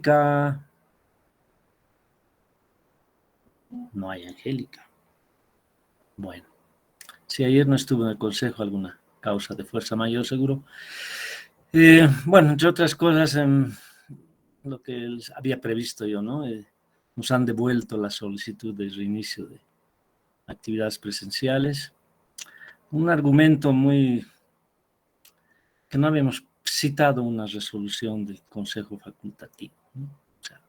Angélica. No hay Angélica. Bueno, si ayer no estuvo en el consejo, alguna causa de fuerza mayor seguro. Bueno, entre otras cosas, lo que había previsto yo, ¿no? Nos han devuelto la solicitud de reinicio de actividades presenciales. Un argumento que no habíamos citado una resolución del Consejo Facultativo, ¿no? O sea,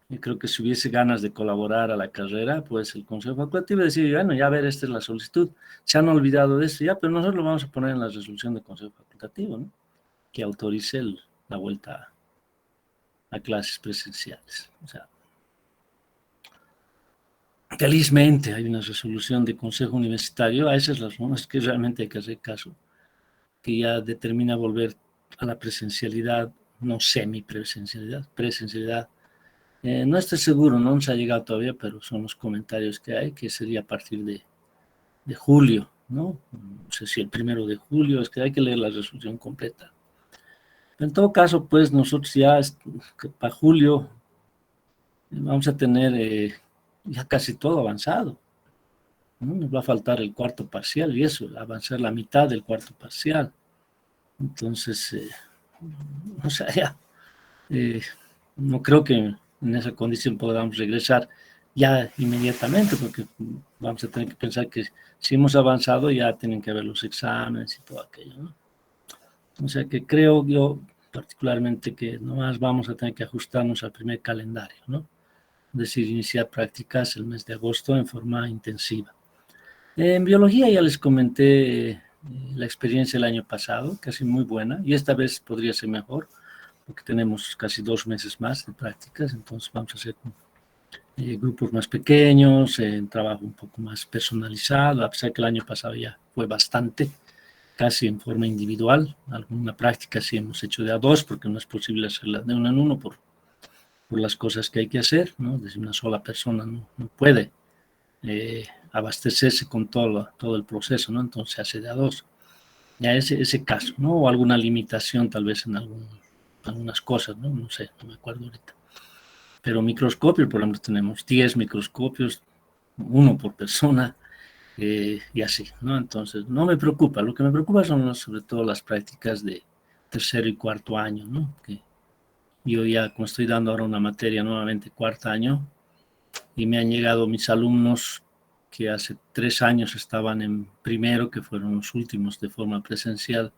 yo creo que si hubiese ganas de colaborar a la carrera, pues el Consejo Facultativo decía, bueno, ya a ver, esta es la solicitud, se han olvidado de eso, ya, pero nosotros lo vamos a poner en la resolución del Consejo Facultativo, ¿no? Que autorice la vuelta a clases presenciales. O sea, felizmente hay una resolución del Consejo Universitario, a esas las normas que realmente hay que hacer caso, que ya determina volver a la presencialidad, no semipresencialidad, presencialidad. No estoy seguro, no se ha llegado todavía, pero son los comentarios que hay, que sería a partir de julio, ¿no? No sé si el 1 de julio, es que hay que leer la resolución completa. En todo caso, pues nosotros ya para julio vamos a tener ya casi todo avanzado, ¿no? Nos va a faltar el cuarto parcial y eso, avanzar la mitad del cuarto parcial. Entonces, o sea, ya, no creo que en esa condición podamos regresar ya inmediatamente, porque vamos a tener que pensar que si hemos avanzado ya tienen que haber los exámenes y todo aquello, ¿no? O sea que creo yo particularmente que nomás vamos a tener que ajustarnos al primer calendario, ¿no? Es decir, iniciar prácticas el mes de agosto en forma intensiva. En biología ya les comenté la experiencia el año pasado, casi muy buena, y esta vez podría ser mejor, porque tenemos casi 2 meses más de prácticas, entonces vamos a hacer grupos más pequeños, trabajo un poco más personalizado, a pesar que el año pasado ya fue bastante, casi en forma individual. Alguna práctica sí hemos hecho de a dos, porque no es posible hacerla de uno en uno por las cosas que hay que hacer, ¿no? Desde una sola persona no puede abastecerse con todo el proceso, ¿no? Entonces se hace de a dos. Ya ese caso, ¿no? O alguna limitación tal vez en algunas cosas, ¿no? No sé, no me acuerdo ahorita. Pero microscopios, por ejemplo, tenemos 10 microscopios, uno por persona, y así, ¿no? Entonces, no me preocupa. Lo que me preocupa son sobre todo las prácticas de tercero y cuarto año, ¿no? Que yo ya, como estoy dando ahora una materia nuevamente cuarto año, y me han llegado mis alumnos que hace 3 años estaban en primero, que fueron los últimos de forma presencial,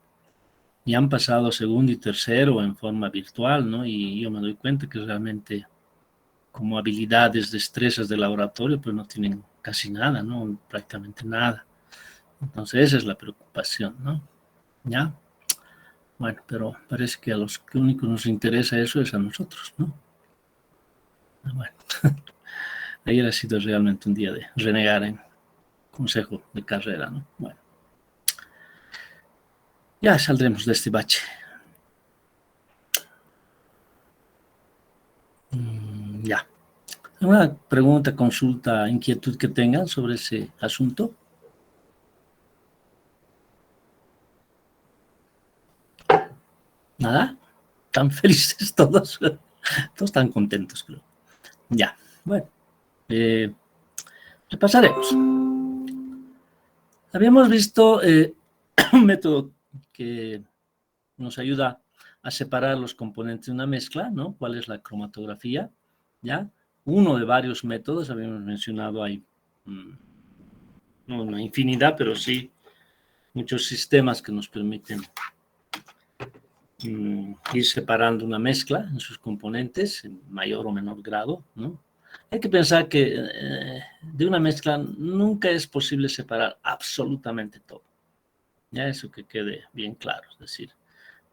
y han pasado a segundo y tercero en forma virtual, ¿no? Y yo me doy cuenta que realmente como habilidades, destrezas de laboratorio, pues no tienen casi nada, ¿no? Prácticamente nada. Entonces esa es la preocupación, ¿no? ¿Ya? Bueno, pero parece que a los que únicos nos interesa eso es a nosotros, ¿no? Bueno, ayer ha sido realmente un día de renegar en consejo de carrera, ¿no? Bueno, ya saldremos de este bache. Ya. ¿Alguna pregunta, consulta, inquietud que tengan sobre ese asunto? ¿Nada? ¿Tan felices todos? Todos están contentos, creo. Ya, bueno. Repasaremos. Habíamos visto un método que nos ayuda a separar los componentes de una mezcla, ¿no? ¿Cuál es la cromatografía? ¿Ya? Uno de varios métodos, habíamos mencionado ahí, no una infinidad, pero sí muchos sistemas que nos permiten ir separando una mezcla en sus componentes, en mayor o menor grado, ¿no? Hay que pensar que de una mezcla nunca es posible separar absolutamente todo. Ya eso que quede bien claro. Es decir,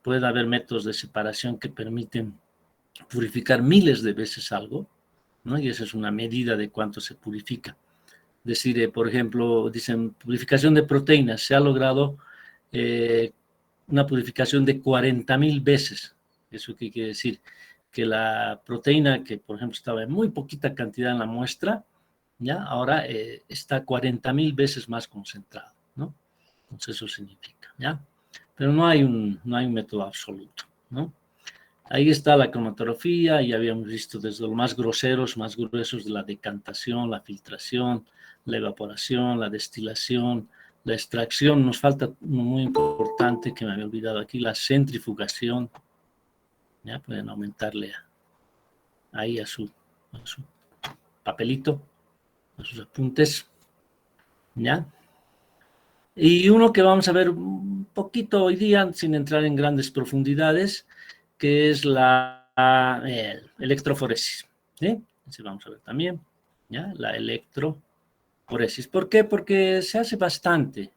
puede haber métodos de separación que permiten purificar miles de veces algo, ¿no? Y esa es una medida de cuánto se purifica. Es decir, por ejemplo, dicen purificación de proteínas, se ha logrado una purificación de 40.000 veces. ¿Eso qué quiere decir? Que la proteína que, por ejemplo, estaba en muy poquita cantidad en la muestra, ¿ya? Ahora está 40.000 veces más concentrado, ¿no? Entonces eso significa, ¿ya? Pero no hay un método absoluto, ¿no? Ahí está la cromatografía, ya habíamos visto desde los más groseros, más gruesos de la decantación, la filtración, la evaporación, la destilación, la extracción. Nos falta uno muy importante que me había olvidado aquí, la centrifugación. Ya pueden aumentarle ahí a su papelito, a sus apuntes. ¿Ya? Y uno que vamos a ver un poquito hoy día, sin entrar en grandes profundidades, que es la electroforesis. ¿Sí? Ese vamos a ver también, ¿ya? La electroforesis. ¿Por qué? Porque se hace bastante,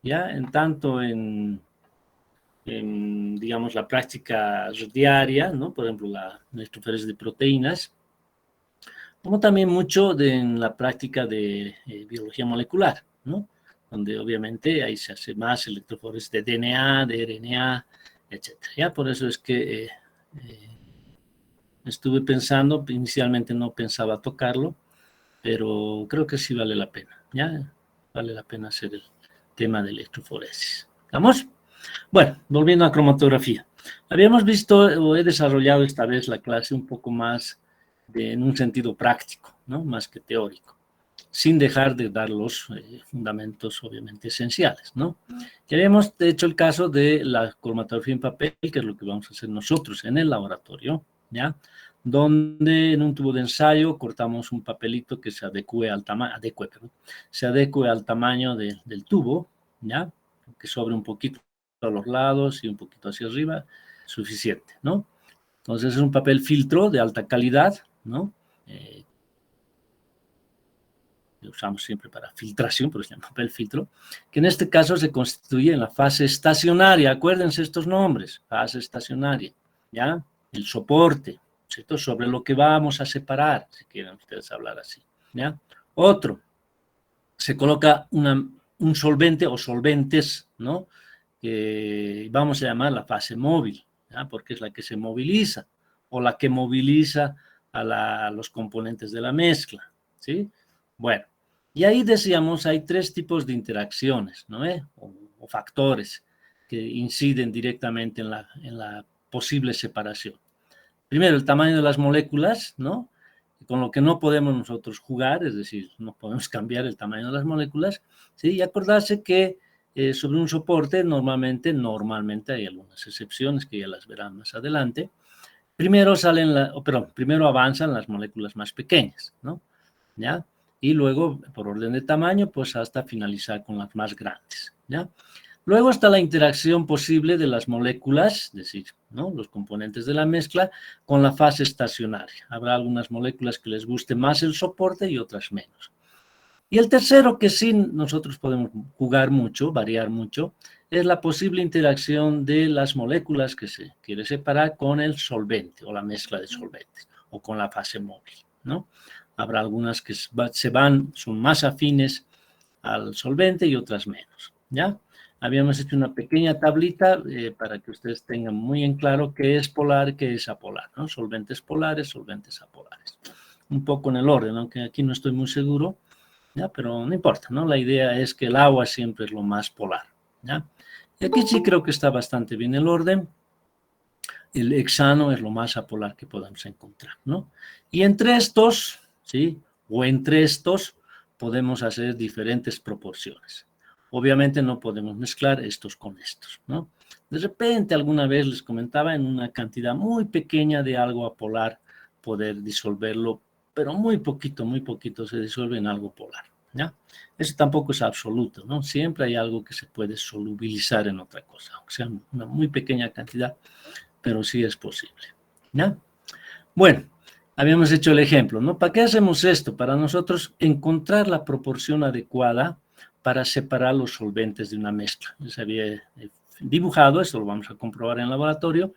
¿ya? Tanto en, digamos, la práctica diaria, ¿no? Por ejemplo, la electroforesis de proteínas, como también mucho en la práctica de biología molecular, ¿no? Donde obviamente ahí se hace más electroforesis de DNA, de RNA, etcétera. Ya por eso es que estuve pensando, inicialmente no pensaba tocarlo, pero creo que sí vale la pena, ¿ya? Vale la pena hacer el tema de electroforesis. ¿Vamos? Bueno, volviendo a cromatografía. Habíamos visto, o he desarrollado esta vez la clase un poco más en un sentido práctico, ¿no? Más que teórico, sin dejar de dar los fundamentos obviamente esenciales, ¿no? Y habíamos hecho el caso de la cromatografía en papel, que es lo que vamos a hacer nosotros en el laboratorio, ¿ya? Donde en un tubo de ensayo cortamos un papelito que se adecue al tamaño, se adecue al tamaño del tubo, ¿ya? Que sobre un poquito a los lados y un poquito hacia arriba, suficiente, ¿no? Entonces es un papel filtro de alta calidad, ¿no? Lo usamos siempre para filtración, pero se llama papel filtro, que en este caso se constituye en la fase estacionaria. Acuérdense estos nombres, fase estacionaria, ¿ya? El soporte, ¿cierto? Sobre lo que vamos a separar, si quieren ustedes hablar así, ¿ya? Otro, se coloca un solvente o solventes, ¿no? Que vamos a llamar la fase móvil, ¿ya? Porque es la que se moviliza o la que moviliza a los componentes de la mezcla, ¿sí? Bueno, y ahí decíamos, hay tres tipos de interacciones, ¿no? O factores que inciden directamente en la posible separación. Primero, el tamaño de las moléculas, ¿no? Con lo que no podemos nosotros jugar, es decir, no podemos cambiar el tamaño de las moléculas, ¿sí? Y acordarse que sobre un soporte normalmente hay algunas excepciones que ya las verán más adelante, primero primero avanzan las moléculas más pequeñas, ¿no? ¿Ya? Y luego, por orden de tamaño, pues hasta finalizar con las más grandes, ¿ya? Luego está la interacción posible de las moléculas, es decir, ¿no? Los componentes de la mezcla, con la fase estacionaria. Habrá algunas moléculas que les guste más el soporte y otras menos. Y el tercero, que sí nosotros podemos jugar mucho, variar mucho, es la posible interacción de las moléculas que se quiere separar con el solvente o la mezcla de solventes o con la fase móvil, ¿no? Habrá algunas que son más afines al solvente y otras menos, ¿ya? Habíamos hecho una pequeña tablita para que ustedes tengan muy en claro qué es polar, qué es apolar, ¿no? Solventes polares, solventes apolares. Un poco en el orden, aunque aquí no estoy muy seguro, ¿ya? Pero no importa, ¿no? La idea es que el agua siempre es lo más polar, ¿ya? Y aquí sí creo que está bastante bien el orden. El hexano es lo más apolar que podamos encontrar, ¿no? Y entre estos, ¿sí? O entre estos podemos hacer diferentes proporciones. Obviamente no podemos mezclar estos con estos, ¿no? De repente, alguna vez les comentaba, en una cantidad muy pequeña de algo apolar, poder disolverlo, pero muy poquito se disuelve en algo polar, ¿ya? Eso tampoco es absoluto, ¿no? Siempre hay algo que se puede solubilizar en otra cosa, aunque sea una muy pequeña cantidad, pero sí es posible, ¿ya? Bueno, habíamos hecho el ejemplo, ¿no? ¿Para qué hacemos esto? Para nosotros encontrar la proporción adecuada para separar los solventes de una mezcla. Les había dibujado, esto lo vamos a comprobar en el laboratorio,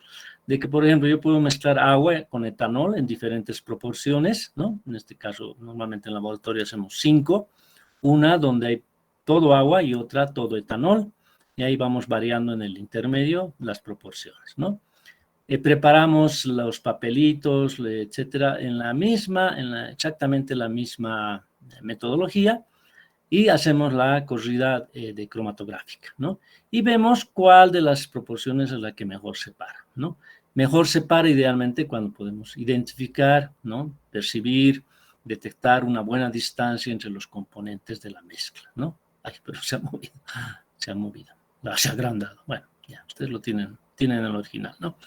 de que, por ejemplo, yo puedo mezclar agua con etanol en diferentes proporciones, ¿no? En este caso, normalmente en el laboratorio hacemos 5, una donde hay todo agua y otra todo etanol, y ahí vamos variando en el intermedio las proporciones, ¿no? Preparamos los papelitos, etcétera, exactamente la misma metodología y hacemos la corrida de cromatográfica, ¿no? Y vemos cuál de las proporciones es la que mejor separa, ¿no? mejor se para idealmente cuando podemos identificar, ¿no? Percibir, detectar una buena distancia entre los componentes de la mezcla, ¿no? Ay, pero se ha movido, se ha movido, se ha agrandado. Bueno, ya, ustedes lo tienen en el original, ¿no?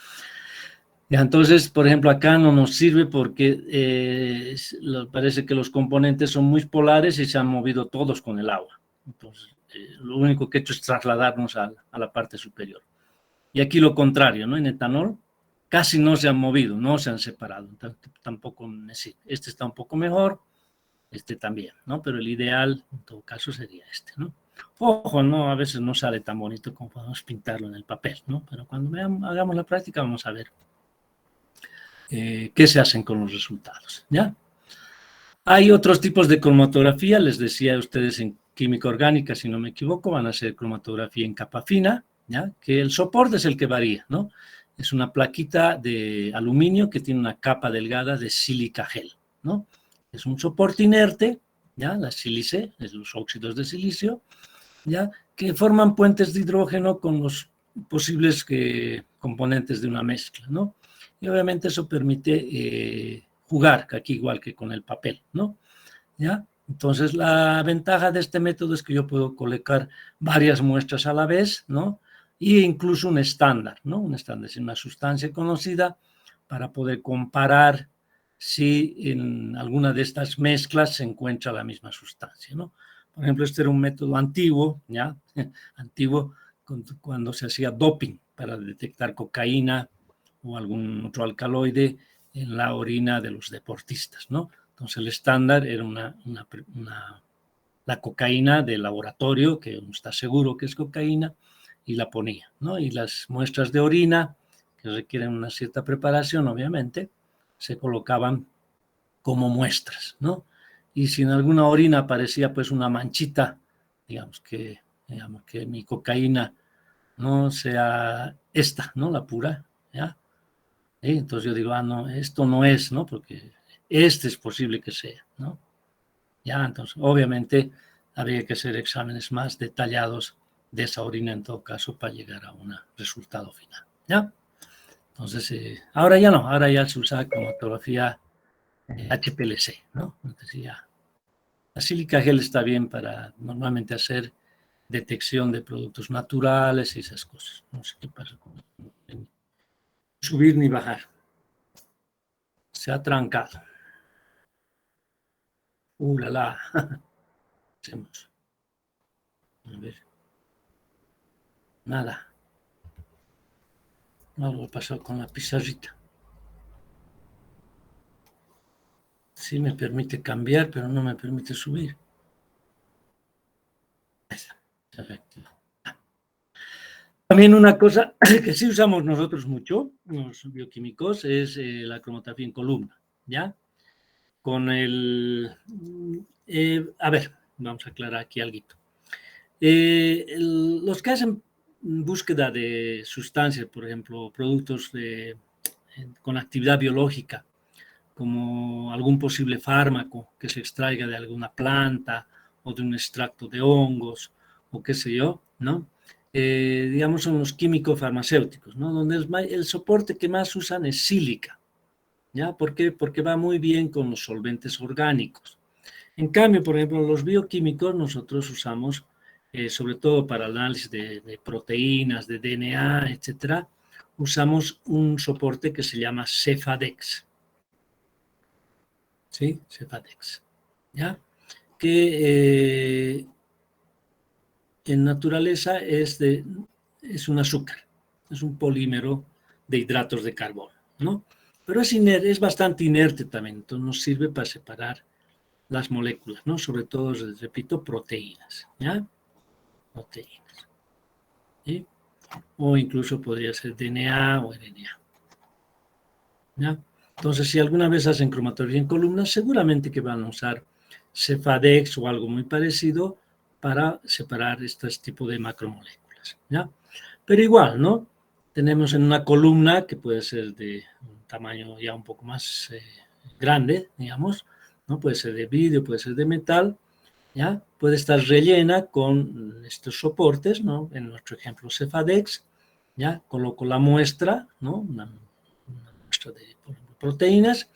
Ya, entonces, por ejemplo, acá no nos sirve porque parece que los componentes son muy polares y se han movido todos con el agua. Entonces, lo único que he hecho es trasladarnos a la parte superior. Y aquí lo contrario, ¿no? En etanol casi no se han movido, no se han separado. Tampoco, este está un poco mejor, este también, ¿no? Pero el ideal, en todo caso, sería este, ¿no? Ojo, ¿no? A veces no sale tan bonito como podemos pintarlo en el papel, ¿no? Pero cuando hagamos la práctica vamos a ver qué se hacen con los resultados, ¿ya? Hay otros tipos de cromatografía, les decía a ustedes en química orgánica, si no me equivoco, van a ser cromatografía en capa fina, ¿ya? Que el soporte es el que varía, ¿no? Es una plaquita de aluminio que tiene una capa delgada de sílica gel, ¿no? Es un soporte inerte, ¿ya? La sílice, es los óxidos de silicio, ¿ya? Que forman puentes de hidrógeno con los posibles componentes de una mezcla, ¿no? Y obviamente eso permite jugar, aquí igual que con el papel, ¿no? ¿Ya? Entonces, la ventaja de este método es que yo puedo colocar varias muestras a la vez, ¿no? E incluso un estándar, ¿no? Un estándar es una sustancia conocida para poder comparar si en alguna de estas mezclas se encuentra la misma sustancia, ¿no? Por ejemplo, este era un método antiguo, ¿ya? Antiguo cuando se hacía doping para detectar cocaína o algún otro alcaloide en la orina de los deportistas, ¿no? Entonces el estándar era la cocaína del laboratorio, que uno está seguro que es cocaína, y la ponía, ¿no? Y las muestras de orina, que requieren una cierta preparación, obviamente, se colocaban como muestras, ¿no? Y si en alguna orina aparecía pues una manchita, digamos que mi cocaína no sea esta, ¿no? La pura, ¿ya? ¿Sí? Entonces yo digo, no, esto no es, ¿no? Porque este es posible que sea, ¿no? Ya, entonces, obviamente, habría que hacer exámenes más detallados de esa orina en todo caso para llegar a un resultado final, ¿ya? Entonces, ahora ya no, ahora ya se usa cromatografía HPLC, ¿no? Entonces ya, la sílica gel está bien para normalmente hacer detección de productos naturales y esas cosas. No sé qué pasa con subir ni bajar. Se ha trancado. La la. Hacemos. A ver. Nada. Algo pasó con la pizarrita. Sí me permite cambiar, pero no me permite subir. Perfecto. También una cosa que sí usamos nosotros mucho, los bioquímicos, es la cromatografía en columna, ¿ya? Con a ver, vamos a aclarar aquí algo. Los que hacen búsqueda de sustancias, por ejemplo, productos con actividad biológica, como algún posible fármaco que se extraiga de alguna planta o de un extracto de hongos o qué sé yo, ¿no? Digamos, son los químicos farmacéuticos, ¿no? Donde el soporte que más usan es sílica, ¿ya? ¿Por qué? Porque va muy bien con los solventes orgánicos. En cambio, por ejemplo, los bioquímicos nosotros usamos, sobre todo para el análisis de proteínas, de DNA, etcétera, usamos un soporte que se llama Cefadex. ¿Sí? Cefadex. ¿Ya? Que en naturaleza es un azúcar, es un polímero de hidratos de carbono, ¿no? Pero es bastante inerte también, entonces nos sirve para separar las moléculas, ¿no? Sobre todo, les repito, proteínas, ¿ya? Proteínas, ¿sí? O incluso podría ser DNA o RNA, ¿ya? Entonces, si alguna vez hacen cromatografía en columnas, seguramente que van a usar Cefadex o algo muy parecido para separar este tipo de macromoléculas, ¿ya? Pero igual, ¿no? Tenemos en una columna que puede ser de un tamaño ya un poco más grande, digamos, ¿no? Puede ser de vidrio, puede ser de metal, ¿ya? Puede estar rellena con estos soportes, ¿no? En nuestro ejemplo Cefadex, ¿ya? Coloco la muestra, ¿no? muestra de, por ejemplo, proteínas,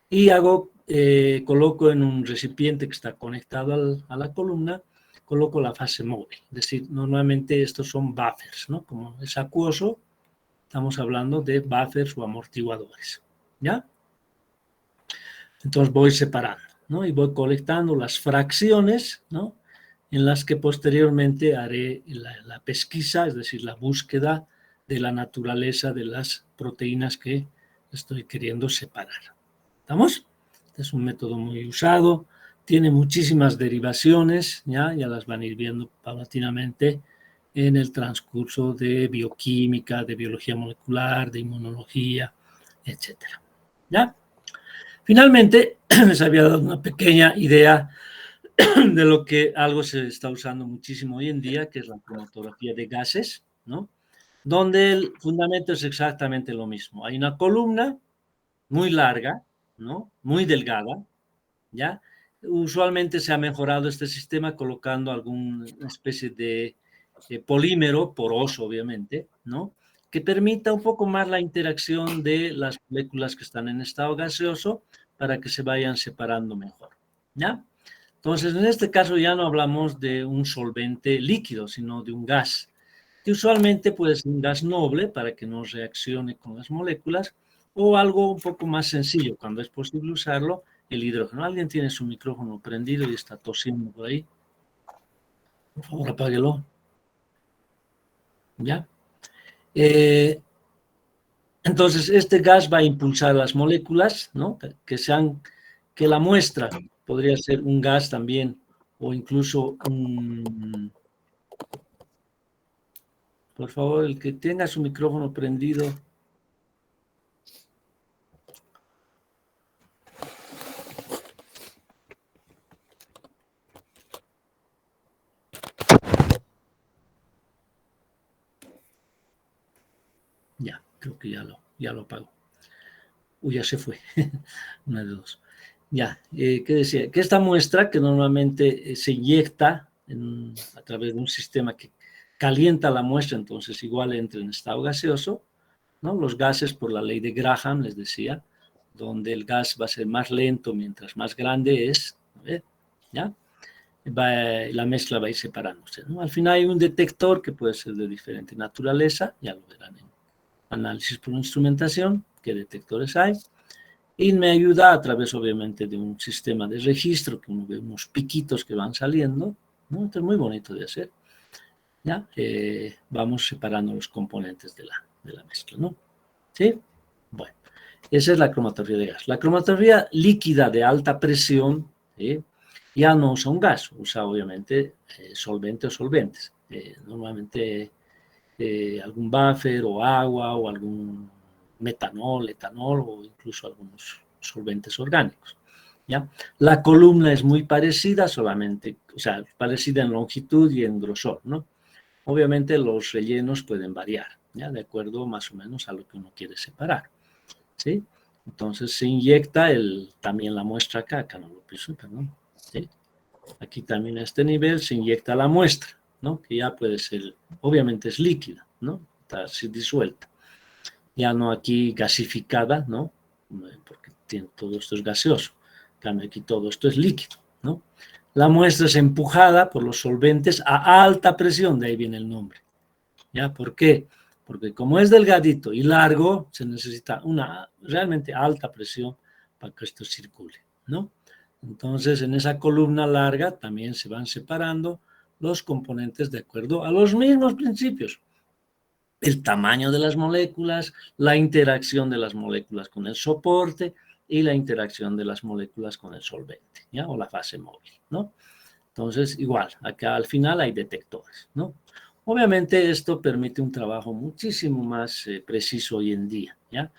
y coloco en un recipiente que está conectado a la columna, coloco la fase móvil. Es decir, normalmente estos son buffers, ¿no? Como es acuoso, estamos hablando de buffers o amortiguadores, ¿ya? Entonces voy separando, ¿no? Y voy colectando las fracciones, ¿no? En las que posteriormente haré la pesquisa, es decir, la búsqueda de la naturaleza de las proteínas que estoy queriendo separar. ¿Estamos? Este es un método muy usado, tiene muchísimas derivaciones, ya las van a ir viendo paulatinamente en el transcurso de bioquímica, de biología molecular, de inmunología, etcétera. ¿Ya? Finalmente, les había dado una pequeña idea de lo que algo se está usando muchísimo hoy en día, que es la cromatografía de gases, ¿no? Donde el fundamento es exactamente lo mismo. Hay una columna muy larga, ¿no? Muy delgada, ¿ya? Usualmente se ha mejorado este sistema colocando alguna especie de polímero, poroso obviamente, ¿no? Que permita un poco más la interacción de las moléculas que están en estado gaseoso para que se vayan separando mejor, ¿ya? Entonces, en este caso ya no hablamos de un solvente líquido, sino de un gas, que usualmente puede ser un gas noble para que no reaccione con las moléculas, o algo un poco más sencillo, cuando es posible usarlo, el hidrógeno. ¿Alguien tiene su micrófono prendido y está tosiendo por ahí? Por favor, apáguelo. ¿Ya? Entonces, este gas va a impulsar las moléculas, ¿no? Que la muestra podría ser un gas también, o incluso un... Por favor, el que tenga su micrófono prendido. Ya, creo que ya lo apago. Uy, ya se fue. Una de dos. Ya, ¿qué decía? Que esta muestra, que normalmente se inyecta a través de un sistema que calienta la muestra, entonces igual entra en estado gaseoso, ¿no? Los gases, por la ley de Graham, les decía, donde el gas va a ser más lento mientras más grande es, ¿ya? La mezcla va a ir separándose, ¿no? Al final hay un detector que puede ser de diferente naturaleza, ya lo verán en análisis por instrumentación, qué detectores hay, y me ayuda a través, obviamente, de un sistema de registro, que uno ve unos piquitos que van saliendo, ¿no? Esto es muy bonito de hacer, ¿ya? Vamos separando los componentes de la mezcla, ¿no? ¿Sí? Bueno, esa es la cromatografía de gas. La cromatografía líquida de alta presión, ¿sí? Ya no usa un gas, usa obviamente solvente o solventes. Normalmente algún buffer o agua o algún metanol, etanol o incluso algunos solventes orgánicos, ¿ya? La columna es muy parecida, solamente, o sea, parecida en longitud y en grosor, ¿no? Obviamente los rellenos pueden variar, ¿ya? De acuerdo más o menos a lo que uno quiere separar, ¿sí? Entonces se inyecta también la muestra acá no lo piso, perdón, ¿sí? Aquí también a este nivel se inyecta la muestra, ¿no? Que ya puede ser, obviamente es líquida, ¿no? Está así disuelta. Ya no aquí gasificada, ¿no? Porque todo esto es gaseoso. En cambio, aquí todo esto es líquido, ¿no? La muestra es empujada por los solventes a alta presión, de ahí viene el nombre. ¿Ya? ¿Por qué? Porque como es delgadito y largo, se necesita una realmente alta presión para que esto circule, ¿no? Entonces, en esa columna larga también se van separando los componentes de acuerdo a los mismos principios. El tamaño de las moléculas, la interacción de las moléculas con el soporte y la interacción de las moléculas con el solvente, ¿ya? O la fase móvil, ¿no? Entonces, igual, acá al final hay detectores, ¿no? Obviamente esto permite un trabajo muchísimo más preciso hoy en día, ¿ya?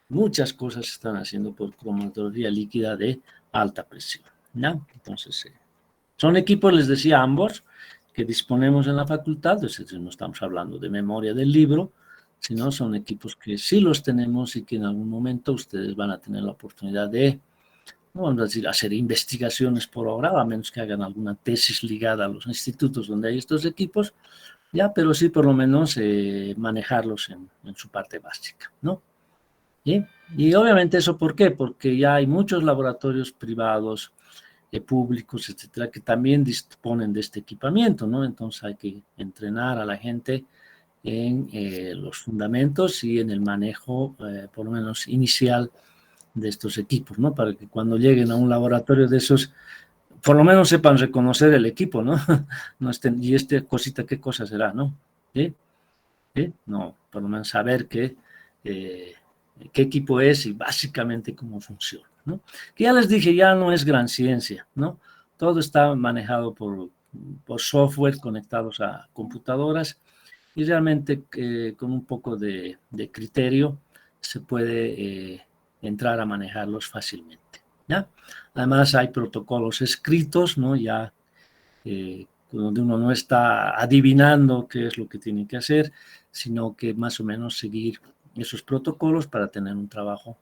Muchas cosas se están haciendo por cromatografía líquida de alta presión, ¿ya? Entonces, son equipos, les decía, ambos, que disponemos en la facultad, es decir, no estamos hablando de memoria del libro, sino son equipos que sí los tenemos y que en algún momento ustedes van a tener la oportunidad de, no vamos a decir, hacer investigaciones por ahora, a menos que hagan alguna tesis ligada a los institutos donde hay estos equipos, ya, pero sí por lo menos manejarlos en su parte básica, ¿no? ¿sí? Y obviamente eso, ¿por qué? Porque ya hay muchos laboratorios privados, públicos, etcétera, que también disponen de este equipamiento, ¿no? Entonces hay que entrenar a la gente en los fundamentos y en el manejo, por lo menos inicial, de estos equipos, ¿no? Para que cuando lleguen a un laboratorio de esos, por lo menos sepan reconocer el equipo, ¿no? No estén, y esta cosita, ¿qué cosa será, no? ¿Sí? ¿Sí? No, por lo menos saber eh, qué equipo es y básicamente cómo funciona, ¿no? Que ya les dije, ya no es gran ciencia, ¿no? Todo está manejado por software conectados a computadoras y realmente con un poco de criterio se puede entrar a manejarlos fácilmente, ¿ya? Además hay protocolos escritos, ¿no? Ya donde uno no está adivinando qué es lo que tiene que hacer, sino que más o menos seguir esos protocolos para tener un trabajo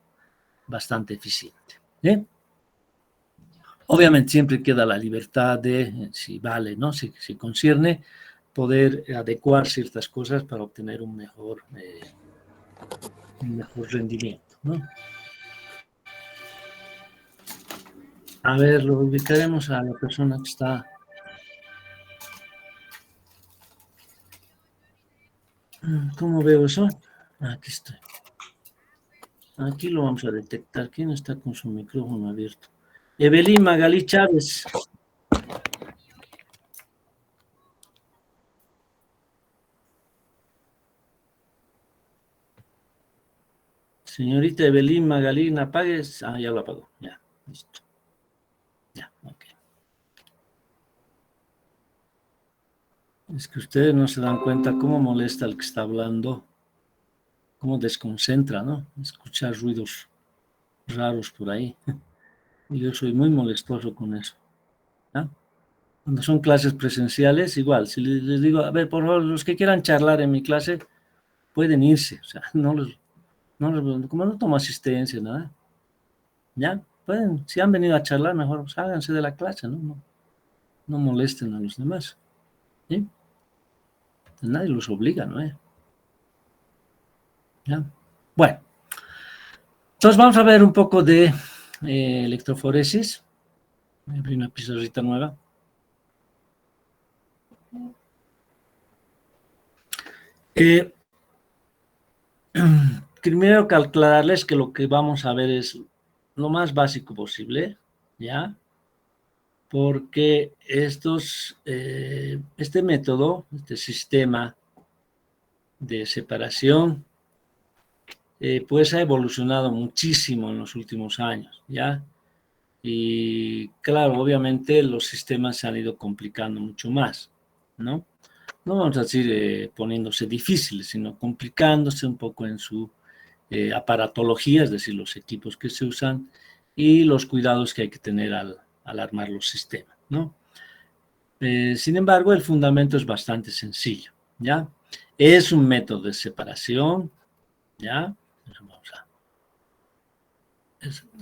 bastante eficiente. ¿Eh? Obviamente siempre queda la libertad de, si vale, ¿no? Si concierne, poder adecuar ciertas cosas para obtener un mejor rendimiento, ¿no? A ver, lo ubicaremos a la persona que está. ¿Cómo veo eso? Aquí estoy. Aquí lo vamos a detectar. ¿Quién está con su micrófono abierto? Evelyn Magalí Chávez. Señorita Evelyn Magalí, apagues. Ah, ya lo apagó. Ya, listo. Ya, ok. Es que ustedes no se dan cuenta cómo molesta al que está hablando, cómo desconcentra, ¿no? Escuchar ruidos raros por ahí. Y yo soy muy molestoso con eso. ¿Ah? Cuando son clases presenciales, igual, si les digo, a ver, por favor, los que quieran charlar en mi clase, pueden irse, o sea, como no tomo asistencia, nada, ya, pueden, si han venido a charlar, mejor sálganse de la clase, ¿no? No molesten a los demás, ¿sí? Nadie los obliga, ¿no? ¿Ya? Bueno, entonces vamos a ver un poco de electroforesis. Voy a abrir una pizarrita nueva. Eh, Primero que aclararles que lo que vamos a ver es lo más básico posible, ¿ya? Porque este método, este sistema de separación, pues ha evolucionado muchísimo en los últimos años, ¿ya? Y claro, obviamente los sistemas se han ido complicando mucho más, ¿no? No vamos a decir poniéndose difíciles, sino complicándose un poco en su aparatología, es decir, los equipos que se usan y los cuidados que hay que tener al armar los sistemas, ¿no? Sin embargo, el fundamento es bastante sencillo, ¿ya? Es un método de separación, ¿ya? Vamos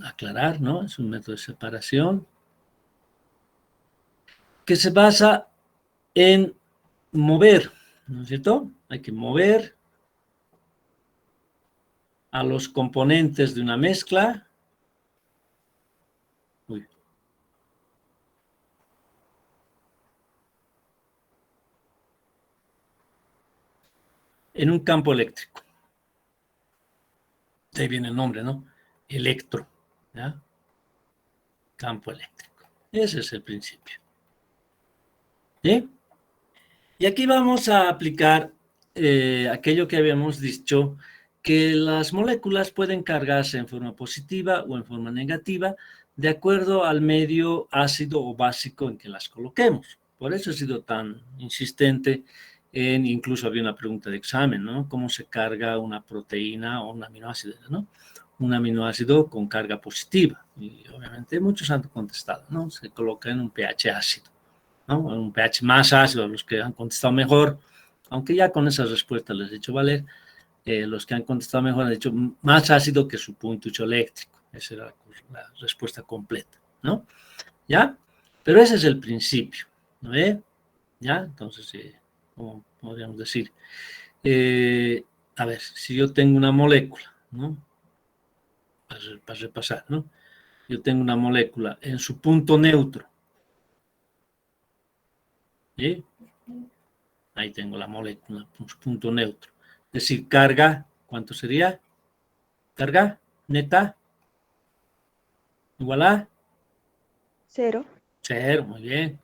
a aclarar, ¿no? Es un método de separación que se basa en mover, ¿no es cierto? Hay que mover a los componentes de una mezcla. Uy, en un campo eléctrico. De ahí viene el nombre, ¿no? Electro, ¿ya? Campo eléctrico. Ese es el principio. ¿Sí? Y aquí vamos a aplicar aquello que habíamos dicho, que las moléculas pueden cargarse en forma positiva o en forma negativa, de acuerdo al medio ácido o básico en que las coloquemos. Por eso he sido tan insistente incluso había una pregunta de examen, ¿no? ¿Cómo se carga una proteína o un aminoácido, ¿no? Un aminoácido con carga positiva. Y obviamente muchos han contestado, ¿no? Se coloca en un pH ácido, ¿no? Un pH más ácido, los que han contestado mejor, aunque ya con esas respuestas les he hecho valer, los que han contestado mejor han dicho más ácido que su punto eléctrico. Esa era la respuesta completa, ¿no? ¿Ya? Pero ese es el principio, ¿no? ¿Ya? Entonces, ¿cómo podríamos decir? A ver, si yo tengo una molécula, ¿no? para repasar, ¿no? Yo tengo una molécula en su punto neutro. ¿Sí? Ahí tengo la molécula en su punto neutro. Es decir, carga, ¿cuánto sería? Carga neta igual a 0. 0, muy bien.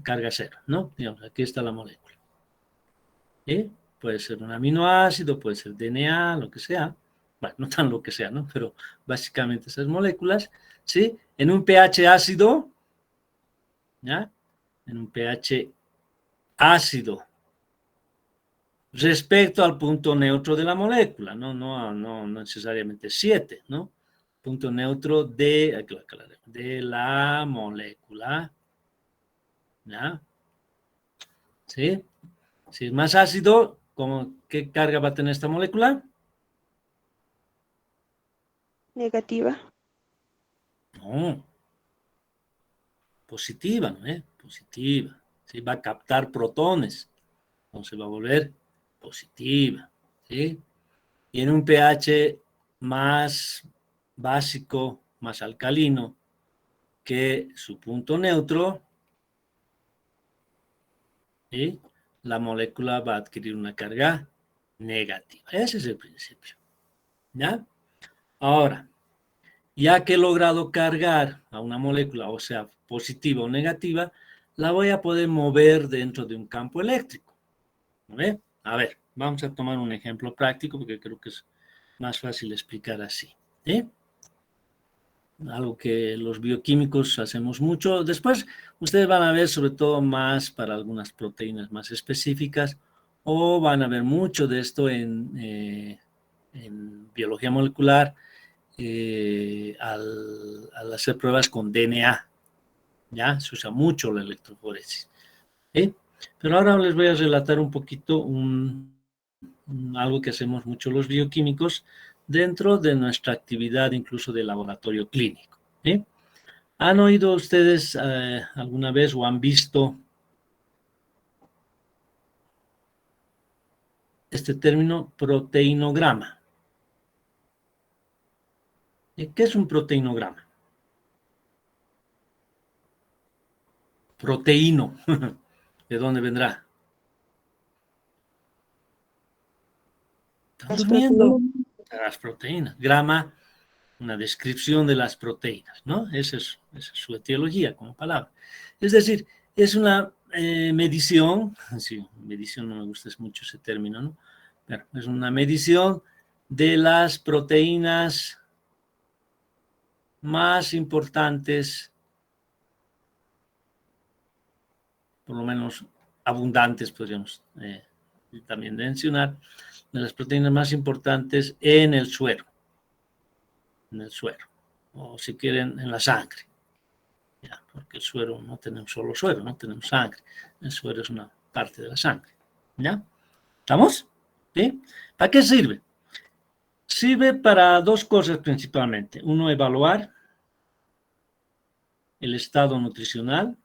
Carga 0, ¿no? Digamos, aquí está la molécula. ¿Sí? Puede ser un aminoácido, puede ser DNA, lo que sea. Bueno, no tan lo que sea, ¿no? Pero básicamente esas moléculas, ¿sí? En un pH ácido, ¿ya? En un pH ácido respecto al punto neutro de la molécula, no necesariamente 7, ¿no? Punto neutro de la molécula, ¿ya? ¿Sí? Si es más ácido, ¿qué carga va a tener esta molécula? Negativa. No, positiva, ¿no? Positiva. ¿Sí? Va a captar protones, entonces va a volver positiva, ¿sí? Y en un pH más básico, más alcalino que su punto neutro, ¿sí? La molécula va a adquirir una carga negativa. Ese es el principio, ¿ya? Ahora, ya que he logrado cargar a una molécula, o sea, positiva o negativa, la voy a poder mover dentro de un campo eléctrico. ¿Ve? A ver, vamos a tomar un ejemplo práctico porque creo que es más fácil explicar así. ¿Sí? Algo que los bioquímicos hacemos mucho. Después ustedes van a ver sobre todo más para algunas proteínas más específicas o van a ver mucho de esto en biología molecular al hacer pruebas con DNA. ¿Ya? Se usa mucho la electroforesis. ¿Sí? Pero ahora les voy a relatar un poquito algo que hacemos mucho los bioquímicos dentro de nuestra actividad incluso de laboratorio clínico. ¿Sí? ¿Han oído ustedes alguna vez o han visto este término proteinograma? ¿Qué es un proteinograma? Proteíno. ¿De dónde vendrá? ¿Están Las durmiendo? proteínas. Las proteínas. Grama, una descripción de las proteínas, ¿no? Esa es su etiología como palabra. Es decir, es una medición, sí, medición no me gusta mucho ese término, ¿no? Pero es una medición de las proteínas más importantes, por lo menos abundantes, podríamos también mencionar, de las proteínas más importantes en el suero, o si quieren, en la sangre. Ya, porque el suero no tenemos solo suero, no tenemos sangre. El suero es una parte de la sangre. ¿Ya? ¿Estamos? ¿Sí? ¿Para qué sirve? Sirve para dos cosas principalmente. Uno, evaluar el estado nutricional.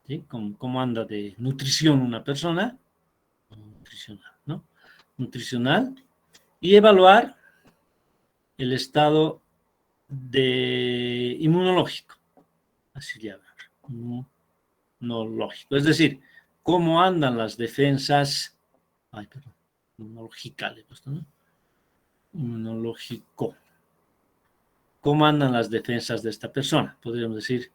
¿Sí? ¿Cómo anda de nutrición una persona? Nutricional, ¿no? Nutricional. Y evaluar el estado de inmunológico. Así se llama. Inmunológico. Es decir, cómo andan las defensas. Ay, perdón. Inmunológica, le gusta, ¿no? Inmunológico. ¿Cómo andan las defensas de esta persona? Podríamos decir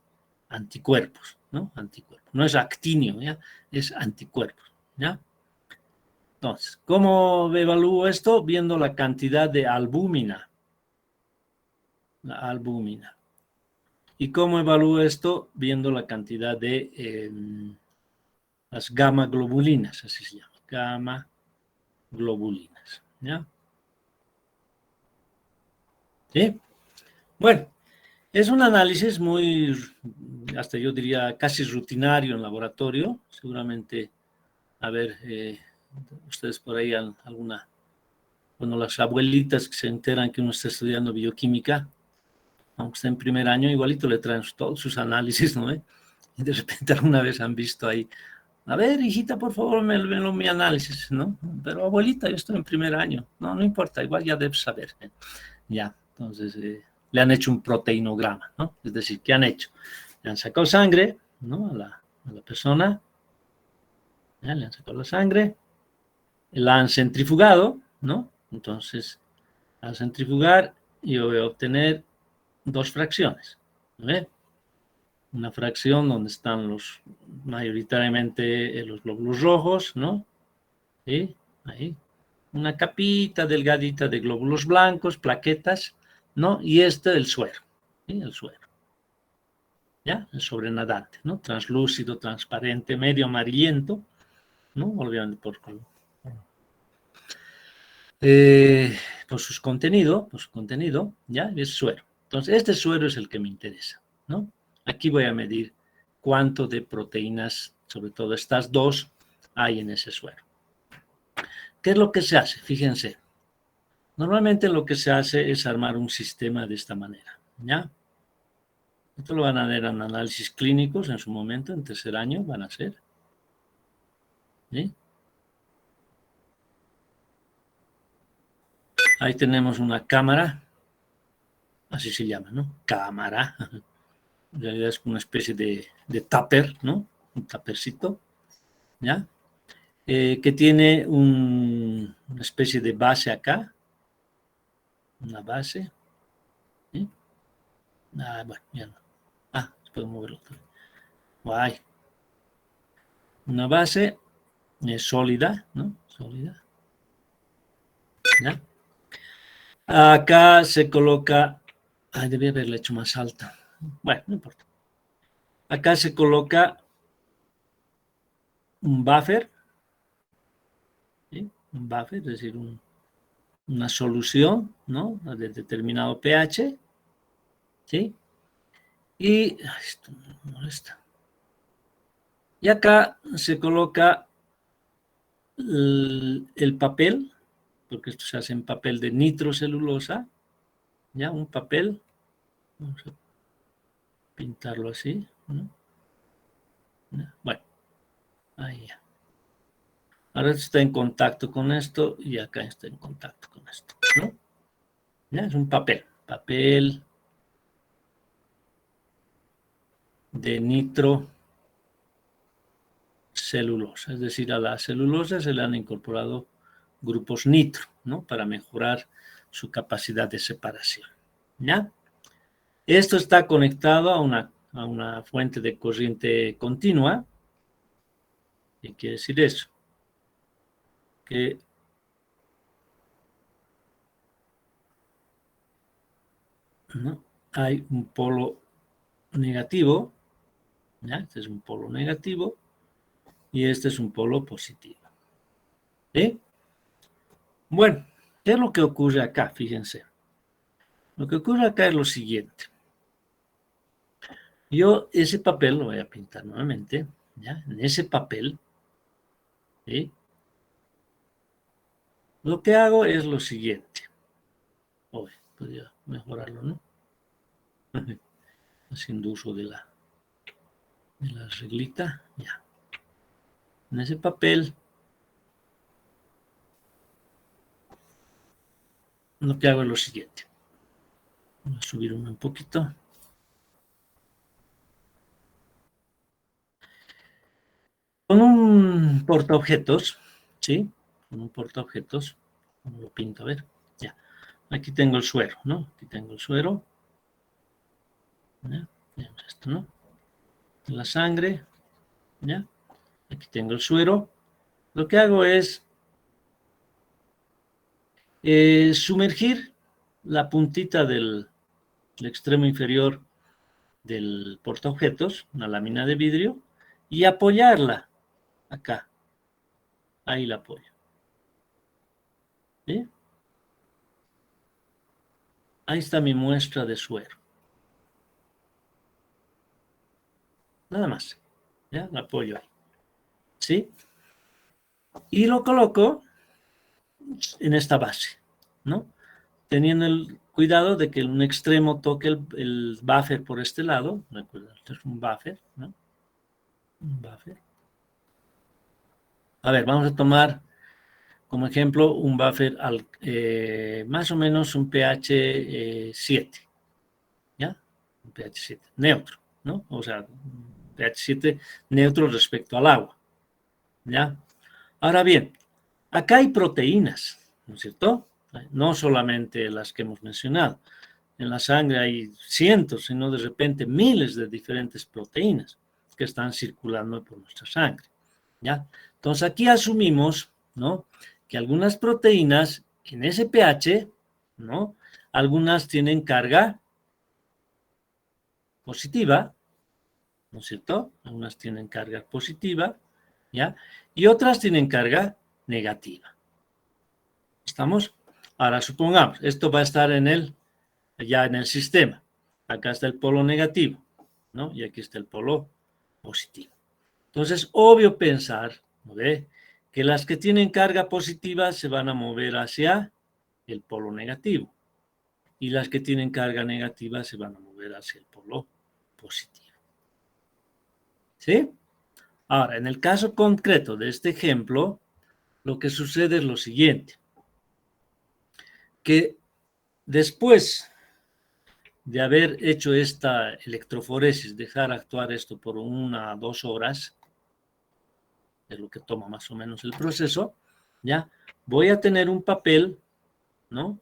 anticuerpos, ¿no? Anticuerpos. No es actinio, ¿ya? Es anticuerpos, ¿ya? Entonces, ¿cómo evalúo esto? Viendo la cantidad de albúmina. La albúmina. ¿Y cómo evalúo esto? Viendo la cantidad de las gamma globulinas, así se llama. Gamma globulinas, ¿ya? ¿Sí? Bueno, es un análisis muy, hasta yo diría, casi rutinario en laboratorio. Seguramente, a ver, ustedes por ahí alguna, bueno, las abuelitas que se enteran que uno está estudiando bioquímica, aunque está en primer año, igualito le traen todos sus análisis, ¿no? Y de repente alguna vez han visto ahí A ver, hijita, por favor, me lo mi análisis, ¿no? Pero abuelita, yo estoy en primer año. No, no importa, igual ya debes saber. Ya, entonces le han hecho un proteinograma, ¿no? Es decir, ¿qué han hecho? Le han sacado sangre, ¿no? A la persona, ¿ya? Le han sacado la sangre, la han centrifugado, ¿no? Entonces, al centrifugar, yo voy a obtener dos fracciones, ¿no? Una fracción donde están mayoritariamente los glóbulos rojos, ¿no? ¿Sí? Ahí. Una capita delgadita de glóbulos blancos, plaquetas, ¿no? Y el suero, ¿sí? El suero. ¿Ya? El sobrenadante, ¿no? Translúcido, transparente, medio amarillento, ¿no? Obviamente por su contenido, ¿ya? Es suero. Entonces, este suero es el que me interesa, ¿no? Aquí voy a medir cuánto de proteínas, sobre todo estas dos, hay en ese suero. ¿Qué es lo que se hace? Fíjense. Normalmente lo que se hace es armar un sistema de esta manera, ¿ya? Esto lo van a ver en análisis clínicos en su momento, en tercer año van a ser, ¿sí? Ahí tenemos una cámara, así se llama, ¿no? Cámara. En realidad es una especie de tupper, ¿no? Un tuppercito, ¿ya? Que tiene una especie de base acá, una base, ¿sí? Ah, bueno, ya no. Ah, puedo moverlo. Guay. Una base sólida, ¿no? Sólida. ¿Ya? Acá se coloca, ay, debía haberla hecho más alta. Bueno, no importa. Acá se coloca un buffer, ¿sí? Un buffer, es decir, una solución, ¿no? De determinado pH, ¿sí? Y esto me molesta. Y acá se coloca el papel, porque esto se hace en papel de nitrocelulosa, ¿ya? Un papel, vamos a pintarlo así, ¿no? Bueno, ahí ya. Ahora está en contacto con esto y acá está en contacto con esto, ¿no? Ya es un papel de nitrocelulosa, es decir, a la celulosa se le han incorporado grupos nitro, ¿no? Para mejorar su capacidad de separación, ¿ya? Esto está conectado a una fuente de corriente continua. ¿Qué quiere decir eso? Que ¿no? Hay un polo negativo, ¿ya? Este es un polo negativo y este es un polo positivo. ¿Sí? Bueno, ¿qué es lo que ocurre acá? Fíjense. Lo que ocurre acá es lo siguiente. Yo ese papel lo voy a pintar nuevamente, ¿ya? En ese papel, ¿sí? Lo que hago es lo siguiente. Oye, podría mejorarlo, ¿no? Haciendo uso de la reglita, ya. En ese papel, lo que hago es lo siguiente. Voy a subir un poquito. Con un portaobjetos, ¿sí? Con un portaobjetos, ¿cómo lo pinto? A ver, ya. Aquí tengo el suero, ¿no? Aquí tengo el suero. ¿Ya? Tenemos esto, ¿no? La sangre, ¿ya? Aquí tengo el suero. Lo que hago es sumergir la puntita del extremo inferior del portaobjetos, una lámina de vidrio, y apoyarla acá. Ahí la apoyo. ¿Sí? Ahí está mi muestra de suero. Nada más. ¿Ya? La apoyo ahí. ¿Sí? Y lo coloco en esta base, ¿no? Teniendo el cuidado de que un extremo toque el buffer por este lado. Recuerda, esto es un buffer, ¿no? Un buffer. A ver, vamos a tomar como ejemplo un buffer más o menos un pH 7, ¿ya? Un pH 7, neutro, ¿no? O sea, un pH 7 neutro respecto al agua, ¿ya? Ahora bien, acá hay proteínas, ¿no es cierto? No solamente las que hemos mencionado. En la sangre hay cientos, sino de repente miles de diferentes proteínas que están circulando por nuestra sangre, ¿ya? Entonces aquí asumimos, ¿no?, que algunas proteínas en ese pH, ¿no?, algunas tienen carga positiva, ¿no es cierto? Algunas tienen carga positiva, ¿ya? Y otras tienen carga negativa. ¿Estamos? Ahora supongamos, esto va a estar ya en el sistema. Acá está el polo negativo, ¿no? Y aquí está el polo positivo. Entonces, obvio pensar, ¿no ve?, que las que tienen carga positiva se van a mover hacia el polo negativo y las que tienen carga negativa se van a mover hacia el polo positivo. ¿Sí? Ahora, en el caso concreto de este ejemplo, lo que sucede es lo siguiente, que después de haber hecho esta electroforesis, dejar actuar esto por 1 a 2 horas, es lo que toma más o menos el proceso, ¿ya? Voy a tener un papel, ¿no?,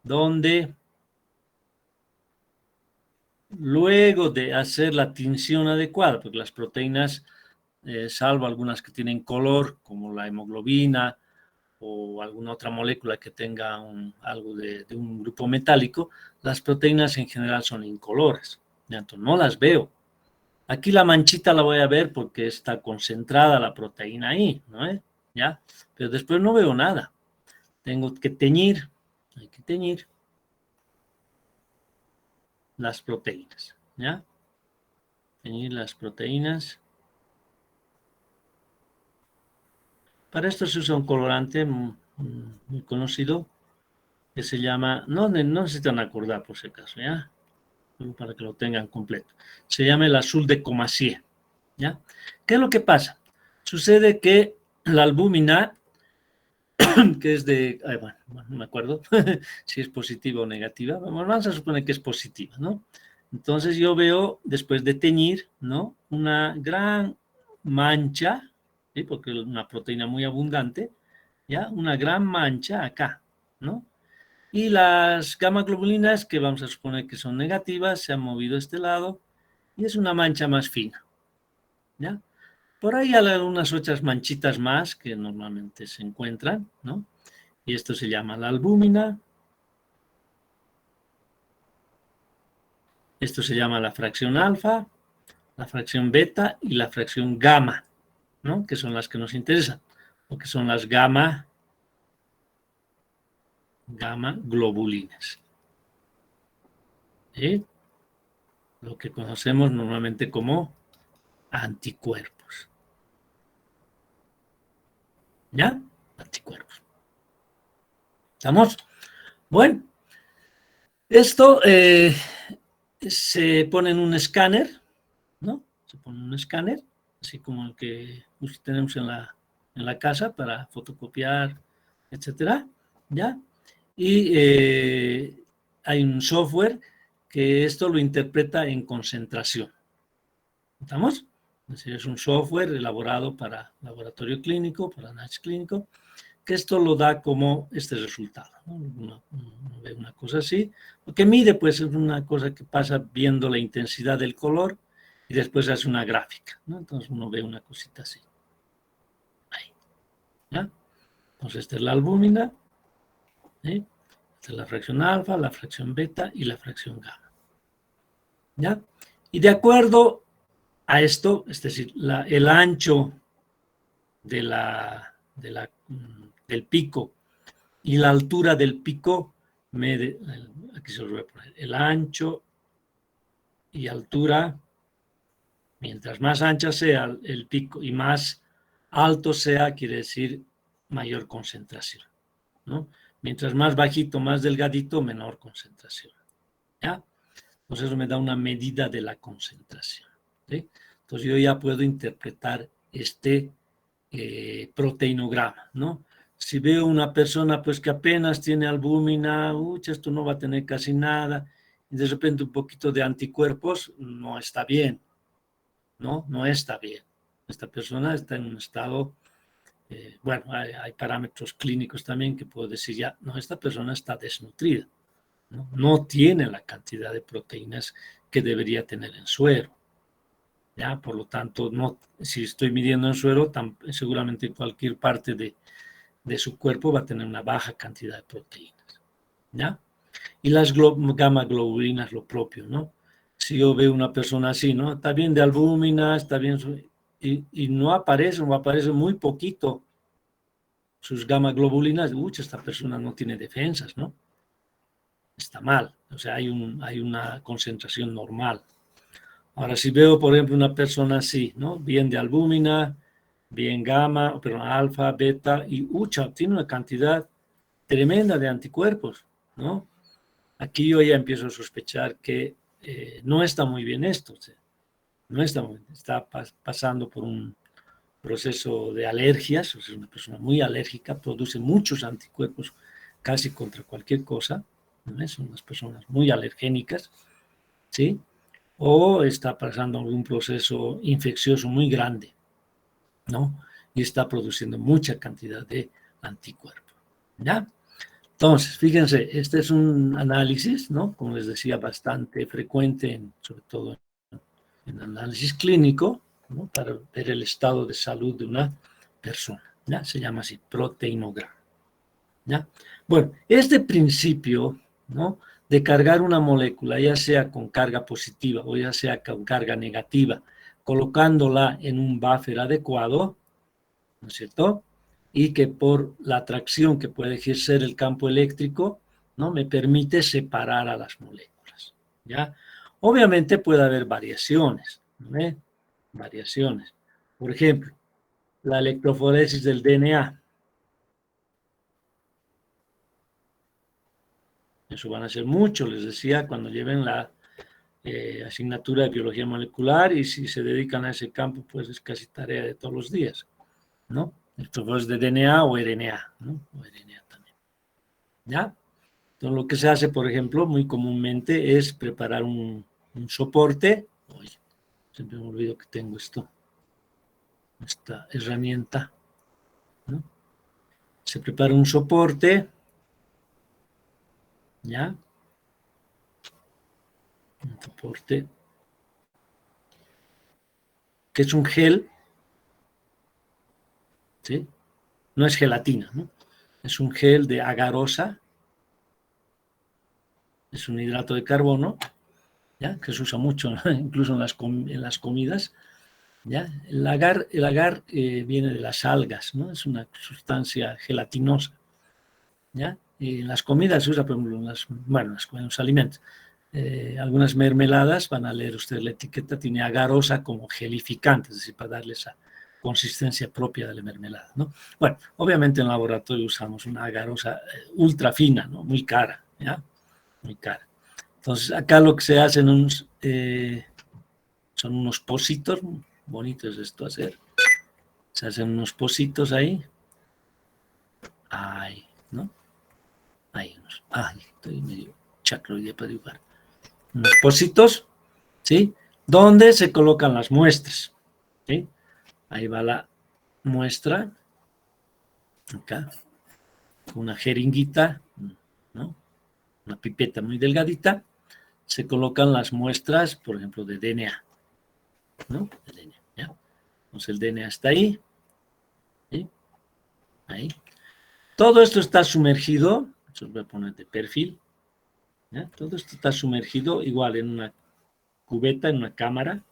donde luego de hacer la tinción adecuada, porque las proteínas, salvo algunas que tienen color, como la hemoglobina o alguna otra molécula que tenga algo de un grupo metálico, las proteínas en general son incoloras, ¿ya? Entonces no las veo. Aquí la manchita la voy a ver porque está concentrada la proteína ahí, ¿no? ¿Ya? Pero después no veo nada. Tengo que teñir, hay que teñir las proteínas, ¿ya? Teñir las proteínas. Para esto se usa un colorante muy conocido que se llama, no necesitan acordar por si acaso, ¿ya? Para que lo tengan completo. Se llama el azul de Comassier, ¿ya? ¿Qué es lo que pasa? Sucede que la albúmina, que es bueno, no me acuerdo si es positiva o negativa, vamos a suponer que es positiva, ¿no? Entonces yo veo, después de teñir, ¿no?, una gran mancha, ¿sí?, porque es una proteína muy abundante, ¿ya?, una gran mancha acá, ¿no? Y las gamma globulinas, que vamos a suponer que son negativas, se han movido a este lado y es una mancha más fina, ¿ya? Por ahí hay algunas otras manchitas más que normalmente se encuentran, ¿no? Y esto se llama la albúmina. Esto se llama la fracción alfa, la fracción beta y la fracción gamma, ¿no?, que son las que nos interesan, o que son las gamma globulinas. ¿Sí? Lo que conocemos normalmente como anticuerpos. ¿Ya? Anticuerpos. ¿Estamos? Bueno, esto se pone en un escáner, ¿no? Se pone en un escáner, así como el que tenemos en la casa para fotocopiar, etcétera, ¿ya? Y hay un software que esto lo interpreta en concentración. ¿Estamos? Es decir, es un software elaborado para laboratorio clínico, para análisis clínico, que esto lo da como este resultado, ¿no? Uno ve una cosa así. Lo que mide, pues, es una cosa que pasa viendo la intensidad del color y después hace una gráfica, ¿no? Entonces uno ve una cosita así. Ahí, ¿ya? Entonces esta es la albúmina, ¿sí? Esta es la fracción alfa, la fracción beta y la fracción gamma, ¿ya? Y de acuerdo a esto, es decir, el ancho del pico y la altura del pico, aquí se lo voy a poner, el ancho y altura, mientras más ancha sea el pico y más alto sea, quiere decir mayor concentración, ¿no? Mientras más bajito, más delgadito, menor concentración, ¿ya? Entonces eso me da una medida de la concentración, ¿sí? Entonces yo ya puedo interpretar este proteinograma, ¿no? Si veo una persona pues que apenas tiene albúmina, esto no va a tener casi nada, y de repente un poquito de anticuerpos, no está bien, ¿no? No está bien. Esta persona está en un estado, bueno, hay parámetros clínicos también que puedo decir ya, no, esta persona está desnutrida, ¿no? No tiene la cantidad de proteínas que debería tener en suero. ¿Ya? Por lo tanto, no, si estoy midiendo en suero, seguramente en cualquier parte de su cuerpo va a tener una baja cantidad de proteínas. ¿Ya? Y las gamma globulinas lo propio, ¿no? Si yo veo una persona así, ¿no? Está bien de albúmina, está bien, y no aparece, o aparece muy poquito sus gamma globulinas, esta persona no tiene defensas, ¿no? Está mal, o sea, hay una concentración normal. Ahora, si veo, por ejemplo, una persona así, ¿no? Bien de albúmina, bien gamma, perdón, alfa, beta, y tiene una cantidad tremenda de anticuerpos, ¿no? Aquí yo ya empiezo a sospechar que no está muy bien esto, o sea, no está muy bien, está pasando por un proceso de alergias, o sea, es una persona muy alérgica, produce muchos anticuerpos casi contra cualquier cosa, ¿no? Son unas personas muy alergénicas, ¿sí? O está pasando algún proceso infeccioso muy grande, ¿no? Y está produciendo mucha cantidad de anticuerpos, ¿ya? Entonces, fíjense, este es un análisis, ¿no? Como les decía, bastante frecuente, sobre todo en análisis clínico, ¿no? Para ver el estado de salud de una persona, ¿ya? Se llama así, proteinograma, ¿ya? Bueno, este principio, ¿no? De cargar una molécula, ya sea con carga positiva o ya sea con carga negativa, colocándola en un buffer adecuado, ¿no es cierto? Y que por la atracción que puede ejercer el campo eléctrico, ¿no? Me permite separar a las moléculas, ¿ya? Obviamente puede haber variaciones, ¿no? Variaciones. Por ejemplo, la electroforesis del DNA. Eso van a ser muchos, les decía, cuando lleven la asignatura de biología molecular, y si se dedican a ese campo, pues es casi tarea de todos los días, ¿no? Electroforesis de DNA o RNA, ¿no? O RNA también, ¿ya? Entonces, lo que se hace, por ejemplo, muy comúnmente es preparar un soporte. Oye, siempre me olvido que tengo esta herramienta, ¿no? Se prepara un soporte, ¿ya? Un soporte que es un gel, ¿sí? No es gelatina, ¿no? Es un gel de agarosa, es un hidrato de carbono, ¿ya? Que se usa mucho, ¿no? Incluso en las comidas, ¿ya? El agar viene de las algas, ¿no? Es una sustancia gelatinosa, ¿ya? Y en las comidas se usa, por ejemplo, en los alimentos. Algunas mermeladas, van a leer ustedes la etiqueta, tiene agarosa como gelificante, es decir, para darle esa consistencia propia de la mermelada, ¿no? Bueno, obviamente en el laboratorio usamos una agarosa ultra fina, ¿no? Muy cara, ¿ya? Muy cara. Entonces, acá lo que se hacen son unos pocitos, bonitos esto hacer. Se hacen unos pocitos ahí. Ahí, ¿no? Ahí, estoy medio chacro hoy día para dibujar. Unos pocitos, ¿sí? Donde se colocan las muestras, ¿sí? Ahí va la muestra, acá, con una jeringuita, ¿no? Una pipeta muy delgadita, se colocan las muestras, por ejemplo, de DNA, ¿no? De DNA, ¿ya? Entonces el DNA está ahí, ¿sí? Ahí. Todo esto está sumergido, eso voy a poner de perfil, ¿ya? Todo esto está sumergido igual en una cubeta, en una cámara,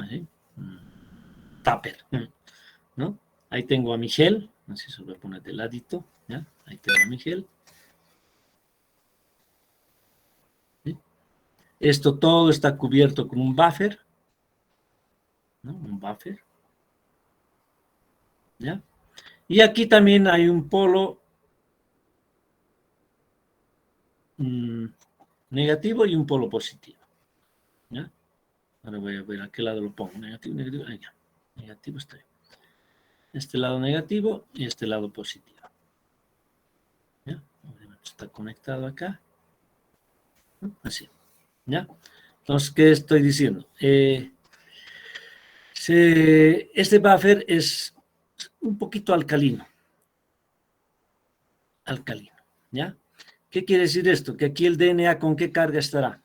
¿sí? Tupper, ¿no? Ahí tengo a mi gel, así se lo voy a poner de ladito, ¿ya? Ahí tengo a mi gel. ¿Sí? Esto todo está cubierto con un buffer, ¿no? Un buffer, ¿ya? Y aquí también hay un polo negativo y un polo positivo, ¿ya? Ahora voy a ver a qué lado lo pongo, negativo, negativo, ahí ya. Negativo está bien. Este lado negativo y este lado positivo. ¿Ya? Obviamente está conectado acá. Así. ¿Ya? Entonces, ¿qué estoy diciendo? Este buffer es un poquito alcalino. Alcalino. ¿Ya? ¿Qué quiere decir esto? Que aquí el DNA, ¿con qué carga estará?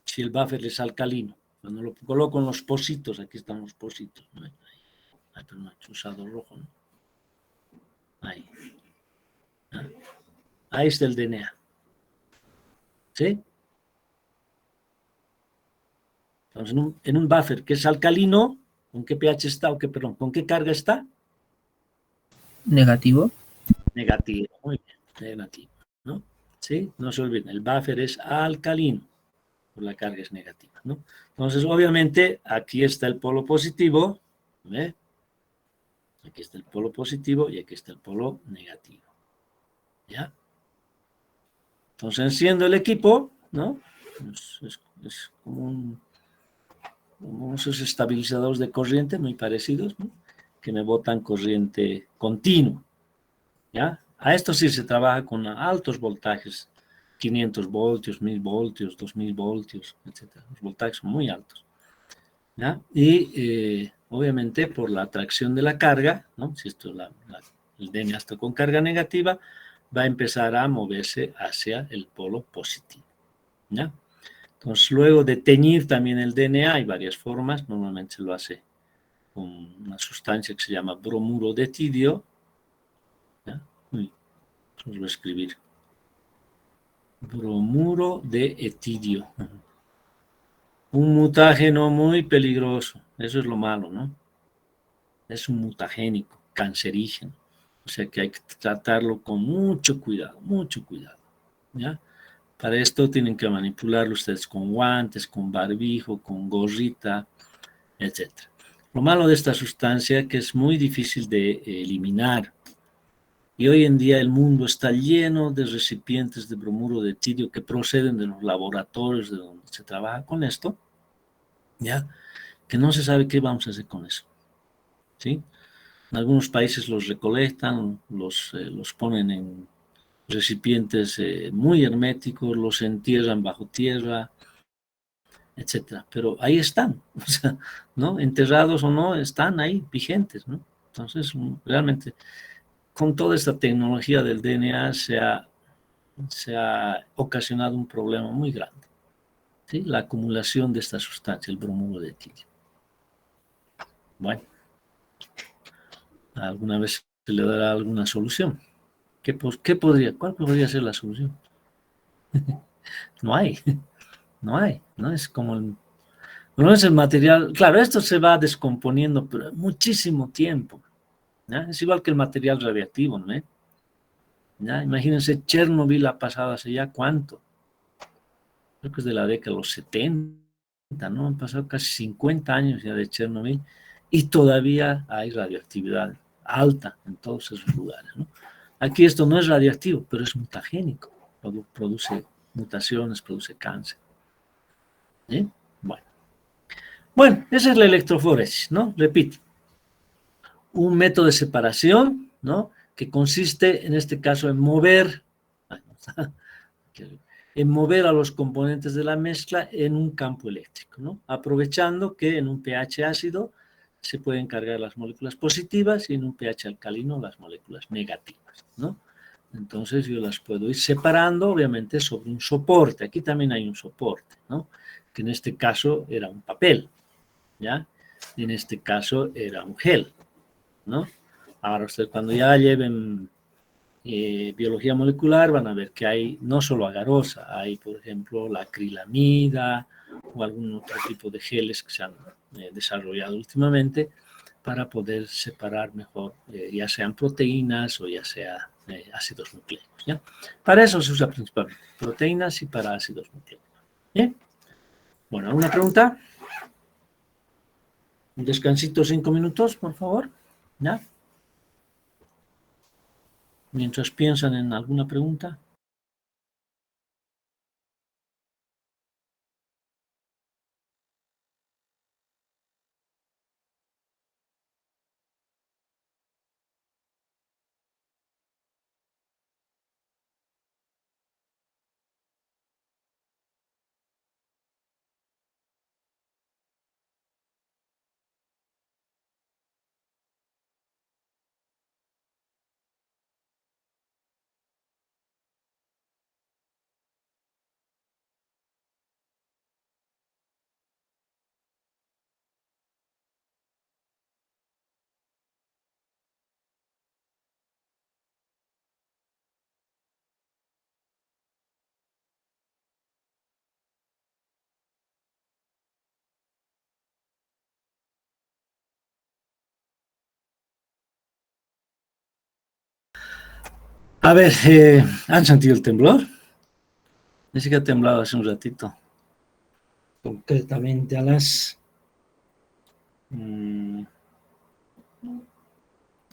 Si el buffer es alcalino. Cuando lo coloco en los pocitos, aquí están los pocitos. ¿No? Ay, pero no he usado rojo, ¿no? Ahí. Ahí está el DNA. ¿Sí? Entonces, en un buffer que es alcalino, ¿con qué pH está? Perdón, ¿con qué carga está? Negativo. Negativo. Muy bien, negativo. ¿No? ¿Sí? No se olviden, el buffer es alcalino, por la carga es negativa, ¿no? Entonces, obviamente, aquí está el polo positivo, ¿ve? Aquí está el polo positivo y aquí está el polo negativo. ¿Ya? Entonces enciendo el equipo, ¿no? Es como esos estabilizadores de corriente muy parecidos, ¿no? Que me botan corriente continua, ¿ya? A esto sí se trabaja con altos voltajes, 500 voltios, 1000 voltios, 2000 voltios, etc. Los voltajes son muy altos, ¿ya? Y obviamente por la atracción de la carga, ¿no? Si esto el DNA está con carga negativa, va a empezar a moverse hacia el polo positivo, ¿ya? Entonces, luego de teñir también el DNA, hay varias formas, normalmente se lo hace con una sustancia que se llama bromuro de etidio, ¿ya? Os voy a escribir. Bromuro de etidio. Un mutágeno muy peligroso, eso es lo malo, ¿no? Es un mutagénico, cancerígeno, o sea que hay que tratarlo con mucho cuidado, ¿ya? Para esto tienen que manipularlo ustedes con guantes, con barbijo, con gorrita, etc. Lo malo de esta sustancia es que es muy difícil de eliminar. Y hoy en día el mundo está lleno de recipientes de bromuro de etidio que proceden de los laboratorios de donde se trabaja con esto, ¿ya? Que no se sabe qué vamos a hacer con eso, ¿sí? En algunos países los recolectan, los ponen en recipientes muy herméticos, los entierran bajo tierra, etcétera. Pero ahí están, o sea, ¿no? Enterrados o no, están ahí vigentes, ¿no? Entonces, realmente, con toda esta tecnología del DNA se ha ocasionado un problema muy grande, ¿sí? La acumulación de esta sustancia, el bromuro de etidio. Bueno, alguna vez se le dará alguna solución. ¿Cuál podría ser la solución? No hay, no es como no es el material, claro, esto se va descomponiendo, pero muchísimo tiempo, ¿ya? Es igual que el material radiactivo, ¿no? ¿Ya? Imagínense, Chernobyl ha pasado hace ya cuánto, creo que es de la década de los 70, ¿no? Han pasado casi 50 años ya de Chernobyl y todavía hay radioactividad alta en todos esos lugares, ¿no? Aquí esto no es radioactivo, pero es mutagénico, produce mutaciones, produce cáncer. ¿Sí? Bueno, esa es la electroforesis, ¿no? Repito, un método de separación, ¿no? Que consiste, en este caso, en mover a los componentes de la mezcla en un campo eléctrico, ¿no? Aprovechando que en un pH ácido se pueden cargar las moléculas positivas y en un pH alcalino las moléculas negativas, ¿no? Entonces yo las puedo ir separando, obviamente, sobre un soporte. Aquí también hay un soporte, ¿no? Que en este caso era un papel, ¿ya? Y en este caso era un gel, ¿no? Ahora ustedes cuando ya lleven biología molecular van a ver que hay no solo agarosa, hay por ejemplo la acrilamida o algún otro tipo de geles que se han desarrollado últimamente para poder separar mejor, ya sean proteínas o ya sea ácidos nucleicos, ¿ya? Para eso se usa principalmente proteínas y para ácidos nucleicos. ¿Bien? Bueno, ¿alguna pregunta? Un descansito 5 minutos, por favor, ¿ya? Mientras piensan en alguna pregunta. A ver, ¿han sentido el temblor? Dice que ha temblado hace un ratito. Concretamente a las...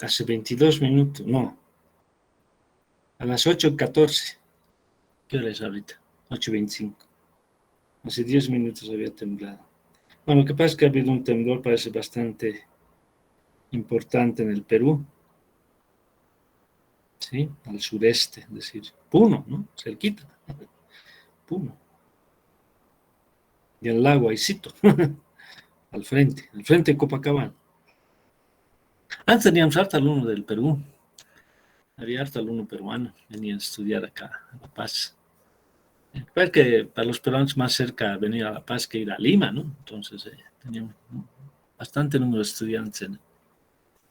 hace 22 minutos, no. A las 8:14. ¿Qué hora es ahorita? 8:25. Hace 10 minutos había temblado. Bueno, lo que pasa es que ha habido un temblor, parece bastante importante en el Perú. ¿Sí? Al sureste, es decir, Puno, ¿no? Cerquita. Puno. Y al lago Aisito. al frente de Copacabana. Antes teníamos harto alumno del Perú. Había harto alumno peruano. Venían a estudiar acá, a La Paz. Parece que para los peruanos más cerca venir a La Paz que ir a Lima, ¿no? Entonces teníamos bastante número de estudiantes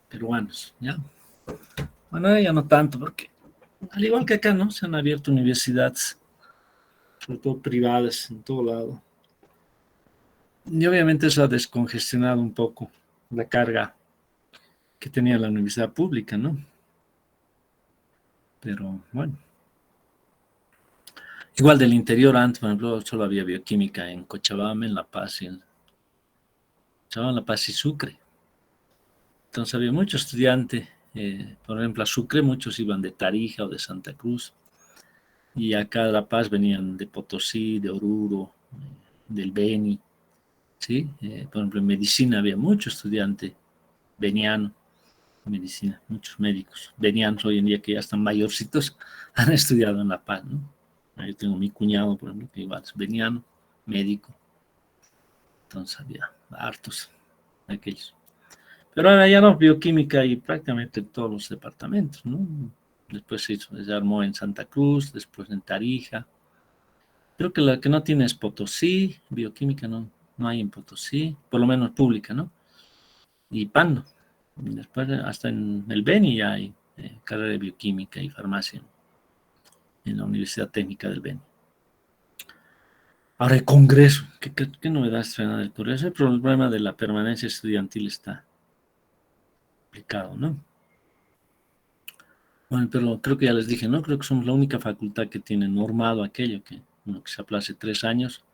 peruanos, ¿ya? Bueno, ya no tanto, porque al igual que acá, ¿no? Se han abierto universidades, sobre todo privadas, en todo lado. Y obviamente eso ha descongestionado un poco la carga que tenía la universidad pública, ¿no? Pero bueno. Igual del interior antes, por ejemplo, solo había bioquímica en Cochabamba, en La Paz, La Paz y Sucre. Entonces había muchos estudiantes, por ejemplo, a Sucre muchos iban de Tarija o de Santa Cruz, y acá a La Paz venían de Potosí, de Oruro, del Beni, ¿sí? Por ejemplo, en medicina había muchos estudiantes benianos, medicina, muchos médicos benianos hoy en día que ya están mayorcitos, han estudiado en La Paz, ¿no? Yo tengo mi cuñado, por ejemplo, que igual es beniano, médico, entonces había hartos de aquellos. Pero ahora ya no, bioquímica y prácticamente en todos los departamentos, ¿no? Después se armó en Santa Cruz, después en Tarija. Creo que la que no tiene es Potosí, bioquímica no hay en Potosí, por lo menos pública, ¿no? Y Pando. Y después hasta en el Beni ya hay carrera de bioquímica y farmacia en la Universidad Técnica del Beni. Ahora el Congreso, ¿qué novedades traen del Congreso? El problema de la permanencia estudiantil está complicado, ¿no? Bueno, pero creo que ya les dije, ¿no? Creo que somos la única facultad que tiene normado aquello, que uno que se aplace 3 años,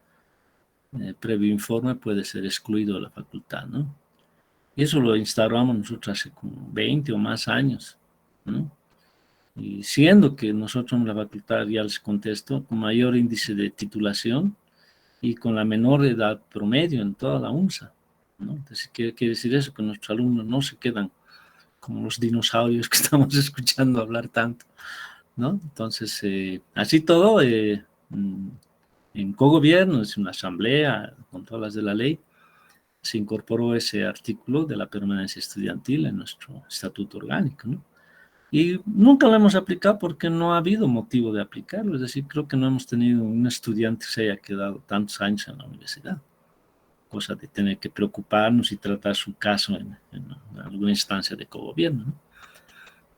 previo informe, puede ser excluido de la facultad, ¿no? Y eso lo instauramos nosotros hace como 20 o más años, ¿no? Y siendo que nosotros somos la facultad, ya les contesto, con mayor índice de titulación y con la menor edad promedio en toda la UNSA, ¿no? Entonces, ¿qué quiere decir eso? Que nuestros alumnos no se quedan como los dinosaurios que estamos escuchando hablar tanto, ¿no? Entonces, así todo, en cogobierno, es una asamblea con todas las de la ley, se incorporó ese artículo de la permanencia estudiantil en nuestro estatuto orgánico, ¿no? Y nunca lo hemos aplicado porque no ha habido motivo de aplicarlo, es decir, creo que no hemos tenido un estudiante que se haya quedado tantos años en la universidad, cosa de tener que preocuparnos y tratar su caso en alguna instancia de cogobierno,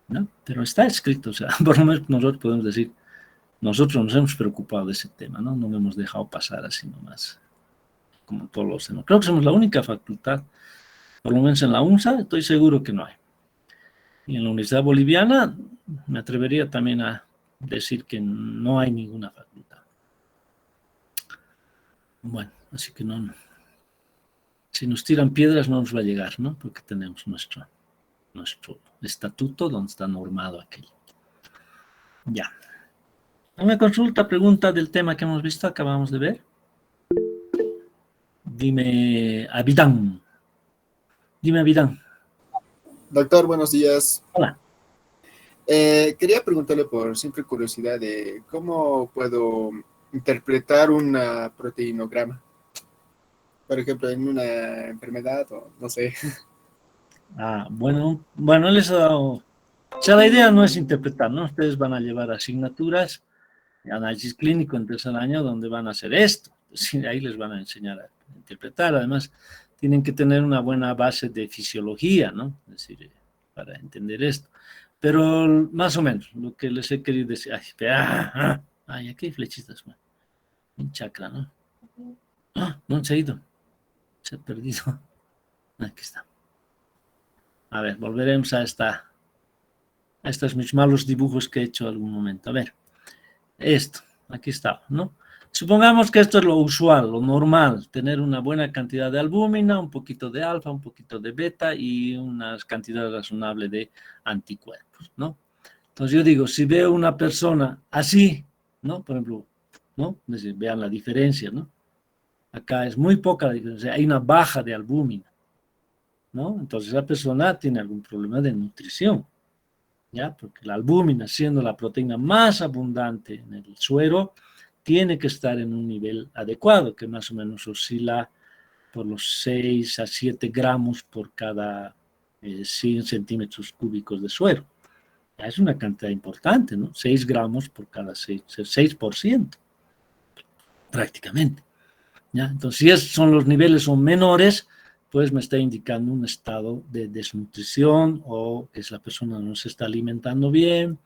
¿no? ¿No? Pero está escrito, o sea, por lo menos nosotros podemos decir, nosotros nos hemos preocupado de ese tema, ¿no? No lo hemos dejado pasar así nomás, como todos los demás. Creo que somos la única facultad, por lo menos en la UNSA, estoy seguro que no hay. Y en la Universidad Boliviana me atrevería también a decir que no hay ninguna facultad. Bueno, así que no, si nos tiran piedras no nos va a llegar, ¿no? Porque tenemos nuestro estatuto donde está normado aquello. Ya. Una consulta, pregunta del tema que hemos visto, acabamos de ver. Dime, Abidán. Dime, Abidán. Doctor, buenos días. Hola. Quería preguntarle por simple curiosidad de cómo puedo interpretar un proteinograma. Por ejemplo, en una enfermedad o no sé. Bueno, les he dado... O sea, la idea no es interpretar, ¿no? Ustedes van a llevar asignaturas, análisis clínico en tercer año, donde van a hacer esto. Sí, ahí les van a enseñar a interpretar. Además, tienen que tener una buena base de fisiología, ¿no? Es decir, para entender esto. Pero más o menos, lo que les he querido decir. Ay, aquí hay flechitas, man. Un chakra, ¿no? No se ha ido. Se ha perdido. Aquí está. A ver, volveremos a estos mis malos dibujos que he hecho algún momento. A ver, esto, aquí está, ¿no? Supongamos que esto es lo usual, lo normal, tener una buena cantidad de albúmina, un poquito de alfa, un poquito de beta y una cantidad razonable de anticuerpos, ¿no? Entonces yo digo, si veo una persona así, ¿no? Por ejemplo, ¿no? Es decir, vean la diferencia, ¿no? Acá es muy poca la diferencia, hay una baja de albúmina, ¿no? Entonces esa persona tiene algún problema de nutrición, ¿ya? Porque la albúmina, siendo la proteína más abundante en el suero, tiene que estar en un nivel adecuado, que más o menos oscila por los 6 a 7 gramos por cada 100 centímetros cúbicos de suero. Ya es una cantidad importante, ¿no? 6 gramos por cada 6%, prácticamente. ¿Ya? Entonces, si son los niveles son menores, pues me está indicando un estado de desnutrición o que la persona no se está alimentando bien,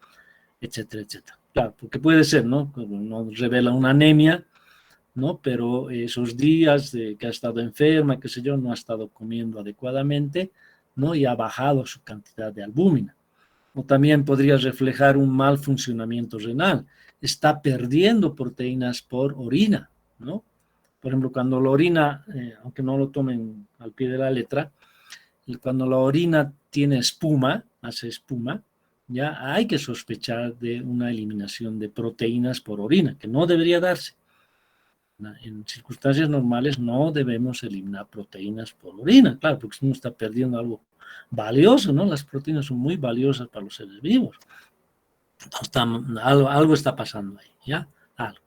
etcétera, etcétera. Claro, porque puede ser, ¿no? No revela una anemia, ¿no? Pero esos días que ha estado enferma, qué sé yo, no ha estado comiendo adecuadamente, ¿no? Y ha bajado su cantidad de albúmina. O también podría reflejar un mal funcionamiento renal. Está perdiendo proteínas por orina, ¿no? Por ejemplo, cuando la orina, aunque no lo tomen al pie de la letra, cuando la orina tiene espuma, hace espuma, ya hay que sospechar de una eliminación de proteínas por orina, que no debería darse. En circunstancias normales no debemos eliminar proteínas por orina, claro, porque uno está perdiendo algo valioso, ¿no? Las proteínas son muy valiosas para los seres vivos. Entonces, algo está pasando ahí, ¿ya? Algo.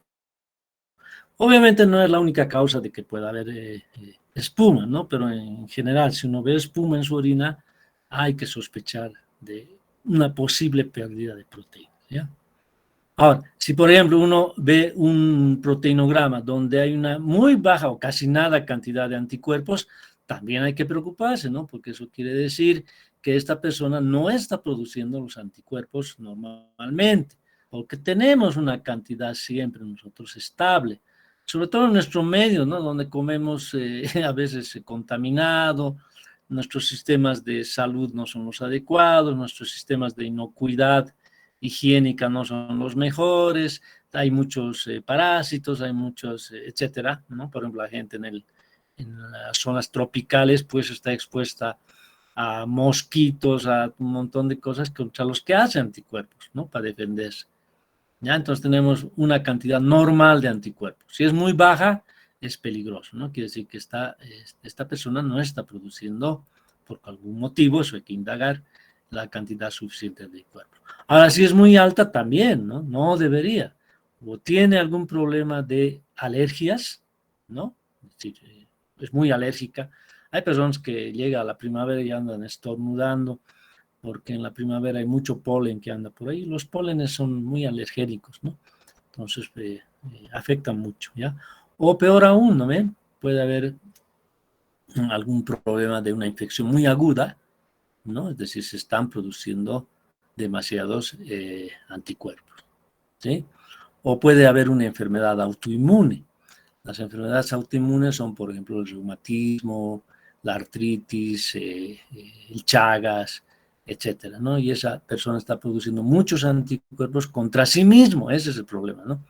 Obviamente no es la única causa de que pueda haber espuma, ¿no? Pero en general, si uno ve espuma en su orina, hay que sospechar de una posible pérdida de proteínas, ¿ya? Ahora, si por ejemplo uno ve un proteinograma donde hay una muy baja o casi nada cantidad de anticuerpos, también hay que preocuparse, ¿no? Porque eso quiere decir que esta persona no está produciendo los anticuerpos normalmente, porque tenemos una cantidad siempre nosotros estable, sobre todo en nuestro medio, ¿no? Donde comemos a veces contaminado, nuestros sistemas de salud no son los adecuados, nuestros sistemas de inocuidad higiénica no son los mejores, hay muchos parásitos, hay muchos, etcétera, ¿no? Por ejemplo, la gente en las zonas tropicales pues está expuesta a mosquitos, a un montón de cosas contra los que hace anticuerpos, ¿no? Para defenderse. ¿Ya? Entonces tenemos una cantidad normal de anticuerpos. Si es muy baja, es peligroso, ¿no? Quiere decir que esta persona no está produciendo, por algún motivo, eso hay que indagar, la cantidad suficiente de anticuerpos. Ahora, si es muy alta, también, ¿no? No debería. O tiene algún problema de alergias, ¿no? Es decir, es muy alérgica. Hay personas que llegan a la primavera y andan estornudando, porque en la primavera hay mucho polen que anda por ahí. Los pólenes son muy alergénicos, ¿no? Entonces, afectan mucho, ¿ya? O peor aún, ¿no ven? Puede haber algún problema de una infección muy aguda, ¿no? Es decir, se están produciendo demasiados anticuerpos, ¿sí? O puede haber una enfermedad autoinmune. Las enfermedades autoinmunes son, por ejemplo, el reumatismo, la artritis, el Chagas, etcétera, ¿no? Y esa persona está produciendo muchos anticuerpos contra sí mismo, ese es el problema, ¿no?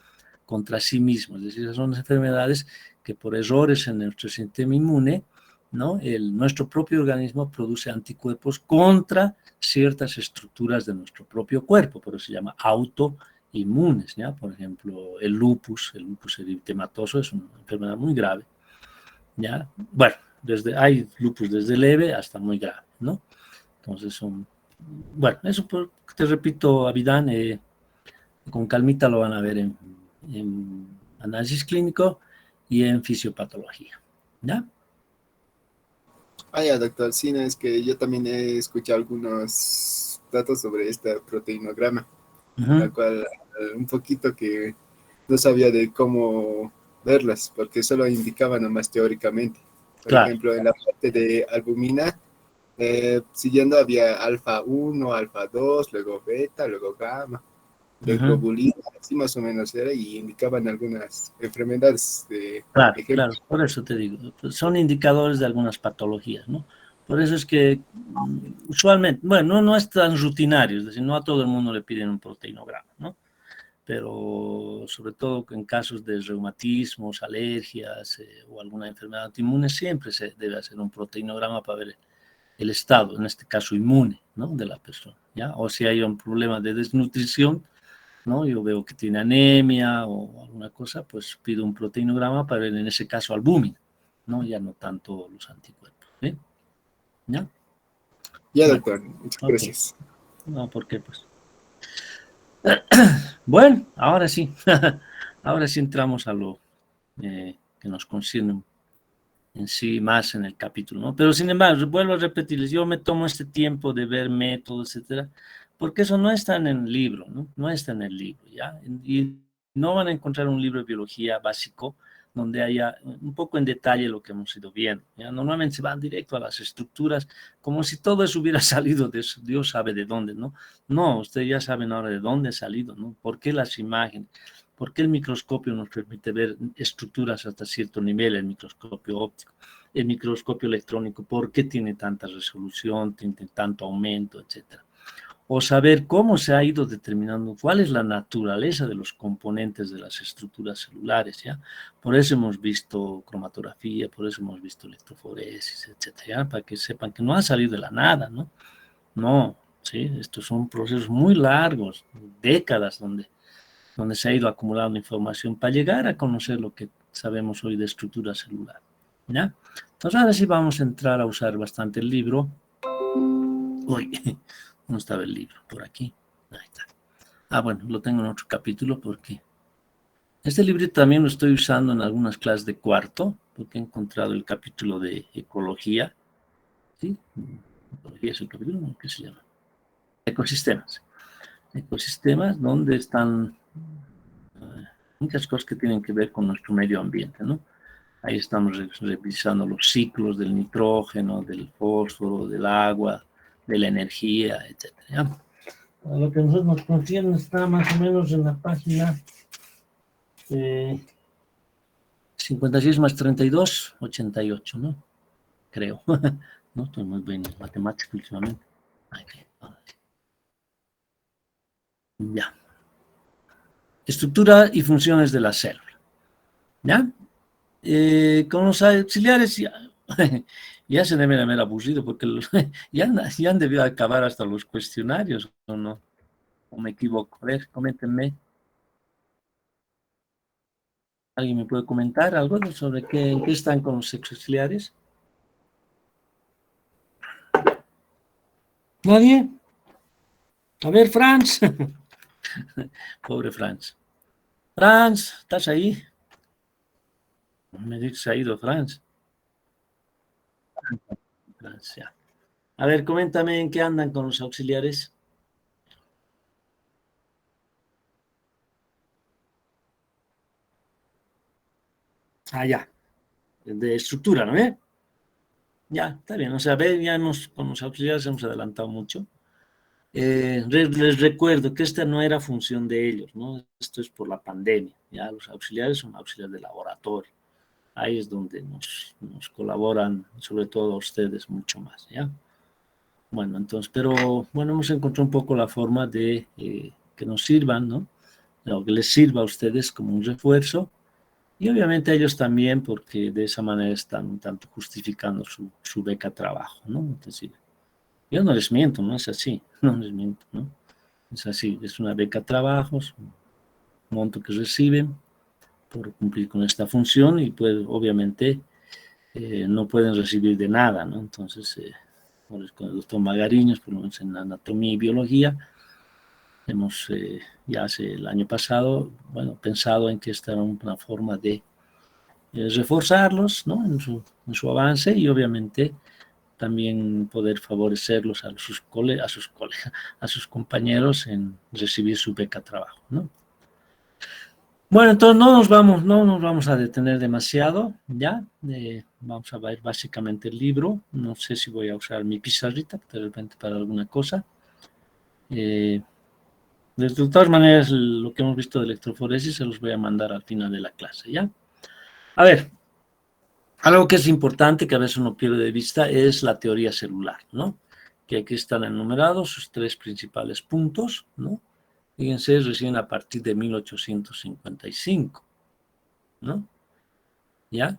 Contra sí mismo, es decir, esas son enfermedades que por errores en nuestro sistema inmune, ¿no? Nuestro propio organismo produce anticuerpos contra ciertas estructuras de nuestro propio cuerpo, por eso se llama autoinmunes, ¿ya? Por ejemplo, el lupus eritematoso es una enfermedad muy grave, ¿ya? Bueno, hay lupus desde leve hasta muy grave, ¿no? Entonces bueno, eso te repito, Abidán, con calmita lo van a ver en análisis clínico y en fisiopatología, ¿ya? Ah, ya, doctor. Sí, no, es que yo también he escuchado algunos datos sobre este proteinograma, la cual un poquito que no sabía de cómo verlas, porque solo indicaban nomás teóricamente. Por Claro. ejemplo, en la parte de albumina, siguiendo había alfa 1, alfa 2, luego beta, luego gamma, de globulina, así más o menos era, y indicaban algunas enfermedades de Claro, ejemplo. por eso te digo, pues son indicadores de algunas patologías, ¿no? Por eso es que usualmente, bueno, no es tan rutinario, es decir, no a todo el mundo le piden un proteinograma, ¿no? Pero sobre todo en casos de reumatismos, alergias o alguna enfermedad autoinmune, siempre se debe hacer un proteinograma para ver el estado, en este caso inmune, ¿no? De la persona, ¿ya? O si hay un problema de desnutrición, ¿no? Yo veo que tiene anemia o alguna cosa, pues pido un proteinograma para ver en ese caso albúmina, ¿no? Ya no tanto los anticuerpos, ¿sí? ¿Ya? Ya, Bueno, doctor, muchas ok. gracias. No, ¿por qué? Pues. Bueno, ahora sí. Ahora sí entramos a lo que nos concierne en sí más en el capítulo, ¿no? Pero sin embargo, vuelvo a repetirles, yo me tomo este tiempo de ver métodos, etcétera, porque eso no está en el libro, ¿no? No está en el libro, ¿ya? Y no van a encontrar un libro de biología básico donde haya un poco en detalle lo que hemos ido viendo, ¿ya? Normalmente se van directo a las estructuras, como si todo eso hubiera salido de eso, Dios sabe de dónde, ¿no? No, ustedes ya saben ahora de dónde ha salido, ¿no? ¿Por qué las imágenes? ¿Por qué el microscopio nos permite ver estructuras hasta cierto nivel, el microscopio óptico, el microscopio electrónico? ¿Por qué tiene tanta resolución, tiene tanto aumento, etcétera? O saber cómo se ha ido determinando cuál es la naturaleza de los componentes de las estructuras celulares, ¿ya? Por eso hemos visto cromatografía, por eso hemos visto electroforesis, etcétera, ¿ya? Para que sepan que no ha salido de la nada, ¿no? No, ¿sí? Estos son procesos muy largos, décadas, donde se ha ido acumulando información para llegar a conocer lo que sabemos hoy de estructura celular, ¿ya? Entonces ahora sí vamos a entrar a usar bastante el libro. Uy, ¿dónde estaba el libro? Por aquí. Ahí está. Ah, bueno, lo tengo en otro capítulo porque este libro también lo estoy usando en algunas clases de cuarto, porque he encontrado el capítulo de ecología, ¿sí? Ecología es el capítulo, ¿no? ¿Qué se llama? Ecosistemas. Ecosistemas donde están muchas cosas que tienen que ver con nuestro medio ambiente, ¿no? Ahí estamos revisando los ciclos del nitrógeno, del fósforo, del agua, de la energía, etcétera, ¿ya? Lo que nosotros nos concierne está más o menos en la página 56 más 32, 88, ¿no? Creo. No estoy muy bien en matemáticas últimamente. Okay. Ya. Estructura y funciones de la célula. ¿Ya? Con los auxiliares ya, ya se deben haber aburrido porque ya han debido acabar hasta los cuestionarios, ¿o no? ¿O me equivoco? A ver, coméntenme. ¿Alguien me puede comentar algo sobre en qué están con los auxiliares? ¿Nadie? A ver, Franz. Pobre Franz. Franz, ¿estás ahí? Me dice que se ha ido Franz. Franz, ya. A ver, coméntame en qué andan con los auxiliares. Ah, ya. De estructura, ¿no? Ya, está bien. O sea, ve, ya con los auxiliares hemos adelantado mucho. Les recuerdo que esta no era función de ellos, ¿no? Esto es por la pandemia. Ya, los auxiliares son auxiliares de laboratorio. Ahí es donde nos colaboran, sobre todo a ustedes, mucho más, ¿ya? Bueno, entonces, pero bueno, hemos encontrado un poco la forma de que nos sirvan, ¿no? O que les sirva a ustedes como un refuerzo y obviamente a ellos también porque de esa manera están un tanto justificando su beca trabajo, ¿no? Es decir, yo no les miento, no es así, no les miento, ¿no? Es así, es una beca trabajo, es un monto que reciben por cumplir con esta función y pues obviamente no pueden recibir de nada, ¿no? Entonces, con el doctor Magariños, por lo menos en anatomía y biología, hemos ya hace el año pasado, bueno, pensado en que esta era una forma de reforzarlos, ¿no? En su avance y obviamente también poder favorecerlos a sus compañeros en recibir su beca trabajo, ¿no? Bueno, entonces no nos vamos a detener demasiado, ¿ya? Vamos a ver básicamente el libro. No sé si voy a usar mi pizarrita, de repente para alguna cosa. De todas maneras, lo que hemos visto de electroforesis se los voy a mandar al final de la clase, ¿ya? A ver, Algo que es importante, que a veces uno pierde de vista, es la teoría celular, ¿no? Que aquí están enumerados sus 3 principales puntos, ¿no? Fíjense, recién a partir de 1855, ¿no? ¿Ya?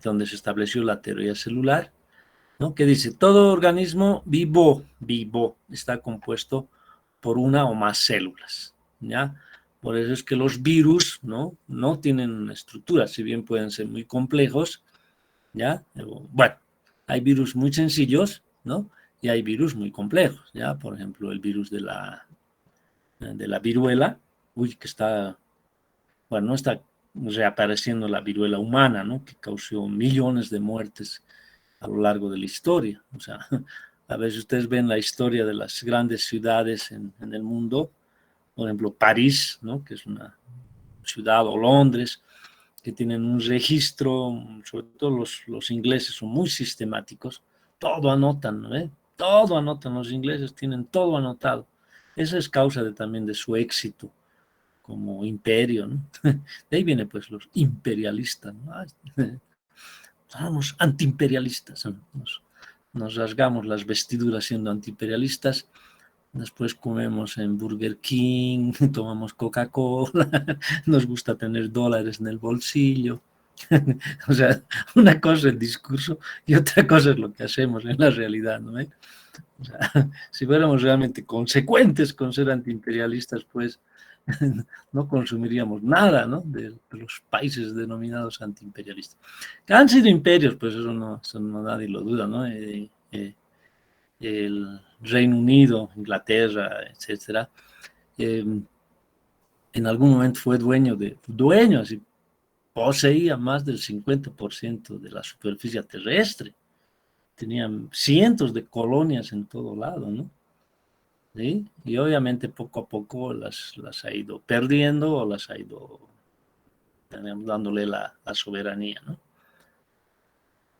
Donde se estableció la teoría celular, ¿no? Que dice, todo organismo vivo está compuesto por una o más células, ¿ya? Por eso es que los virus, ¿no? No tienen una estructura, si bien pueden ser muy complejos, ¿ya? Bueno, hay virus muy sencillos, ¿no? Y hay virus muy complejos, ¿ya? Por ejemplo, el virus de la viruela, que está, bueno, no está reapareciendo la viruela humana, ¿no? Que causó millones de muertes a lo largo de la historia. O sea, a veces ustedes ven la historia de las grandes ciudades en el mundo, por ejemplo, París, ¿no? Que es una ciudad, o Londres, que tienen un registro, sobre todo los ingleses son muy sistemáticos, todo anotan, ¿no? Todo anotan, los ingleses tienen todo anotado. Esa es causa también de su éxito como imperio, ¿no? De ahí viene pues los imperialistas, ¿no? Somos antiimperialistas, ¿no? Nos rasgamos las vestiduras siendo antiimperialistas, después comemos en Burger King, tomamos Coca-Cola, nos gusta tener dólares en el bolsillo. O sea, una cosa es el discurso y otra cosa es lo que hacemos en la realidad, ¿no? O sea, si fuéramos realmente consecuentes con ser antiimperialistas, pues no consumiríamos nada, ¿no? De los países denominados antiimperialistas. Que han sido imperios, pues eso no nadie lo duda, ¿no? El Reino Unido, Inglaterra, etcétera, en algún momento fue dueño, así, poseía más del 50% de la superficie terrestre. Tenían cientos de colonias en todo lado, ¿no? ¿Sí? Y obviamente poco a poco las ha ido perdiendo o las ha ido dándole la soberanía, ¿no?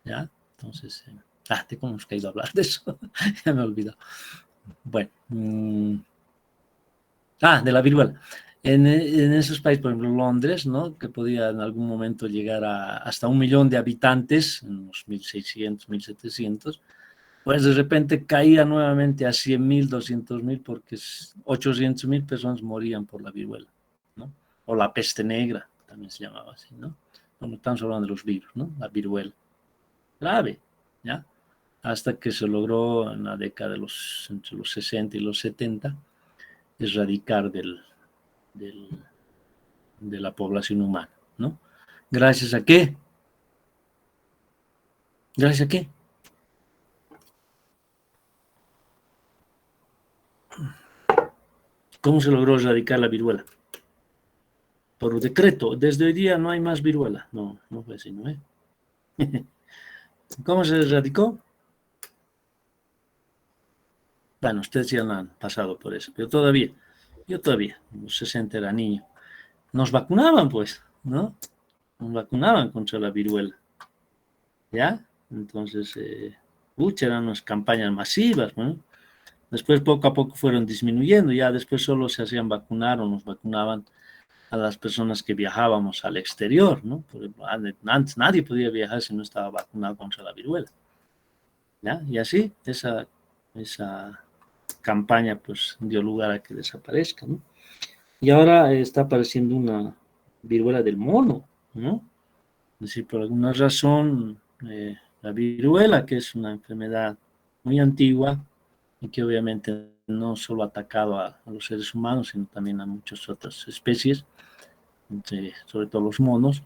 ¿Ya? Entonces, ¿cómo hemos caído a hablar de eso? Ya me he olvidado. Bueno, de la viruela. En esos países, por ejemplo, Londres, ¿no? Que podía en algún momento llegar hasta 1 millón de habitantes, en los 1600, 1700, pues de repente caía nuevamente a 100.000, 200.000, porque 800.000 personas morían por la viruela, ¿no? O la peste negra, también se llamaba así, ¿no? Cuando estamos hablando de los virus, ¿no? La viruela. Grave, ¿ya? Hasta que se logró en la década entre los 60 y los 70, erradicar de la población humana, ¿no? ¿Gracias a qué? ¿Gracias a qué? ¿Cómo se logró erradicar la viruela? Por decreto. Desde hoy día no hay más viruela. No fue así, ¿no? ¿Cómo se erradicó? Bueno, ustedes ya no han pasado por eso, pero yo todavía, en los 60 era niño. Nos vacunaban, pues, ¿no? Nos vacunaban contra la viruela, ¿ya? Entonces, eran unas campañas masivas, ¿no? Después, poco a poco, fueron disminuyendo, ya después solo se hacían vacunar o nos vacunaban a las personas que viajábamos al exterior, ¿no? Por ejemplo, antes nadie podía viajar si no estaba vacunado contra la viruela, ¿ya? Y así, esa campaña, pues, dio lugar a que desaparezca, ¿no? Y ahora está apareciendo una viruela del mono, ¿no? Es decir, por alguna razón, la viruela, que es una enfermedad muy antigua y que obviamente no solo ha atacado a los seres humanos, sino también a muchas otras especies, sobre todo los monos,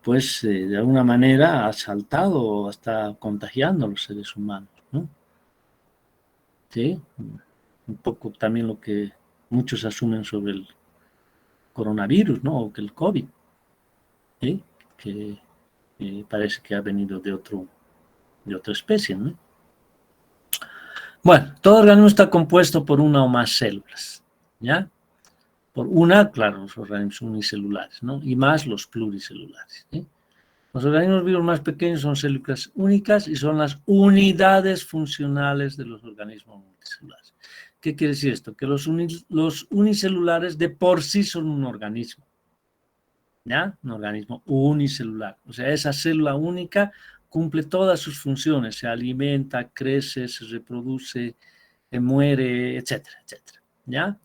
pues de alguna manera ha saltado o está contagiando a los seres humanos, ¿no? ¿Sí? Un poco también lo que muchos asumen sobre el coronavirus, ¿no? O que el COVID, ¿sí? Que parece que ha venido de otra especie, ¿no? Bueno, todo organismo está compuesto por una o más células, ¿ya? Por una, claro, los organismos unicelulares, ¿no? Y más los pluricelulares, ¿sí? Los organismos vivos más pequeños son células únicas y son las unidades funcionales de los organismos multicelulares. ¿Qué quiere decir esto? Que los unicelulares de por sí son un organismo. ¿ya? Un organismo unicelular. O sea, esa célula única cumple todas sus funciones, se alimenta, crece, se reproduce, muere, etcétera, etcétera, ¿ya?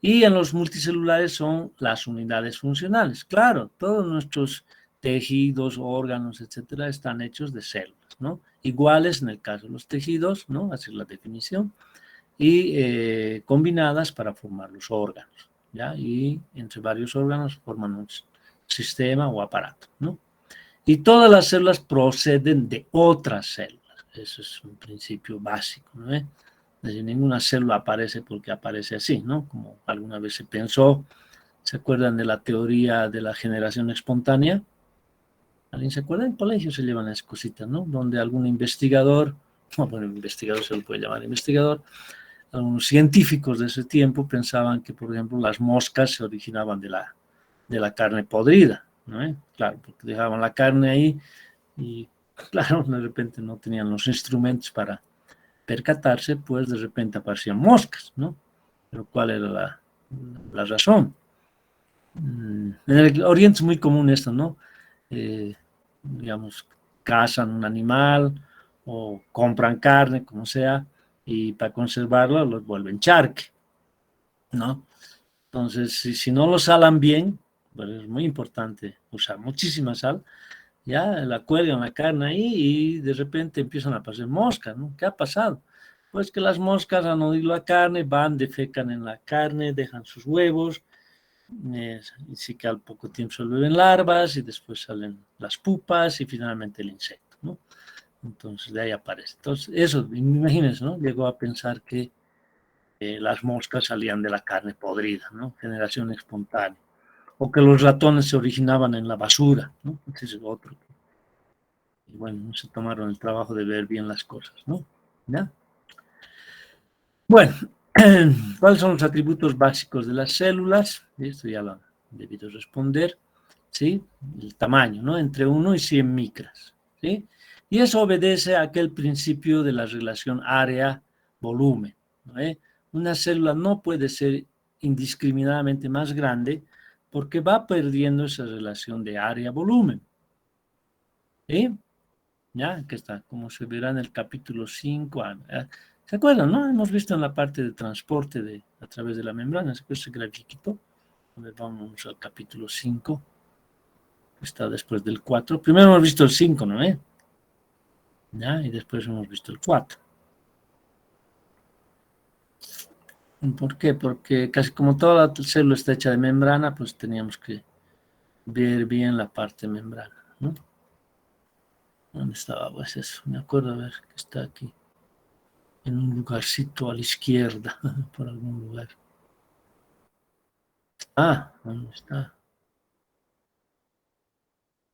Y en los multicelulares son las unidades funcionales. Claro, todos nuestros tejidos, órganos, etcétera, están hechos de células, ¿no? Iguales en el caso de los tejidos, ¿no? Así es la definición, y combinadas para formar los órganos, ¿ya? Y entre varios órganos forman un sistema o aparato, ¿no? Y todas las células proceden de otras células. Eso es un principio básico, ¿no? Es decir, ninguna célula aparece porque aparece así, ¿no? Como alguna vez se pensó. ¿Se acuerdan de la teoría de la generación espontánea? ¿Alguien se acuerda? En colegio se llevan esas cositas, ¿no? Donde algún investigador, bueno, investigador se lo puede llamar investigador, algunos científicos de ese tiempo pensaban que, por ejemplo, las moscas se originaban de la carne podrida, ¿no? Claro, porque dejaban la carne ahí y, claro, de repente no tenían los instrumentos para percatarse, pues de repente aparecían moscas, ¿no? Pero ¿cuál era la razón? En el Oriente es muy común esto, ¿no? Digamos, cazan un animal o compran carne, como sea, y para conservarlo los vuelven charque, ¿no? Entonces, si no lo salan bien, pues es muy importante usar muchísima sal, ya la cuelgan la carne ahí y de repente empiezan a pasar moscas, ¿no? ¿Qué ha pasado? Pues que las moscas al oír la carne van, defecan en la carne, dejan sus huevos, y sí que al poco tiempo se vuelven larvas y después salen las pupas y finalmente el insecto, ¿no? Entonces de ahí aparece. Entonces eso, imagínense, ¿no? Llegó a pensar que las moscas salían de la carne podrida, ¿no? Generación espontánea. O que los ratones se originaban en la basura, ¿no? Ese es otro. Y bueno, no se tomaron el trabajo de ver bien las cosas, ¿no? ¿Ya? Bueno, ¿cuáles son los atributos básicos de las células? Esto ya lo han debido responder, ¿sí? El tamaño, ¿no? Entre 1 y 100 micras, ¿sí? Y eso obedece a aquel principio de la relación área-volumen, ¿no? Una célula no puede ser indiscriminadamente más grande porque va perdiendo esa relación de área-volumen, ¿sí? Ya, aquí está, como se verá en el capítulo 5. ¿Se acuerdan, no? Hemos visto en la parte de transporte a través de la membrana, ¿se acuerdan ese grafiquito? A ver, vamos al capítulo 5, que está después del 4. Primero hemos visto el 5, ¿no? Ya, y después hemos visto el 4. ¿Por qué? Porque casi como toda la célula está hecha de membrana, pues teníamos que ver bien la parte de membrana, ¿no? ¿Dónde estaba? Pues eso, me acuerdo, a ver, que está aquí, en un lugarcito a la izquierda, por algún lugar. Ah, ¿dónde está?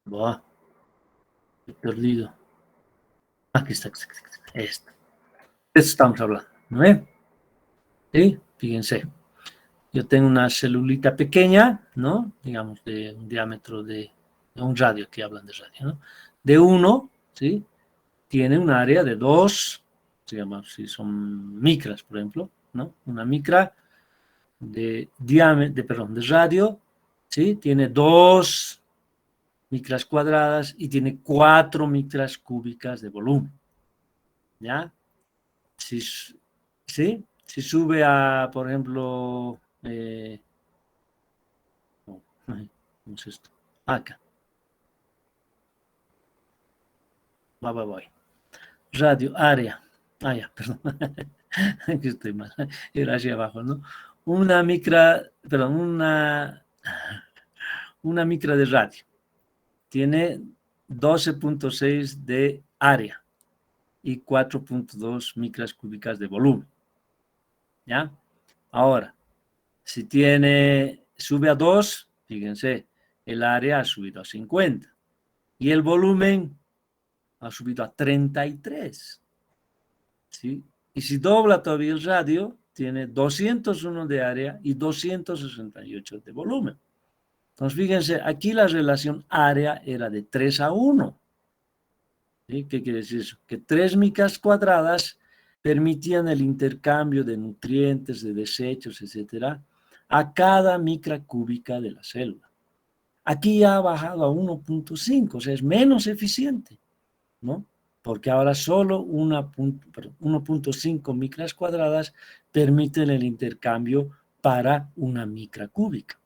Buah, he perdido. Aquí está, esto. De esto estamos hablando, ¿no es? ¿Sí? Fíjense, yo tengo una celulita pequeña, ¿no? Digamos, de un diámetro de un radio, aquí hablan de radio, ¿no? De 1, ¿sí? Tiene un área de 2, digamos, si son micras, por ejemplo, ¿no? Una micra de diámetro, perdón, de radio, ¿sí? Tiene 2 micras cuadradas y tiene 4 micras cúbicas de volumen, ¿ya? ¿Sí? Si sube a, por ejemplo, ¿cómo es esto? Acá, voy. Radio, área. Ah, ya, perdón. Aquí estoy mal. Era hacia abajo, ¿no? Una micra, perdón, una micra de radio. Tiene 12.6 de área y 4.2 micras cúbicas de volumen. ¿Ya? Ahora, si sube a 2, fíjense, el área ha subido a 50 y el volumen ha subido a 33. ¿Sí? Y si dobla todavía el radio, tiene 201 de área y 268 de volumen. Entonces, fíjense, aquí la relación área era de 3:1. ¿Sí? ¿Qué quiere decir eso? Que 3 micras cuadradas permitían el intercambio de nutrientes, de desechos, etcétera, a cada micra cúbica de la célula. Aquí ya ha bajado a 1.5, o sea, es menos eficiente, ¿no? Porque ahora solo 1.5 micras cuadradas permiten el intercambio para una micra cúbica.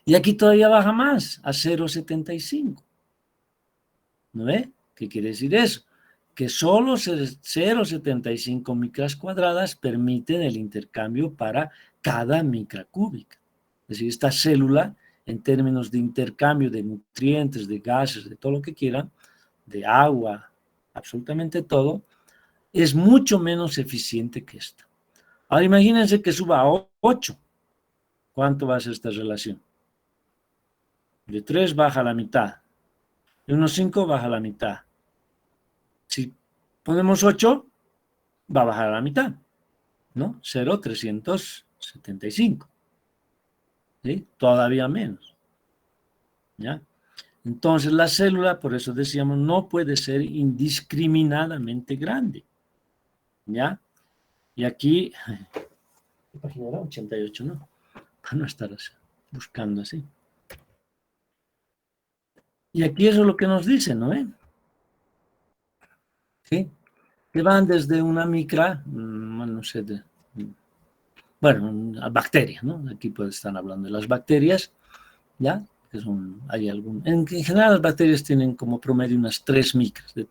Y aquí todavía baja más, a 0.75. ¿No ve? ¿Qué quiere decir eso? Que solo 0.75 micras cuadradas permiten el intercambio para cada micra cúbica. Es decir, esta célula, en términos de intercambio de nutrientes, de gases, de todo lo que quieran, de agua, absolutamente todo, es mucho menos eficiente que esta. Ahora imagínense que suba a 8. ¿Cuánto va a ser esta relación? De 3 baja a la mitad. De 1.5 baja a la mitad. Si ponemos 8, va a bajar a la mitad, ¿no? 0.375. ¿Sí? Todavía menos. ¿Ya? Entonces la célula, por eso decíamos, no puede ser indiscriminadamente grande. ¿Ya? Y aquí, ¿qué página era? 88, ¿no? Para no estar así, buscando así. Y aquí eso es lo que nos dice, ¿no? ¿Sí? Que van desde una micra, no sé, bueno, a bacterias, ¿no? Aquí pues están hablando de las bacterias, ¿ya? Que son, hay en general las bacterias tienen como promedio unas 3 micras, de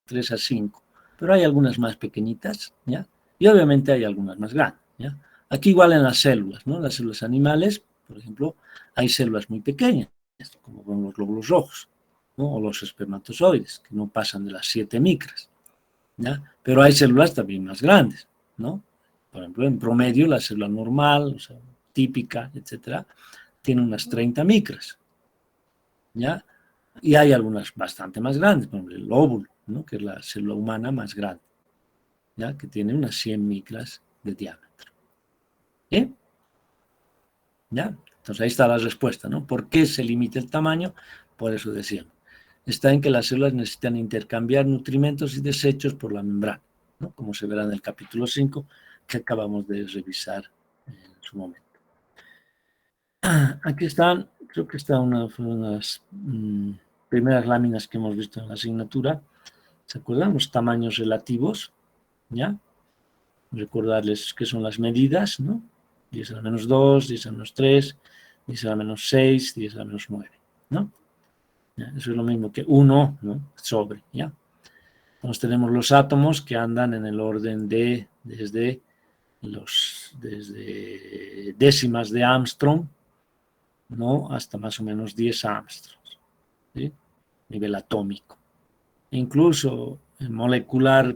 3 a 5, pero hay algunas más pequeñitas, ¿ya? Y obviamente hay algunas más grandes, ¿ya? Aquí igual en las células, ¿no? Las células animales, por ejemplo, hay células muy pequeñas, como con los glóbulos rojos, ¿no? O los espermatozoides, que no pasan de las 7 micras, ¿ya? Pero hay células también más grandes, ¿no? Por ejemplo, en promedio, la célula normal, o sea, típica, etcétera, tiene unas 30 micras, ¿ya? Y hay algunas bastante más grandes, por ejemplo, el óvulo, ¿no? Que es la célula humana más grande, ¿ya? Que tiene unas 100 micras de diámetro. ¿Bien? ¿Ya? Entonces ahí está la respuesta, ¿no? ¿Por qué se limita el tamaño? Por eso decíamos. Está en que las células necesitan intercambiar nutrimentos y desechos por la membrana, ¿no? Como se verá en el capítulo 5 que acabamos de revisar en su momento. Aquí están, creo que está una de las primeras láminas que hemos visto en la asignatura. ¿Se acuerdan? Los tamaños relativos, ¿ya? Recordarles qué son las medidas, ¿no? 10 a la menos 2, 10 a la menos 3, 10 a la menos 6, 10 a la menos 9, ¿no? ¿Ya? Eso es lo mismo que 1, ¿no? Sobre, ¿ya? Entonces tenemos los átomos que andan en el orden de desde décimas de Armstrong, ¿no? Hasta más o menos 10 Armstrongs, ¿sí? Nivel atómico. Incluso molecular,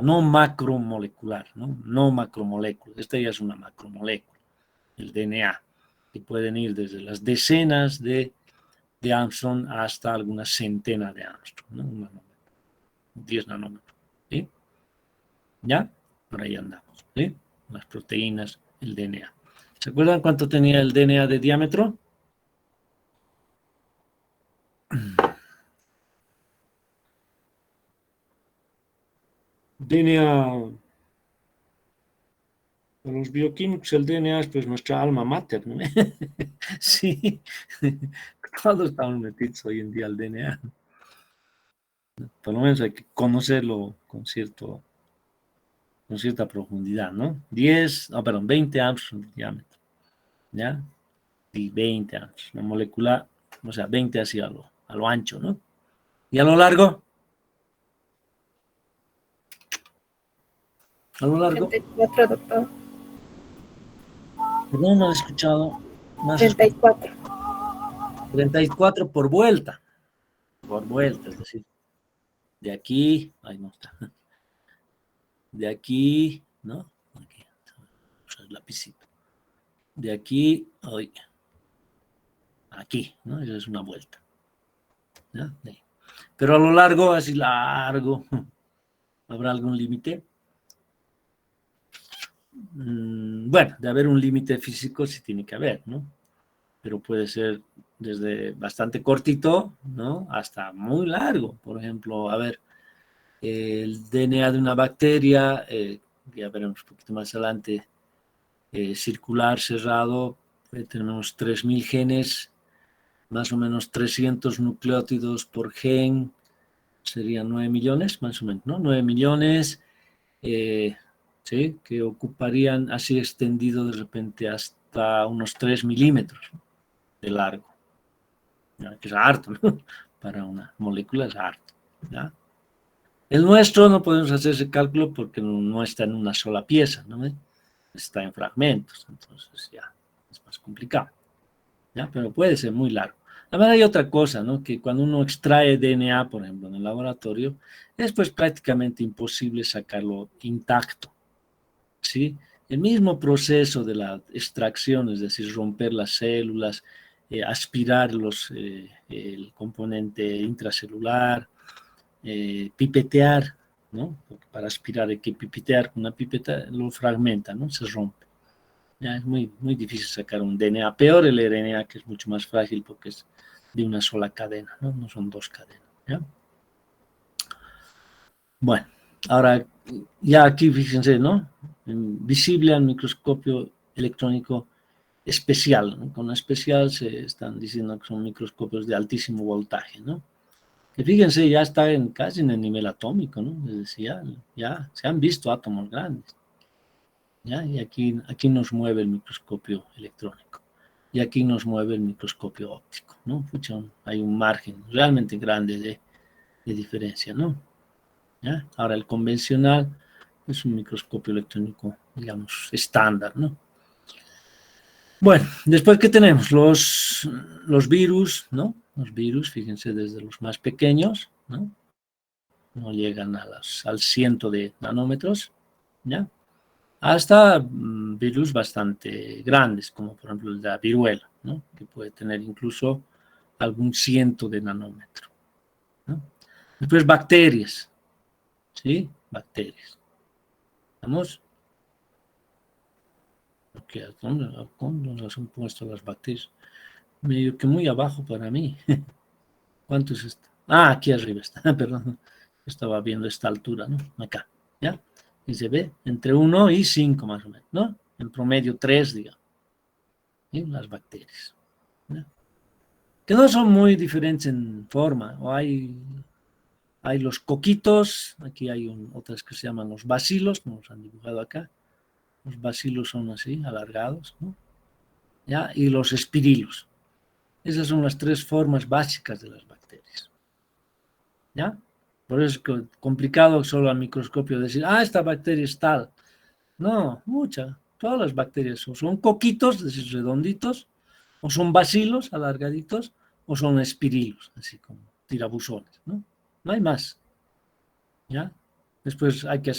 no macromolecular, no macromolécula. Esta ya es una macromolécula, el DNA, que pueden ir desde las decenas de Armstrong hasta algunas centenas de Armstrong, ¿no? 10 nanómetros, ¿sí? ¿Ya? Por ahí andamos, ¿sí? Las proteínas, el DNA. ¿Se acuerdan cuánto tenía el DNA de diámetro? DNA, para los bioquímicos el DNA es pues nuestra alma mater, ¿no? Sí, todos estamos metidos hoy en día al DNA. Por lo menos hay que conocerlo con cierta profundidad, ¿no? 20 Armstrong de diámetro, ¿ya? Y 20 Armstrong, la molecular, o sea, 20 así a lo ancho, ¿no? ¿Y a lo largo? A lo largo. 34, doctor. Perdón, no he escuchado. Más 34. 34 por vuelta. Por vuelta, es decir, de aquí, ahí no está. De aquí, ¿no? Aquí, usa el lapicito. De aquí, hoy, aquí, ¿no? Esa es una vuelta. ¿Ya? Pero a lo largo, así largo, ¿habrá algún límite? Bueno, de haber un límite físico sí tiene que haber, ¿no? Pero puede ser desde bastante cortito, ¿no? Hasta muy largo. Por ejemplo, a ver, el DNA de una bacteria, ya veremos un poquito más adelante, circular cerrado, tenemos 3.000 genes, más o menos 300 nucleótidos por gen, serían 9 millones, más o menos, ¿no? 9 millones, ¿sí? Que ocuparían así extendido de repente hasta unos 3 milímetros de largo, ¿ya? Que es harto, ¿no? Para una molécula es harto, ¿ya? El nuestro no podemos hacer ese cálculo porque no está en una sola pieza, ¿no? Está en fragmentos, entonces ya es más complicado, ¿ya? Pero puede ser muy largo. Además hay otra cosa, ¿no? Que cuando uno extrae DNA, por ejemplo, en el laboratorio, es pues prácticamente imposible sacarlo intacto, ¿sí? El mismo proceso de la extracción, es decir, romper las células, aspirar el componente intracelular, pipetear, ¿no? Porque para aspirar hay que pipetear con una pipeta, lo fragmenta, ¿no? Se rompe. Ya es muy, muy difícil sacar un DNA. Peor el RNA, que es mucho más frágil porque es de una sola cadena, ¿no? No son dos cadenas, ¿ya? Bueno, ahora ya aquí fíjense, ¿no? Visible al microscopio electrónico especial, ¿no? Con especial se están diciendo que son microscopios de altísimo voltaje, ¿no? Que fíjense, ya está casi en el nivel atómico, ¿no? Es decir, ya se han visto átomos grandes, ¿ya? Y aquí nos mueve el microscopio electrónico. Y aquí nos mueve el microscopio óptico, ¿no? Pucha, hay un margen realmente grande de diferencia, ¿no? ¿Ya? Ahora el convencional es un microscopio electrónico, digamos, estándar, ¿no? Bueno, después, ¿qué tenemos? Los virus, ¿no? Los virus, fíjense, desde los más pequeños, ¿no? No llegan al 100 de nanómetros, ¿ya? Hasta virus bastante grandes, como por ejemplo el de la viruela, ¿no? Que puede tener incluso algún 100 de nanómetro, ¿no? Después bacterias, ¿sí? Bacterias. ¿Vamos? ¿Dónde las han puesto las bacterias? Medio que muy abajo para mí. ¿Cuánto es esto? Ah, aquí arriba está, perdón. Estaba viendo esta altura, ¿no? Acá, ¿ya? Y se ve entre 1 y 5 más o menos, ¿no? En promedio 3, digamos. ¿Sí? Las bacterias, ¿no? Que no son muy diferentes en forma. O hay los coquitos, aquí hay otras que se llaman los bacilos, como los han dibujado acá. Los bacilos son así, alargados, ¿no? ¿Ya? Y los espirilos. Esas son las 3 formas básicas de las bacterias, ¿ya? Por eso es complicado solo al microscopio decir, esta bacteria es tal. No, todas las bacterias o son coquitos, es decir, redonditos, o son bacilos alargaditos, o son espirilos, así como tirabuzones, ¿no? No hay más, ¿ya? Después hay que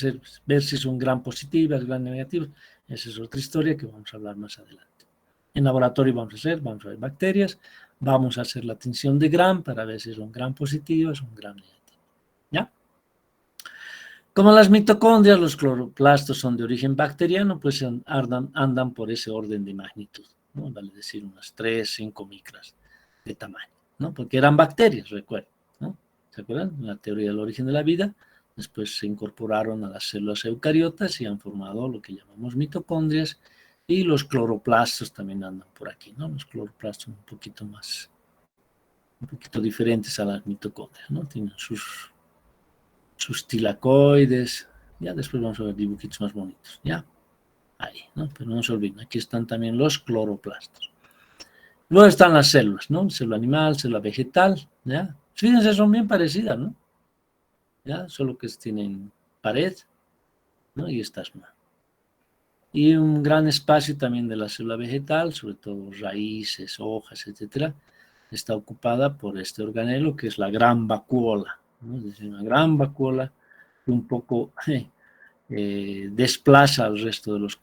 ver si son gram positivas, gram negativas. Esa es otra historia que vamos a hablar más adelante. En laboratorio vamos a ver bacterias, vamos a hacer la tinción de gram para ver si son gram positivas o gram negativas, ¿ya? Como las mitocondrias, los cloroplastos son de origen bacteriano, pues andan por ese orden de magnitud, ¿no? Vale decir unas 3, 5 micras de tamaño, ¿no? Porque eran bacterias, recuerden, ¿no? ¿Se acuerdan? En la teoría del origen de la vida, después se incorporaron a las células eucariotas y han formado lo que llamamos mitocondrias, y los cloroplastos también andan por aquí, ¿no? Los cloroplastos un poquito diferentes a las mitocondrias, ¿no? Tienen sus tilacoides, ya después vamos a ver dibujitos más bonitos, ya, ahí, ¿no? Pero no se olviden, aquí están también los cloroplastos. Luego están las células, ¿no? Célula animal, célula vegetal, ¿ya? Fíjense, son bien parecidas, ¿no? Ya, solo que tienen pared, ¿no? Y estas no. Y un gran espacio también de la célula vegetal, sobre todo raíces, hojas, etcétera, está ocupada por este organelo que es la gran vacuola, ¿no? Es decir, una gran vacuola que un poco desplaza al resto de los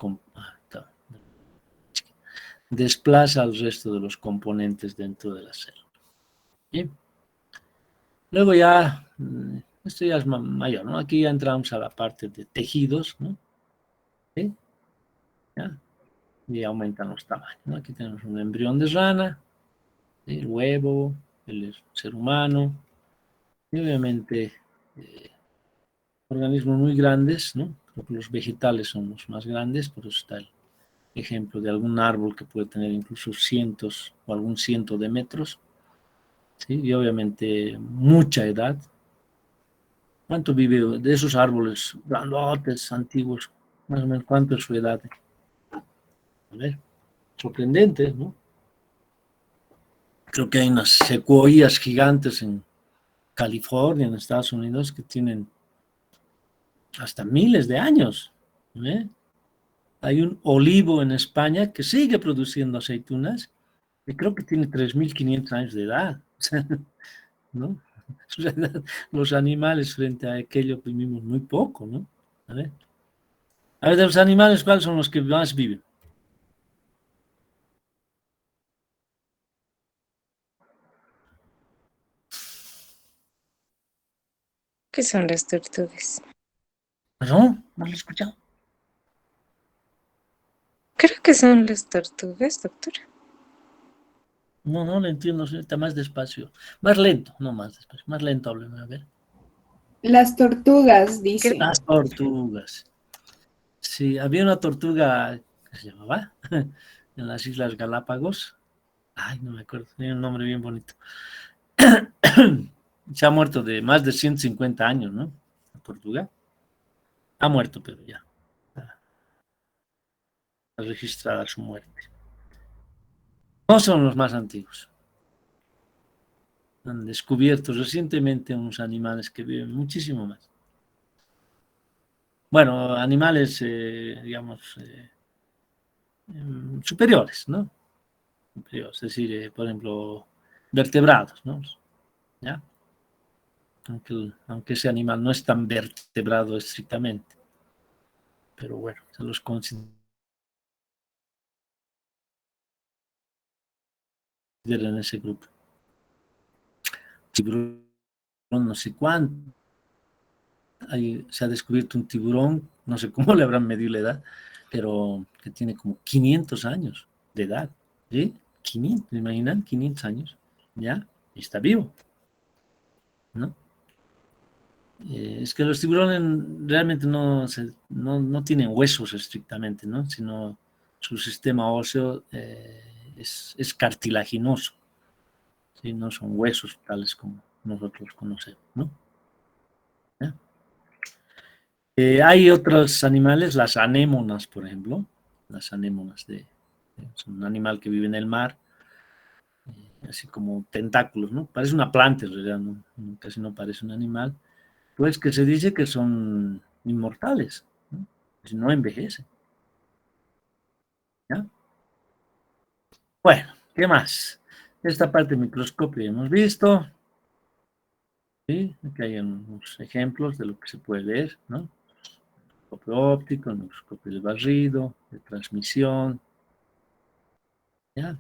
componentes dentro de la célula. ¿Sí? Luego ya, esto ya es mayor, ¿no? Aquí ya entramos a la parte de tejidos, ¿no? ¿Sí? ¿Ya? Y aumentan los tamaños, ¿no? Aquí tenemos un embrión de rana, ¿sí? El huevo, el ser humano, y obviamente organismos muy grandes, ¿no? Creo que los vegetales son los más grandes, por eso está ejemplo de algún árbol que puede tener incluso cientos o algún ciento de metros, ¿sí? Y obviamente mucha edad. ¿Cuánto vive de esos árboles grandotes, antiguos? Más o menos, ¿cuánto es su edad? A ver, sorprendente, ¿no? Creo que hay unas secuoyas gigantes en California, en Estados Unidos, que tienen hasta miles de años, ¿eh? Hay un olivo en España que sigue produciendo aceitunas y creo que tiene 3.500 años de edad, ¿no? O sea, los animales frente a aquello vivimos muy poco, ¿no? A ver, de los animales, ¿cuáles son los que más viven? ¿Qué son las tortugas? ¿No? ¿No lo he escuchado? Creo que son las tortugas, doctora. No, no lo entiendo, está más despacio. Más lento, no más despacio, más lento, hábleme, a ver. Las tortugas, dice. Las tortugas. Sí, había una tortuga que se llamaba en las Islas Galápagos. Ay, no me acuerdo, tenía un nombre bien bonito. Se ha muerto de más de 150 años, ¿no? La tortuga. Ha muerto, pero ya. Está registrada su muerte. No son los más antiguos. Han descubierto recientemente unos animales que viven muchísimo más. Bueno, animales, digamos, superiores, ¿no? Superiores, es decir, por ejemplo, vertebrados, ¿no? ¿Ya? Aunque ese animal no es tan vertebrado estrictamente, pero bueno, se los considera en ese grupo. Tiburón, no sé cuánto. Se ha descubierto un tiburón, no sé cómo le habrán medido la edad, pero que tiene como 500 años de edad. ¿Sí? 500, ¿me imaginan? 500 años, ¿ya? Y está vivo, ¿no? Es que los tiburones realmente no tienen huesos estrictamente, ¿no? Sino su sistema óseo es cartilaginoso, ¿sí? No son huesos tales como nosotros conocemos, ¿no? ¿Ya? Hay otros animales, las anémonas, por ejemplo. Las anémonas son un animal que vive en el mar, así como tentáculos, ¿no? Parece una planta, en realidad, ¿no? Casi no parece un animal. Pues que se dice que son inmortales, ¿no? Si no envejecen. ¿Ya? Bueno, ¿qué más? Esta parte del microscopio ya hemos visto. ¿Sí? Aquí hay unos ejemplos de lo que se puede ver, ¿no? Microscopio óptico, microscopio de barrido, de transmisión. ¿Ya?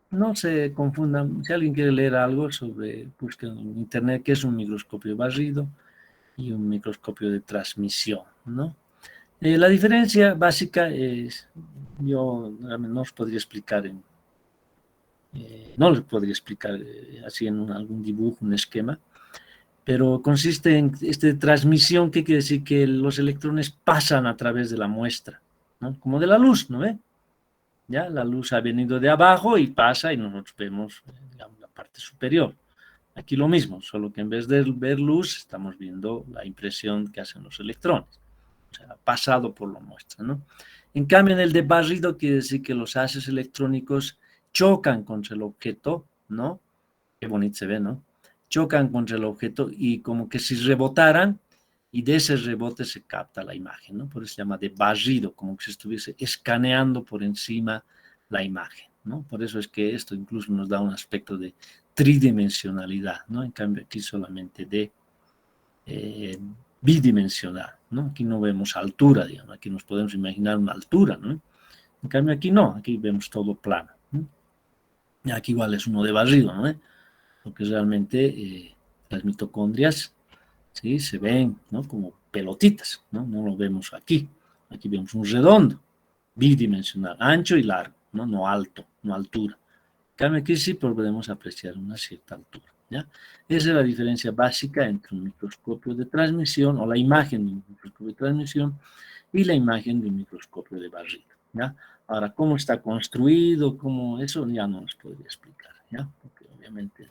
No se confundan. Si alguien quiere leer algo sobre, busquen en internet qué es un microscopio de barrido y un microscopio de transmisión, ¿no? La diferencia básica es, yo no os podría explicar no les podría explicar así en algún dibujo, un esquema, pero consiste en transmisión, que quiere decir que los electrones pasan a través de la muestra, ¿no? Como de la luz, ¿no ve? Ya, la luz ha venido de abajo y pasa y nosotros vemos, digamos, la parte superior. Aquí lo mismo, solo que en vez de ver luz, estamos viendo la impresión que hacen los electrones. O sea, pasado por la muestra, ¿no? En cambio, en el de barrido quiere decir que los haces electrónicos chocan contra el objeto, ¿no? Qué bonito se ve, ¿no? Chocan contra el objeto y como que si rebotaran, y de ese rebote se capta la imagen, ¿no? Por eso se llama de barrido, como que se estuviese escaneando por encima la imagen, ¿no? Por eso es que esto incluso nos da un aspecto de tridimensionalidad, ¿no? En cambio aquí solamente de bidimensional, ¿no? Aquí no vemos altura, digamos, aquí nos podemos imaginar una altura, ¿no? En cambio aquí no, aquí vemos todo plano, ¿no? Y aquí igual es uno de barrido, ¿no? Porque realmente las mitocondrias, ¿sí? Se ven, ¿no? Como pelotitas, ¿no? No lo vemos aquí, aquí vemos un redondo, bidimensional, ancho y largo, ¿no? No alto, no altura. En cambio aquí sí podemos apreciar una cierta altura, ¿ya? Esa es la diferencia básica entre un microscopio de transmisión o la imagen de un microscopio de transmisión y la imagen de un microscopio de barrido, ¿ya? Ahora, cómo está construido, eso ya no les podría explicar, ¿ya? Porque obviamente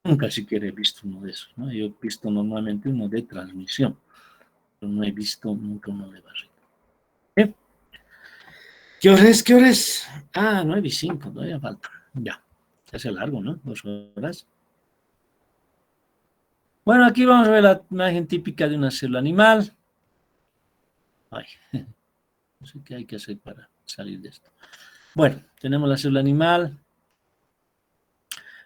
nunca siquiera he visto uno de esos, ¿no? Yo he visto normalmente uno de transmisión, pero no he visto nunca uno de barrido. ¿Eh? ¿Qué hora es? ¿Qué hora es? 9:05, todavía falta. Ya, se hace largo, ¿no? 2 horas. Bueno, aquí vamos a ver la imagen típica de una célula animal. Ay, no sé qué hay que hacer para salir de esto. Bueno, tenemos la célula animal.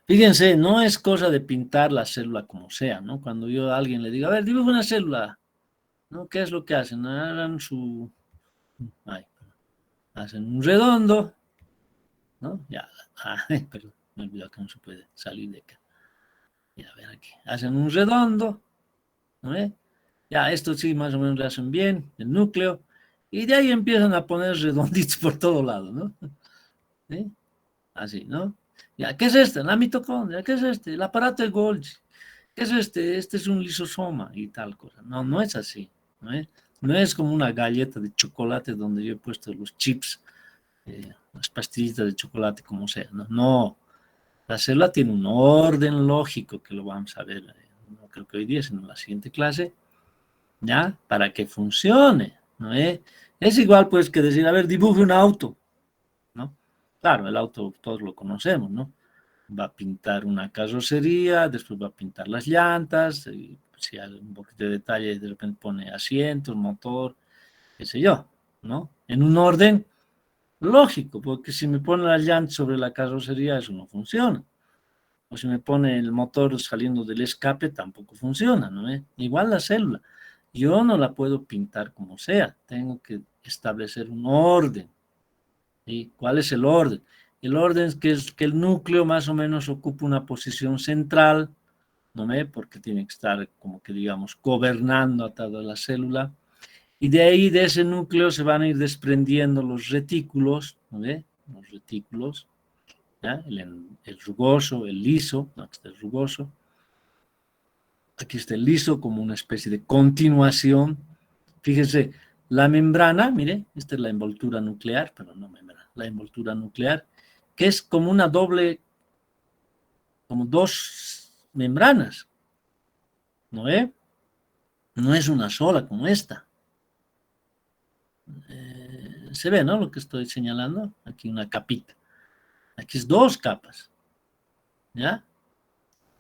Fíjense, no es cosa de pintar la célula como sea, ¿no? Cuando yo a alguien le digo, a ver, dibuja una célula, ¿no? ¿Qué es lo que hacen? Hacen un redondo, ¿no? Ya, perdón, me olvidó que no se puede salir de acá. Mira, a ver aquí. Hacen un redondo, ¿no ve? Ya, esto sí, más o menos lo hacen bien, el núcleo, y de ahí empiezan a poner redonditos por todo lado, ¿no? ¿Sí? Así, ¿no? Ya, ¿qué es este? La mitocondria, ¿qué es este? El aparato de Golgi. ¿Qué es este? Este es un lisosoma y tal cosa. No, no es así, ¿no es? No es como una galleta de chocolate donde yo he puesto los chips, las pastillitas de chocolate, como sea, ¿no? No, la célula tiene un orden lógico que lo vamos a ver, no creo que hoy día, sino en la siguiente clase, ¿ya? Para que funcione, ¿no es? Es igual, pues, que decir, a ver, dibuje un auto, ¿no? Claro, el auto todos lo conocemos, ¿no? Va a pintar una carrocería, después va a pintar las llantas, y si hay un poquito de detalle, de repente pone asientos, motor, qué sé yo, ¿no? En un orden lógico, porque si me pone las llantas sobre la carrocería, eso no funciona. O si me pone el motor saliendo del escape, tampoco funciona, ¿no? Igual la célula. Yo no la puedo pintar como sea, tengo que establecer un orden. ¿Y cuál es el orden? El orden es que el núcleo más o menos ocupa una posición central, ¿no ve? Porque tiene que estar como que digamos gobernando a toda la célula. Y de ahí, de ese núcleo, se van a ir desprendiendo los retículos, ¿no ve? Los retículos, ¿ya? El rugoso, el liso, no, este es rugoso. Aquí está el liso como una especie de continuación. Fíjese, la membrana, mire, esta es la envoltura nuclear, pero no membrana, la envoltura nuclear, que es como una doble, como dos membranas, ¿no ve? No es una sola como esta. Se ve, ¿no? Lo que estoy señalando. Aquí una capita. Aquí es 2 capas. ¿Ya?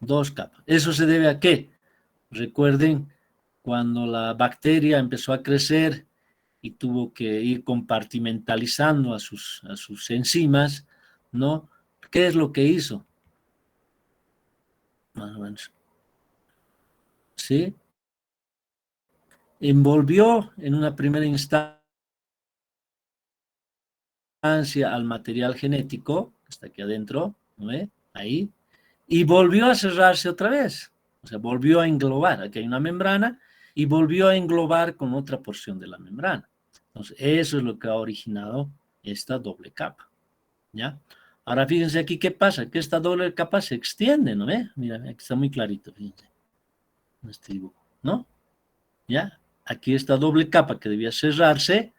2 capas. ¿Eso se debe a qué? Recuerden cuando la bacteria empezó a crecer y tuvo que ir compartimentalizando a sus enzimas, ¿no? ¿Qué es lo que hizo? Más o menos. ¿Sí? Envolvió en una primera instancia al material genético, que está aquí adentro, ¿no ve? Ahí, y volvió a cerrarse otra vez, o sea, volvió a englobar, aquí hay una membrana, y volvió a englobar con otra porción de la membrana. Entonces, eso es lo que ha originado esta doble capa, ¿ya? Ahora fíjense aquí qué pasa, que esta doble capa se extiende, ¿no ve? Mira, aquí está muy clarito, fíjense, en este dibujo, ¿no? ¿Ya? Aquí esta doble capa que debía cerrarse,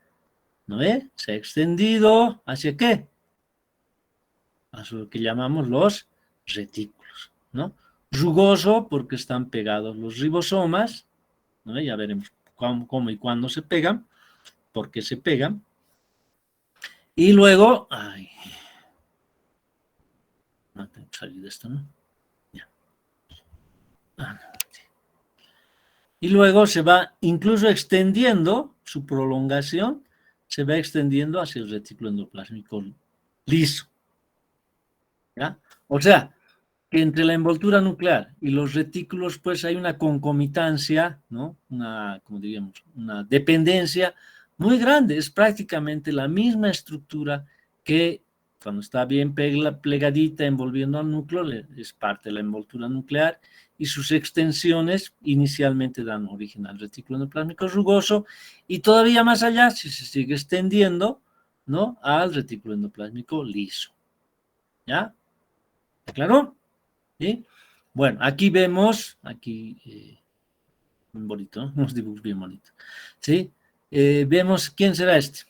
¿no ve? Se ha extendido, ¿hacia qué? Hacia lo que llamamos los retículos, ¿no? Rugoso porque están pegados los ribosomas, ¿no? Ya veremos cómo y cuándo se pegan, por qué se pegan. Y luego, no tengo que salir de esto, ¿no? Ya. No. Y luego se va incluso extendiendo, su prolongación se va extendiendo hacia el retículo endoplásmico liso. ¿Ya? O sea, que entre la envoltura nuclear y los retículos, pues hay una concomitancia, ¿no? Como diríamos, una dependencia muy grande. Es prácticamente la misma estructura que cuando está bien plegadita envolviendo al núcleo, es parte de la envoltura nuclear, y sus extensiones inicialmente dan origen al retículo endoplásmico rugoso, y todavía más allá, si se sigue extendiendo, ¿no? Al retículo endoplásmico liso. ¿Ya? ¿Claro? ¿Sí? Bueno, aquí vemos, muy bonito, ¿no? Unos dibujos bien bonitos. ¿Sí? Vemos, ¿quién será este?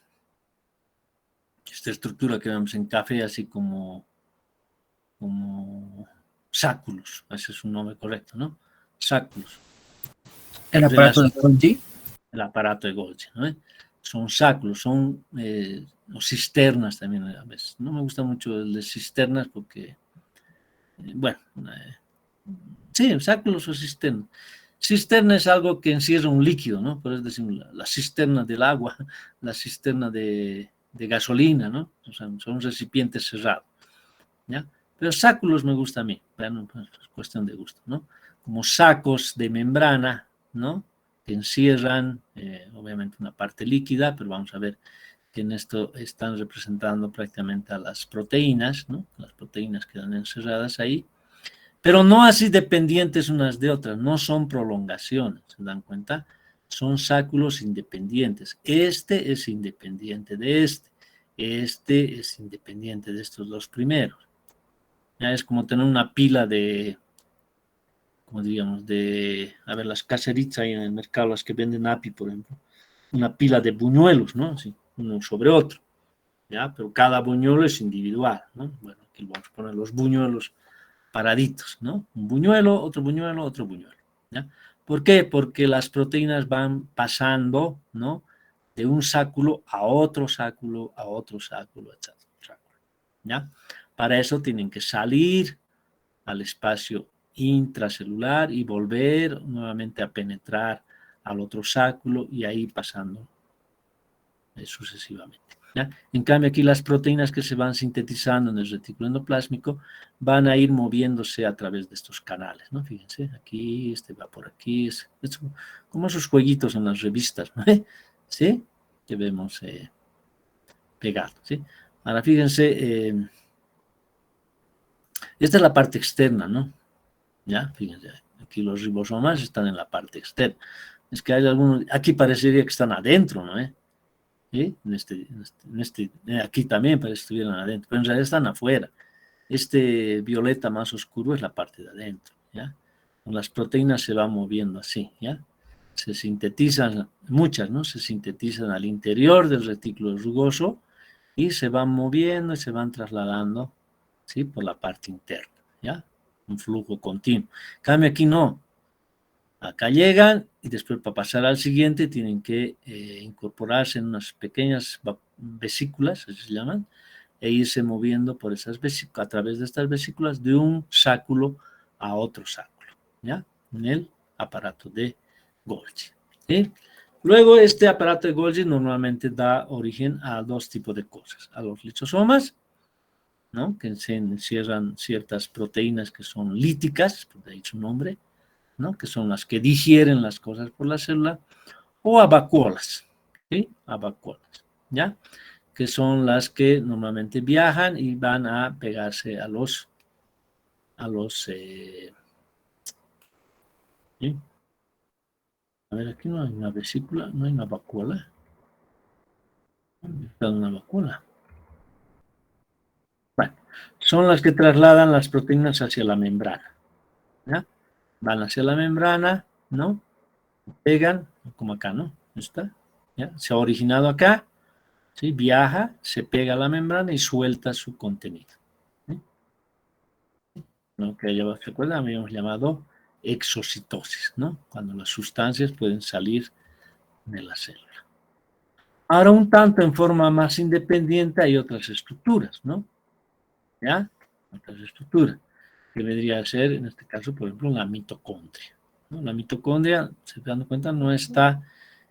esta estructura que vemos en café, así como sáculos, ese es un nombre correcto, ¿no? Sáculos. El aparato de Golgi. El aparato de Golgi, ¿no? Son sáculos, son o cisternas también a veces. No me gusta mucho el de cisternas porque, bueno, sí, sáculos o cisternas. Cisterna es algo que encierra un líquido, ¿no? Por eso decimos la cisterna del agua, la cisterna de gasolina, ¿no? O sea, son recipientes cerrados, ¿ya? Pero sáculos me gusta a mí, bueno, pues es cuestión de gusto, ¿no? Como sacos de membrana, ¿no? Que encierran, obviamente, una parte líquida, pero vamos a ver que en esto están representando prácticamente a las proteínas, ¿no? Las proteínas quedan encerradas ahí, pero no así dependientes unas de otras, no son prolongaciones, ¿se dan cuenta? Son sáculos independientes. Este es independiente de este es independiente de estos dos primeros. Ya es como tener una pila de, como diríamos, a ver, las caseritas ahí en el mercado, las que venden API, por ejemplo, una pila de buñuelos, ¿no? Así, uno sobre otro, ¿ya? Pero cada buñuelo es individual, ¿no? Bueno, aquí vamos a poner los buñuelos paraditos, ¿no? Un buñuelo, otro buñuelo, otro buñuelo, ¿ya? ¿Por qué? Porque las proteínas van pasando, ¿no? De un sáculo a otro sáculo, a otro sáculo, etc. ¿Ya? Para eso tienen que salir al espacio intracelular y volver nuevamente a penetrar al otro sáculo y ahí pasando sucesivamente. ¿Ya? En cambio, aquí las proteínas que se van sintetizando en el retículo endoplásmico van a ir moviéndose a través de estos canales, ¿no? Fíjense, aquí, este va por aquí, es como esos jueguitos en las revistas, ¿no? ¿Sí? Que vemos pegados, ¿sí? Ahora, fíjense, esta es la parte externa, ¿no? ¿Ya? Fíjense, aquí los ribosomas están en la parte externa. Es que hay algunos, aquí parecería que están adentro, ¿no? ¿Sí? Aquí también parece que estuvieran adentro, pero en realidad están afuera. Este violeta más oscuro es la parte de adentro, ¿ya? Las proteínas se van moviendo así, ¿ya? Se sintetizan, muchas, ¿no? Se sintetizan al interior del retículo rugoso y se van moviendo y se van trasladando, ¿sí? Por la parte interna, ¿ya? Un flujo continuo. En cambio aquí no. Acá llegan y después para pasar al siguiente tienen que incorporarse en unas pequeñas vesículas, así se llaman, e irse moviendo por esas vesículas, a través de estas vesículas, de un sáculo a otro sáculo, ¿ya? En el aparato de Golgi, ¿sí? Luego este aparato de Golgi normalmente da origen a dos tipos de cosas, a los lisosomas, ¿no? Que se encierran ciertas proteínas que son líticas, por ahí su nombre, ¿no? Que son las que digieren las cosas por la célula, o a vacuolas, ¿sí? A vacuolas, ¿ya? Que son las que normalmente viajan y van a pegarse a los ¿sí? A ver, aquí no hay una vesícula, no hay una vacuola. ¿Dónde está una vacuola? Bueno, son las que trasladan las proteínas hacia la membrana, ¿ya? Van hacia la membrana, ¿no? Pegan, como acá, ¿no? ¿Está? ¿Ya? Se ha originado acá, ¿sí? Viaja, se pega a la membrana y suelta su contenido, ¿sí? Lo que ya se acuerdan, habíamos llamado exocitosis, ¿no? Cuando las sustancias pueden salir de la célula. Ahora, un tanto en forma más independiente hay otras estructuras, ¿no? ¿Ya? Otras estructuras, que vendría a ser, en este caso, por ejemplo, la mitocondria, ¿no? La mitocondria, se dan cuenta, no está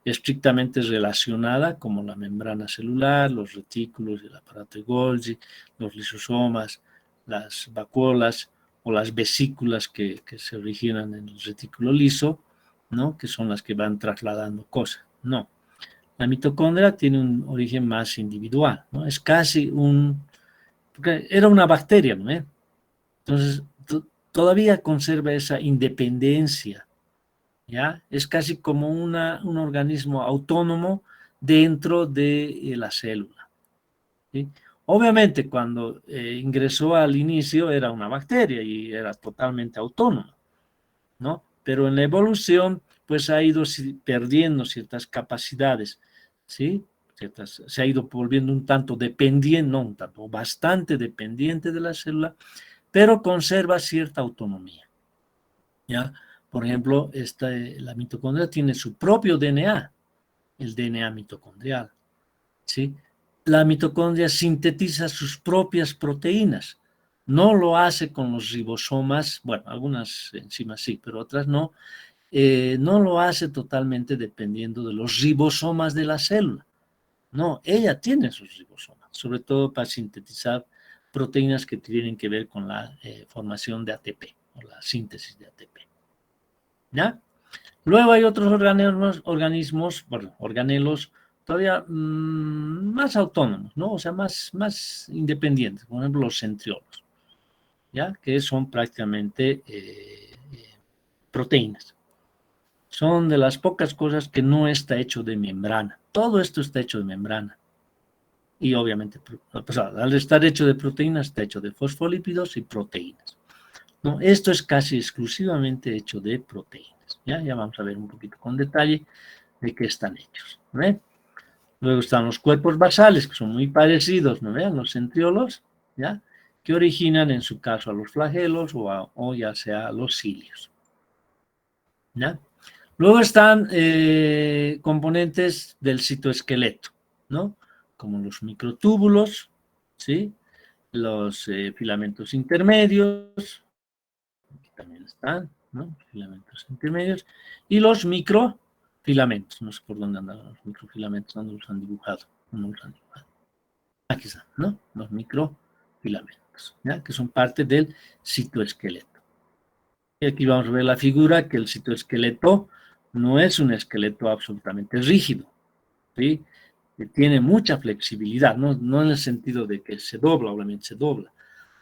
estrictamente relacionada como la membrana celular, los retículos, el aparato de Golgi, los lisosomas, las vacuolas o las vesículas que se originan en el retículo liso, ¿no? Que son las que van trasladando cosas. No. La mitocondria tiene un origen más individual, ¿no? Es casi porque era una bacteria, ¿no? Entonces, todavía conserva esa independencia, ¿ya? Es casi como un organismo autónomo dentro de la célula, ¿sí? Obviamente, cuando ingresó al inicio era una bacteria y era totalmente autónoma, ¿no? Pero en la evolución, pues ha ido perdiendo ciertas capacidades, ¿sí? se ha ido volviendo un tanto dependiente, no un tanto, bastante dependiente de la célula, pero conserva cierta autonomía, ¿ya? Por ejemplo, la mitocondria tiene su propio DNA, el DNA mitocondrial, ¿sí? La mitocondria sintetiza sus propias proteínas, no lo hace con los ribosomas, bueno, algunas enzimas sí, pero otras no, no lo hace totalmente dependiendo de los ribosomas de la célula. No, ella tiene sus ribosomas, sobre todo para sintetizar proteínas que tienen que ver con la formación de ATP, o la síntesis de ATP. ¿Ya? Luego hay otros organismos, bueno, organelos todavía más autónomos, ¿no? O sea, más independientes, por ejemplo, los centriolos, ¿ya? Que son prácticamente proteínas. Son de las pocas cosas que no está hecho de membrana. Todo esto está hecho de membrana. Y obviamente, pues, al estar hecho de proteínas, está hecho de fosfolípidos y proteínas, ¿no? Esto es casi exclusivamente hecho de proteínas. Ya vamos a ver un poquito con detalle de qué están hechos, ¿no? Luego están los cuerpos basales, que son muy parecidos, ¿no? A los centriolos, ¿ya? Que originan, en su caso, a los flagelos o ya sea a los cilios, ¿ya? Luego están componentes del citoesqueleto, ¿no? Como los microtúbulos, ¿sí? Los filamentos intermedios, aquí también están, ¿no? Filamentos intermedios, y los microfilamentos, no sé por dónde andan los microfilamentos, dónde los han dibujado, no los han dibujado. Aquí están, ¿no? Los microfilamentos, ¿ya? Que son parte del citoesqueleto. Y aquí vamos a ver la figura, que el citoesqueleto no es un esqueleto absolutamente rígido, ¿sí? Que tiene mucha flexibilidad, no en el sentido de que se dobla, obviamente se dobla,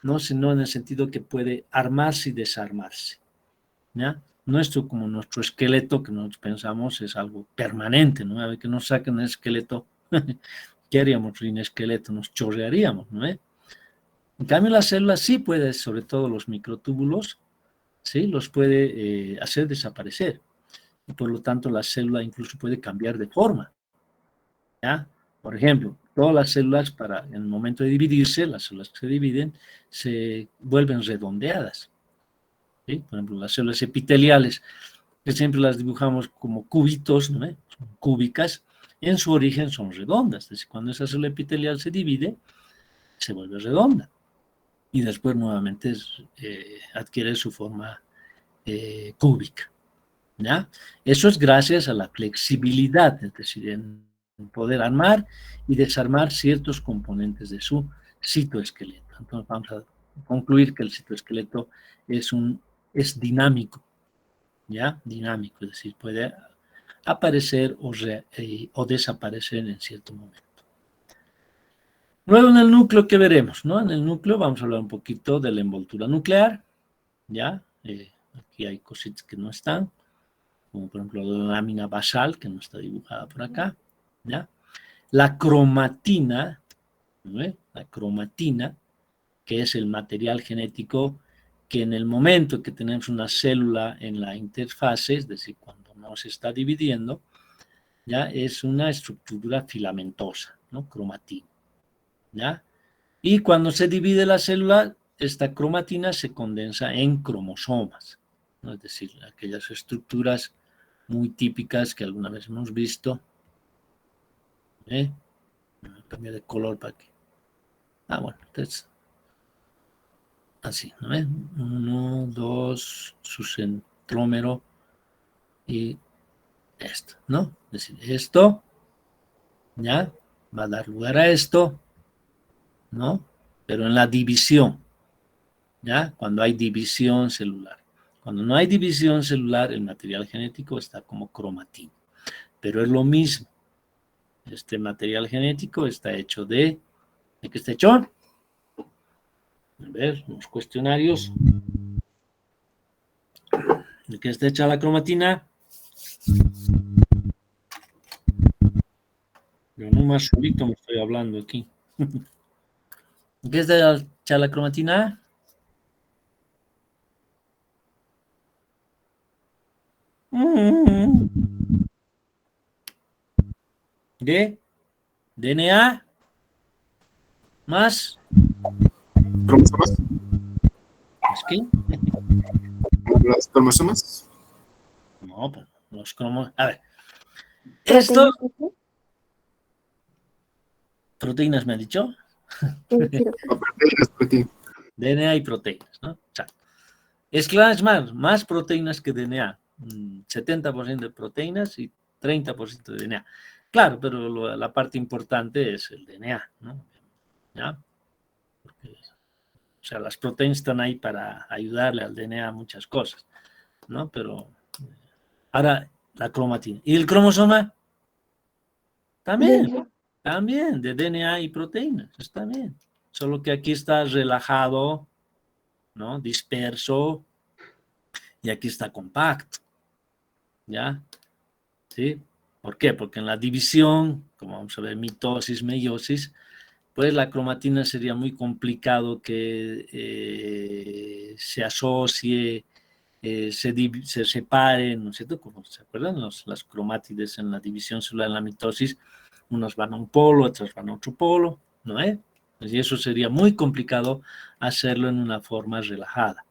no, sino en el sentido que puede armarse y desarmarse, ¿ya? Como nuestro esqueleto, que nosotros pensamos es algo permanente, ¿no? A ver, que nos saquen el esqueleto, ¿qué haríamos sin esqueleto? Nos chorrearíamos, ¿no? En cambio, la célula sí puede, sobre todo los microtúbulos, ¿sí? Los puede hacer desaparecer. Y por lo tanto, la célula incluso puede cambiar de forma, ¿ya? Por ejemplo, todas las células, en el momento de dividirse, las células que se dividen, se vuelven redondeadas, ¿sí? Por ejemplo, las células epiteliales, que siempre las dibujamos como cubitos, ¿no? Son cúbicas, en su origen son redondas. Es decir, cuando esa célula epitelial se divide, se vuelve redonda. Y después nuevamente adquiere su forma cúbica, ¿ya? Eso es gracias a la flexibilidad, es decir, en poder armar y desarmar ciertos componentes de su citoesqueleto. Entonces vamos a concluir que el citoesqueleto es dinámico, ¿ya? Dinámico, es decir, puede aparecer o desaparecer en cierto momento. Luego en el núcleo, ¿qué veremos? ¿No? En el núcleo vamos a hablar un poquito de la envoltura nuclear, ¿ya? Aquí hay cositas que no están, como por ejemplo la lámina basal, que no está dibujada por acá, ¿ya? La cromatina, ¿no? La cromatina, que es el material genético que en el momento que tenemos una célula en la interfase, es decir, cuando no se está dividiendo, ya es una estructura filamentosa, ¿no? Cromatina, ¿ya? Y cuando se divide la célula, esta cromatina se condensa en cromosomas, ¿no? Es decir, aquellas estructuras muy típicas que alguna vez hemos visto. Cambiar de color para que... bueno, entonces... Así, ¿no ves? 1, 2, su centrómero y esto, ¿no? Es decir, esto, ¿ya? Va a dar lugar a esto, ¿no? Pero en la división, ¿ya? Cuando hay división celular. Cuando no hay división celular, el material genético está como cromatina. Pero es lo mismo. Este material genético está hecho ¿de qué está hecho? A ver, los cuestionarios. ¿De qué está hecha la cromatina? Yo no más solito me estoy hablando aquí. ¿De qué está hecha la cromatina? ¿De? DNA más, ¿Cromosomas? ¿es qué? ¿Las cromosomas? No, pues los cromos. A ver, esto, proteínas me ha dicho, O proteínas, proteínas. DNA y proteínas, ¿no? O sea, es más proteínas que DNA, 70% de proteínas y 30% de DNA. Claro, pero la parte importante es el DNA, ¿no? ¿Ya? Porque, o sea, las proteínas están ahí para ayudarle al DNA a muchas cosas, ¿no? Pero ahora la cromatina. ¿Y el cromosoma? También, también, de DNA y proteínas, está bien. Solo que aquí está relajado, ¿no? Disperso, y aquí está compacto, ¿ya? ¿Sí? ¿Por qué? Porque en la división, como vamos a ver, mitosis, meiosis, pues la cromatina sería muy complicado que se asocie, se separen, ¿no es cierto? Como se acuerdan, las cromátides en la división celular, en la mitosis, unos van a un polo, otros van a otro polo, ¿no es? Y eso sería muy complicado hacerlo en una forma relajada,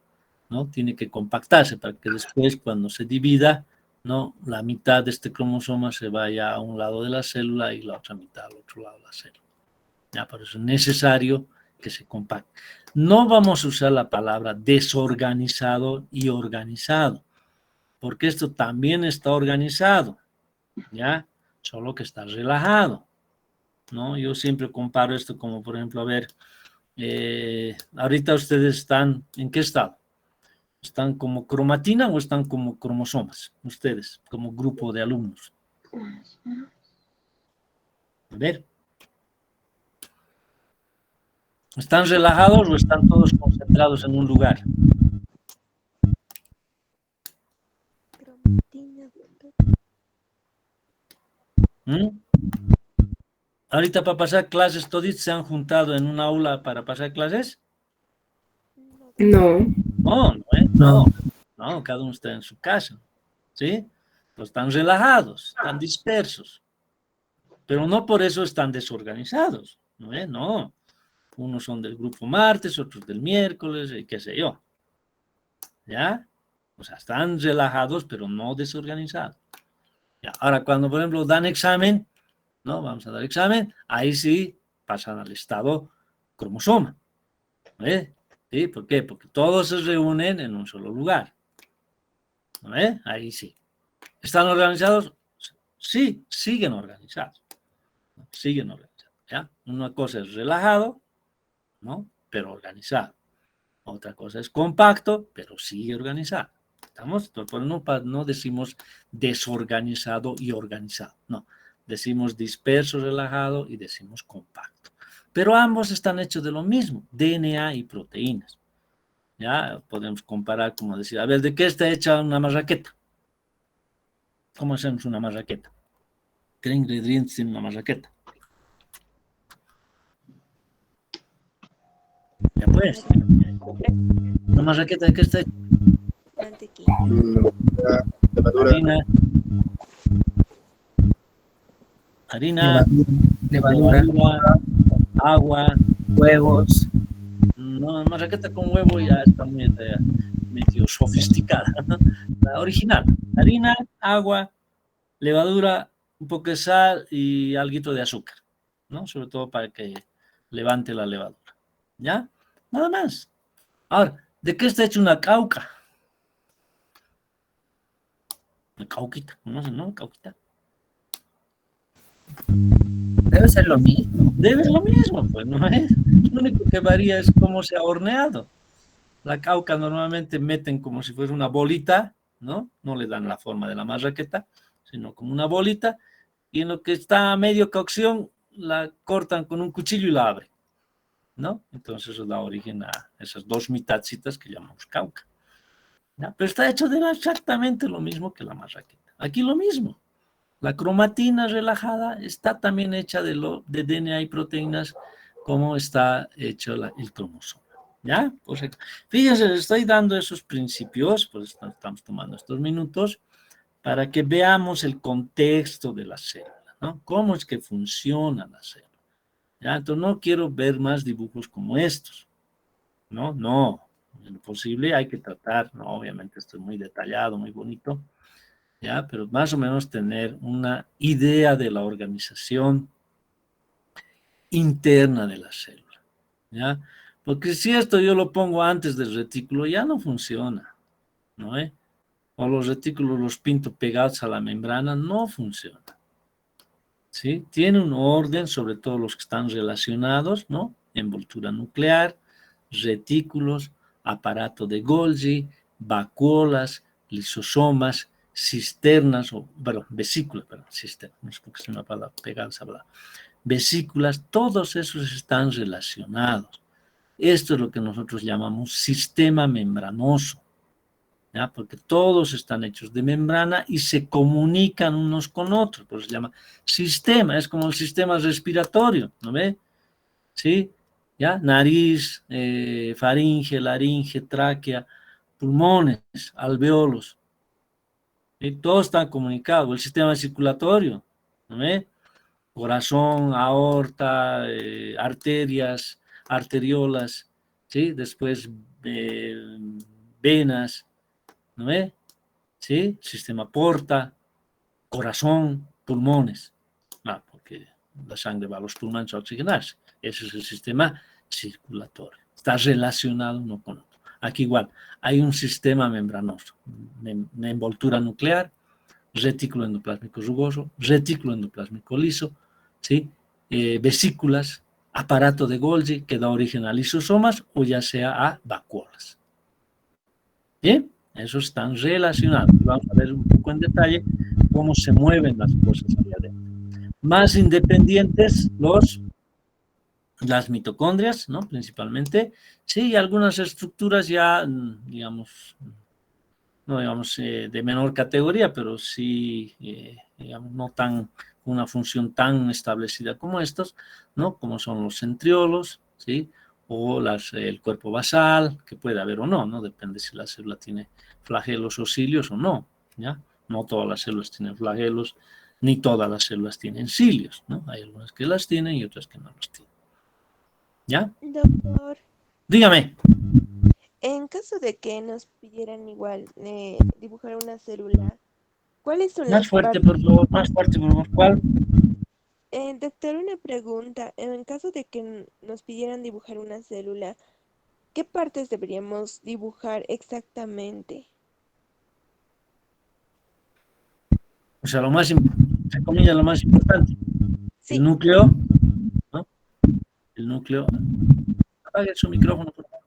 ¿no? Tiene que compactarse para que después, cuando se divida, ¿no? La mitad de este cromosoma se vaya a un lado de la célula y la otra mitad al otro lado de la célula. Ya, por eso es necesario que se compacte. No vamos a usar la palabra desorganizado y organizado, porque esto también está organizado, ¿ya? Solo que está relajado, ¿no? Yo siempre comparo esto como, por ejemplo, a ver, ahorita ustedes están, ¿en qué estado? ¿Están como cromatina o están como cromosomas? Ustedes, como grupo de alumnos. A ver. ¿Están relajados o están todos concentrados en un lugar? ¿Mm? Ahorita para pasar clases, ¿todos se han juntado en un aula para pasar clases? No. No, no, cada uno está en su casa, ¿sí? Pues están relajados, están dispersos, pero no por eso están desorganizados, ¿no? No, unos son del grupo martes, otros del miércoles, y qué sé yo, ¿ya? O sea, están relajados, pero no desorganizados. Ya. Ahora, cuando, por ejemplo, dan examen, ¿no? Vamos a dar examen, ahí sí pasan al estado cromosoma, ¿eh? ¿Sí? ¿Por qué? Porque todos se reúnen en un solo lugar, ¿no? Ahí sí. ¿Están organizados? Sí, siguen organizados, ¿no? Siguen organizados, ¿ya? Una cosa es relajado, ¿no? Pero organizado. Otra cosa es compacto, pero sigue organizado. ¿Estamos? No decimos desorganizado y organizado, no. Decimos disperso, relajado y decimos compacto. Pero ambos están hechos de lo mismo, DNA y proteínas. Ya podemos comparar, como decir, a ver, ¿de qué está hecha una marraqueta? ¿Cómo hacemos una marraqueta? ¿Qué ingredientes tiene una marraqueta? Ya pues. ¿Una marraqueta de qué está hecha? Mantequilla. Levadura. Harina, Levadura, agua. huevos. No, marraqueta con huevo ya está medio sofisticada, ¿no? La original, harina, agua, levadura, un poco de sal y algo de azúcar, ¿no? Sobre todo para que levante la levadura, ¿ya? Nada más. Ahora, ¿de qué está hecha una cauca? Una cauquita, ¿no? Cauquita. Debe ser lo mismo. Debe ser lo mismo, pues, ¿no es? Lo único que varía es cómo se ha horneado. La cauca normalmente meten como si fuera una bolita, ¿no? No le dan la forma de la marraqueta, sino como una bolita, y en lo que está a medio cocción, la cortan con un cuchillo y la abren, ¿no? Entonces eso da origen a esas dos mitadcitas que llamamos cauca, ¿ya? Pero está hecho de exactamente lo mismo que la marraqueta. Aquí lo mismo. La cromatina relajada está también hecha de DNA y proteínas, como está hecho el cromosoma. ¿Ya? Pues, fíjense, les estoy dando esos principios, pues estamos tomando estos minutos para que veamos el contexto de la célula, ¿no? ¿Cómo es que funciona la célula? ¿Ya? Entonces no quiero ver más dibujos como estos, ¿no? No, en lo posible hay que tratar, ¿no? Obviamente esto es muy detallado, muy bonito, ¿ya? Pero más o menos tener una idea de la organización interna de la célula, ¿ya? Porque si esto yo lo pongo antes del retículo, ya no funciona, ¿no? O los retículos los pinto pegados a la membrana, no funciona, ¿sí? Tiene un orden, sobre todo los que están relacionados, ¿no? Envoltura nuclear, retículos, aparato de Golgi, vacuolas, lisosomas, cisternas, vesículas, cisternas, no sé por qué es una palabra pegada a esa palabra. Vesículas, todos esos están relacionados. Esto es lo que nosotros llamamos sistema membranoso, ¿ya? Porque todos están hechos de membrana y se comunican unos con otros, por eso se llama sistema, es como el sistema respiratorio, ¿no ve? ¿Sí? ¿Ya? Nariz, faringe, laringe, tráquea, pulmones, alveolos, ¿sí? Todos están comunicados, el sistema circulatorio, ¿no ve? Corazón, aorta, arterias, arteriolas, ¿sí? Después venas, ¿no ve? ¿Sí? Sistema porta, corazón, pulmones. Porque la sangre va a los pulmones a oxigenarse. Ese es el sistema circulatorio. Está relacionado uno con otro. Aquí igual, hay un sistema membranoso, envoltura nuclear, retículo endoplásmico rugoso, retículo endoplásmico liso, ¿sí? Vesículas, aparato de Golgi que da origen a lisosomas o ya sea a vacuolas. ¿Bien? Esos están relacionados. Vamos a ver un poco en detalle cómo se mueven las cosas allá adentro. Más independientes las mitocondrias, ¿no? Principalmente. Sí, algunas estructuras ya, digamos, no digamos de menor categoría, pero sí, digamos, no tan, una función tan establecida como estos, ¿no? Como son los centriolos, ¿sí? O el cuerpo basal, que puede haber o no, ¿no? Depende si la célula tiene flagelos o cilios o no, ¿ya? No todas las células tienen flagelos, ni todas las células tienen cilios, ¿no? Hay algunas que las tienen y otras que no las tienen. ¿Ya? Doctor, Dígame. en caso de que nos pidieran igual dibujar una célula, ¿cuáles son Más las fuerte, partes? por favor, más fuerte, por favor. ¿Cuál? Doctor, una pregunta. En caso de que nos pidieran dibujar una célula, ¿qué partes deberíamos dibujar exactamente? O sea, lo más, entre comillas, lo más importante. Sí, El núcleo, ¿no? El núcleo. Apague su micrófono, por favor.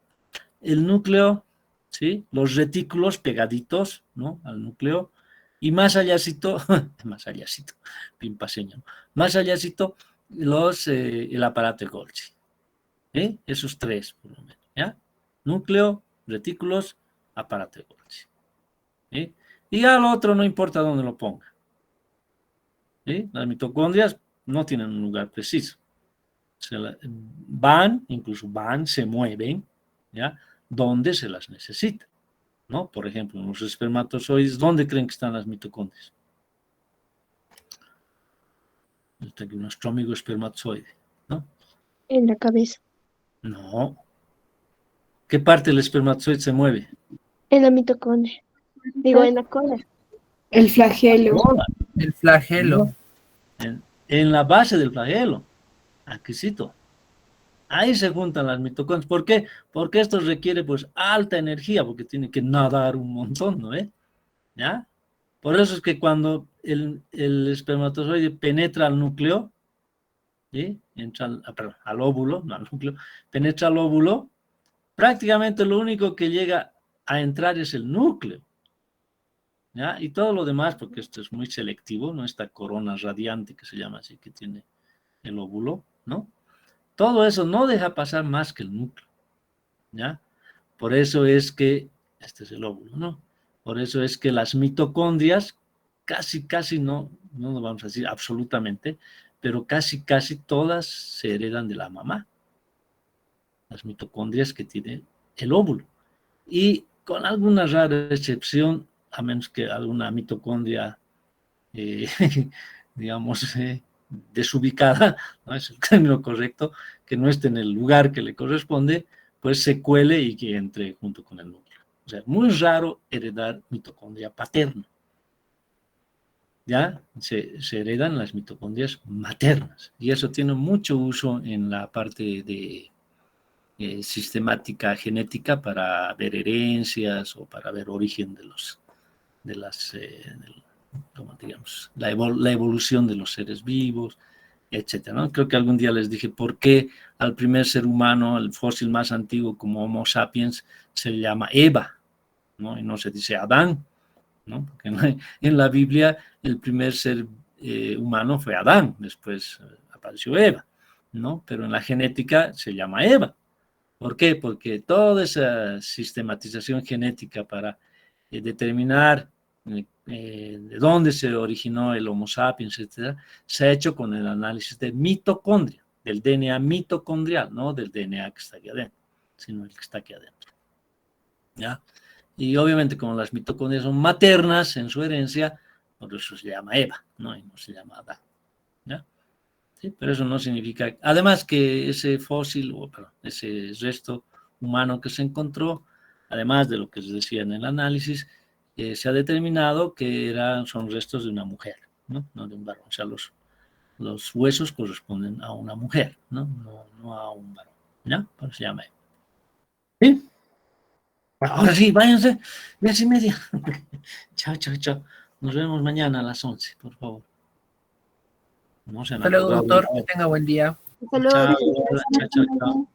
El núcleo, ¿sí? Los retículos pegaditos, ¿no? Al núcleo. Y más allácito, más allácito, pimpaseño, más allácito, el aparato de Golgi. Esos tres, por lo menos, ¿ya? Núcleo, retículos, aparato de Golgi. Y ya lo otro no importa dónde lo ponga. Las mitocondrias no tienen un lugar preciso. Incluso se mueven, ¿ya? Donde se las necesita, ¿no? Por ejemplo, en los espermatozoides, ¿dónde creen que están las mitocondrias? Está aquí nuestro amigo espermatozoide, ¿no? En la cabeza. No. ¿Qué parte del espermatozoide se mueve? En la mitocondria. Digo, en la cola. El flagelo. Cola, El flagelo. ¿no? En la base del flagelo. Aquícito. Ahí se juntan las mitocondrias. ¿Por qué? Porque esto requiere pues alta energía, porque tiene que nadar un montón, ¿no? ¿Ya? Por eso es que cuando el espermatozoide penetra al núcleo, ¿sí? Entra al óvulo, no al núcleo, penetra al óvulo, prácticamente lo único que llega a entrar es el núcleo, ¿ya? Y todo lo demás, porque esto es muy selectivo, ¿no? Esta corona radiante que se llama así, que tiene el óvulo, ¿no? Todo eso no deja pasar más que el núcleo, ¿ya? Por eso es que, este es el óvulo, ¿no? Por eso es que las mitocondrias casi no nos vamos a decir absolutamente, pero casi todas se heredan de la mamá. Las mitocondrias que tiene el óvulo. Y con alguna rara excepción, a menos que alguna mitocondria digamos, desubicada, ¿no? Es el término correcto, que no esté en el lugar que le corresponde, pues se cuele y que entre junto con el núcleo. O sea, muy raro heredar mitocondria paterna. Ya se heredan las mitocondrias maternas, y eso tiene mucho uso en la parte de sistemática genética para ver herencias o para ver origen digamos, la evolución de los seres vivos, etcétera, ¿no? Creo que algún día les dije por qué al primer ser humano, el fósil más antiguo como Homo sapiens, se le llama Eva, ¿no? Y no se dice Adán, ¿no? Porque en la Biblia el primer ser humano fue Adán, después apareció Eva, ¿no? Pero en la genética se llama Eva. ¿Por qué? Porque toda esa sistematización genética para determinar de dónde se originó el Homo sapiens, etcétera, se ha hecho con el análisis de mitocondria, del DNA mitocondrial, no del DNA que está aquí adentro, sino el que está aquí adentro. ¿Ya? Y obviamente como las mitocondrias son maternas en su herencia, por eso se llama Eva, ¿no? Y no se llama Adán. ¿Ya? ¿Sí? Pero eso no significa, además que ese fósil, ese resto humano que se encontró, además de lo que les decía en el análisis, se ha determinado que son restos de una mujer, ¿no? No de un varón. O sea, los huesos corresponden a una mujer, ¿no? No a un varón. ¿Ya? Por eso se llama Eva. ¿Sí? Ahora sí, váyanse, 10:30. Chao, chao, chao. Nos vemos mañana a las 11, por favor. No se han Hasta luego, acordado. doctor. Que tenga buen día. Hasta luego. Chao, chao, chao, chao.